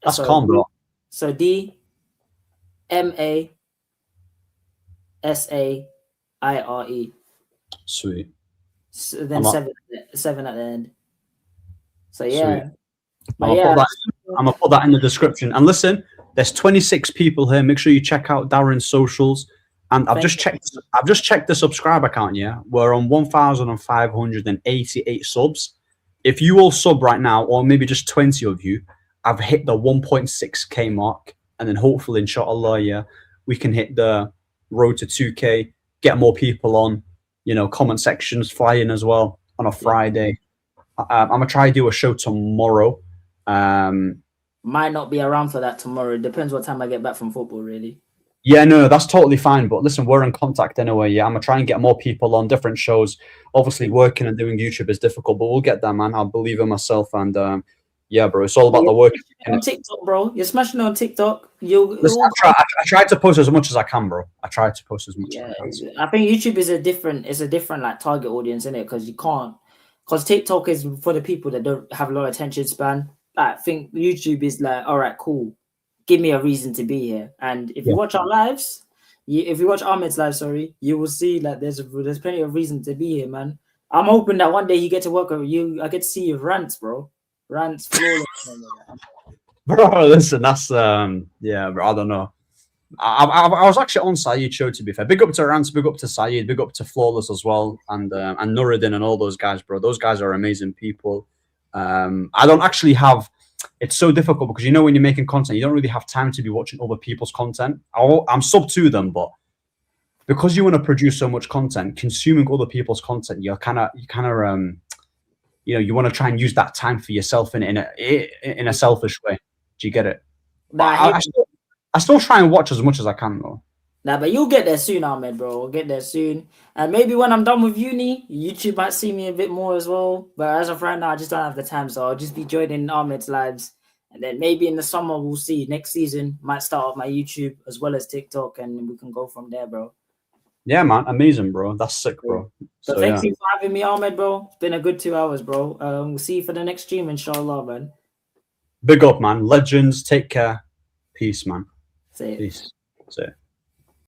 that's calm, bro. So DMASAIRE. Sweet. So then seven at the end. So yeah. Sweet. I'm gonna put that in the description. And listen, there's 26 people here. Make sure you check out Darren's socials. And I've just checked the subscriber count. Yeah, we're on 1,588 subs. If you all sub right now, or maybe just 20 of you, I've hit the 1.6k mark, and then hopefully, inshallah, yeah, we can hit the road to 2k. Get more people on. You know, comment sections flying as well on a Friday. I'm gonna try to do a show tomorrow. Might not be around for that tomorrow. It depends what time I get back from football, really. Yeah, no, that's totally fine. But listen, we're in contact anyway. Yeah, I'm gonna try and get more people on different shows. Obviously, working and doing YouTube is difficult, but we'll get there, man. I believe in myself, and yeah, bro, it's all about the work. On TikTok, bro, you're smashing on TikTok. Listen, I try to post as much as I can, bro. I try to post as much as I can. I think YouTube is a different like target audience, in it, because you can't. Because TikTok is for the people that don't have a lot of attention span. I think YouTube is like, all right, cool. Give me a reason to be here. And if you watch our lives, if you watch Ahmed's live, you will see that there's plenty of reason to be here, man. I'm hoping that one day you get to work with you. I get to see your rants, bro. Rants, bro. Listen, that's yeah, bro. I don't know. I was actually on Saeed's show, to be fair. Big up to Rants, big up to Saeed, big up to Flawless as well, and Nuruddin and all those guys, bro. Those guys are amazing people. I don't actually have. It's so difficult because you know when you're making content, you don't really have time to be watching other people's content. I'm sub to them, but because you want to produce so much content, consuming other people's content, you kind of you know, you want to try and use that time for yourself in a selfish way. Do you get it? I still try and watch as much as I can, though. Nah, but you'll get there soon, Ahmed, bro. We'll get there soon. And maybe when I'm done with uni, YouTube might see me a bit more as well. But as of right now, I just don't have the time. So I'll just be joining Ahmed's lives. And then maybe in the summer, we'll see. Next season, might start off my YouTube as well as TikTok. And we can go from there, bro. Yeah, man. Amazing, bro. That's sick, bro. So thank you for having me, Ahmed, bro. It's been a good 2 hours, bro. We'll see you for the next stream, inshallah, man. Big up, man. Legends. Take care. Peace, man. Say it. Peace. That's it.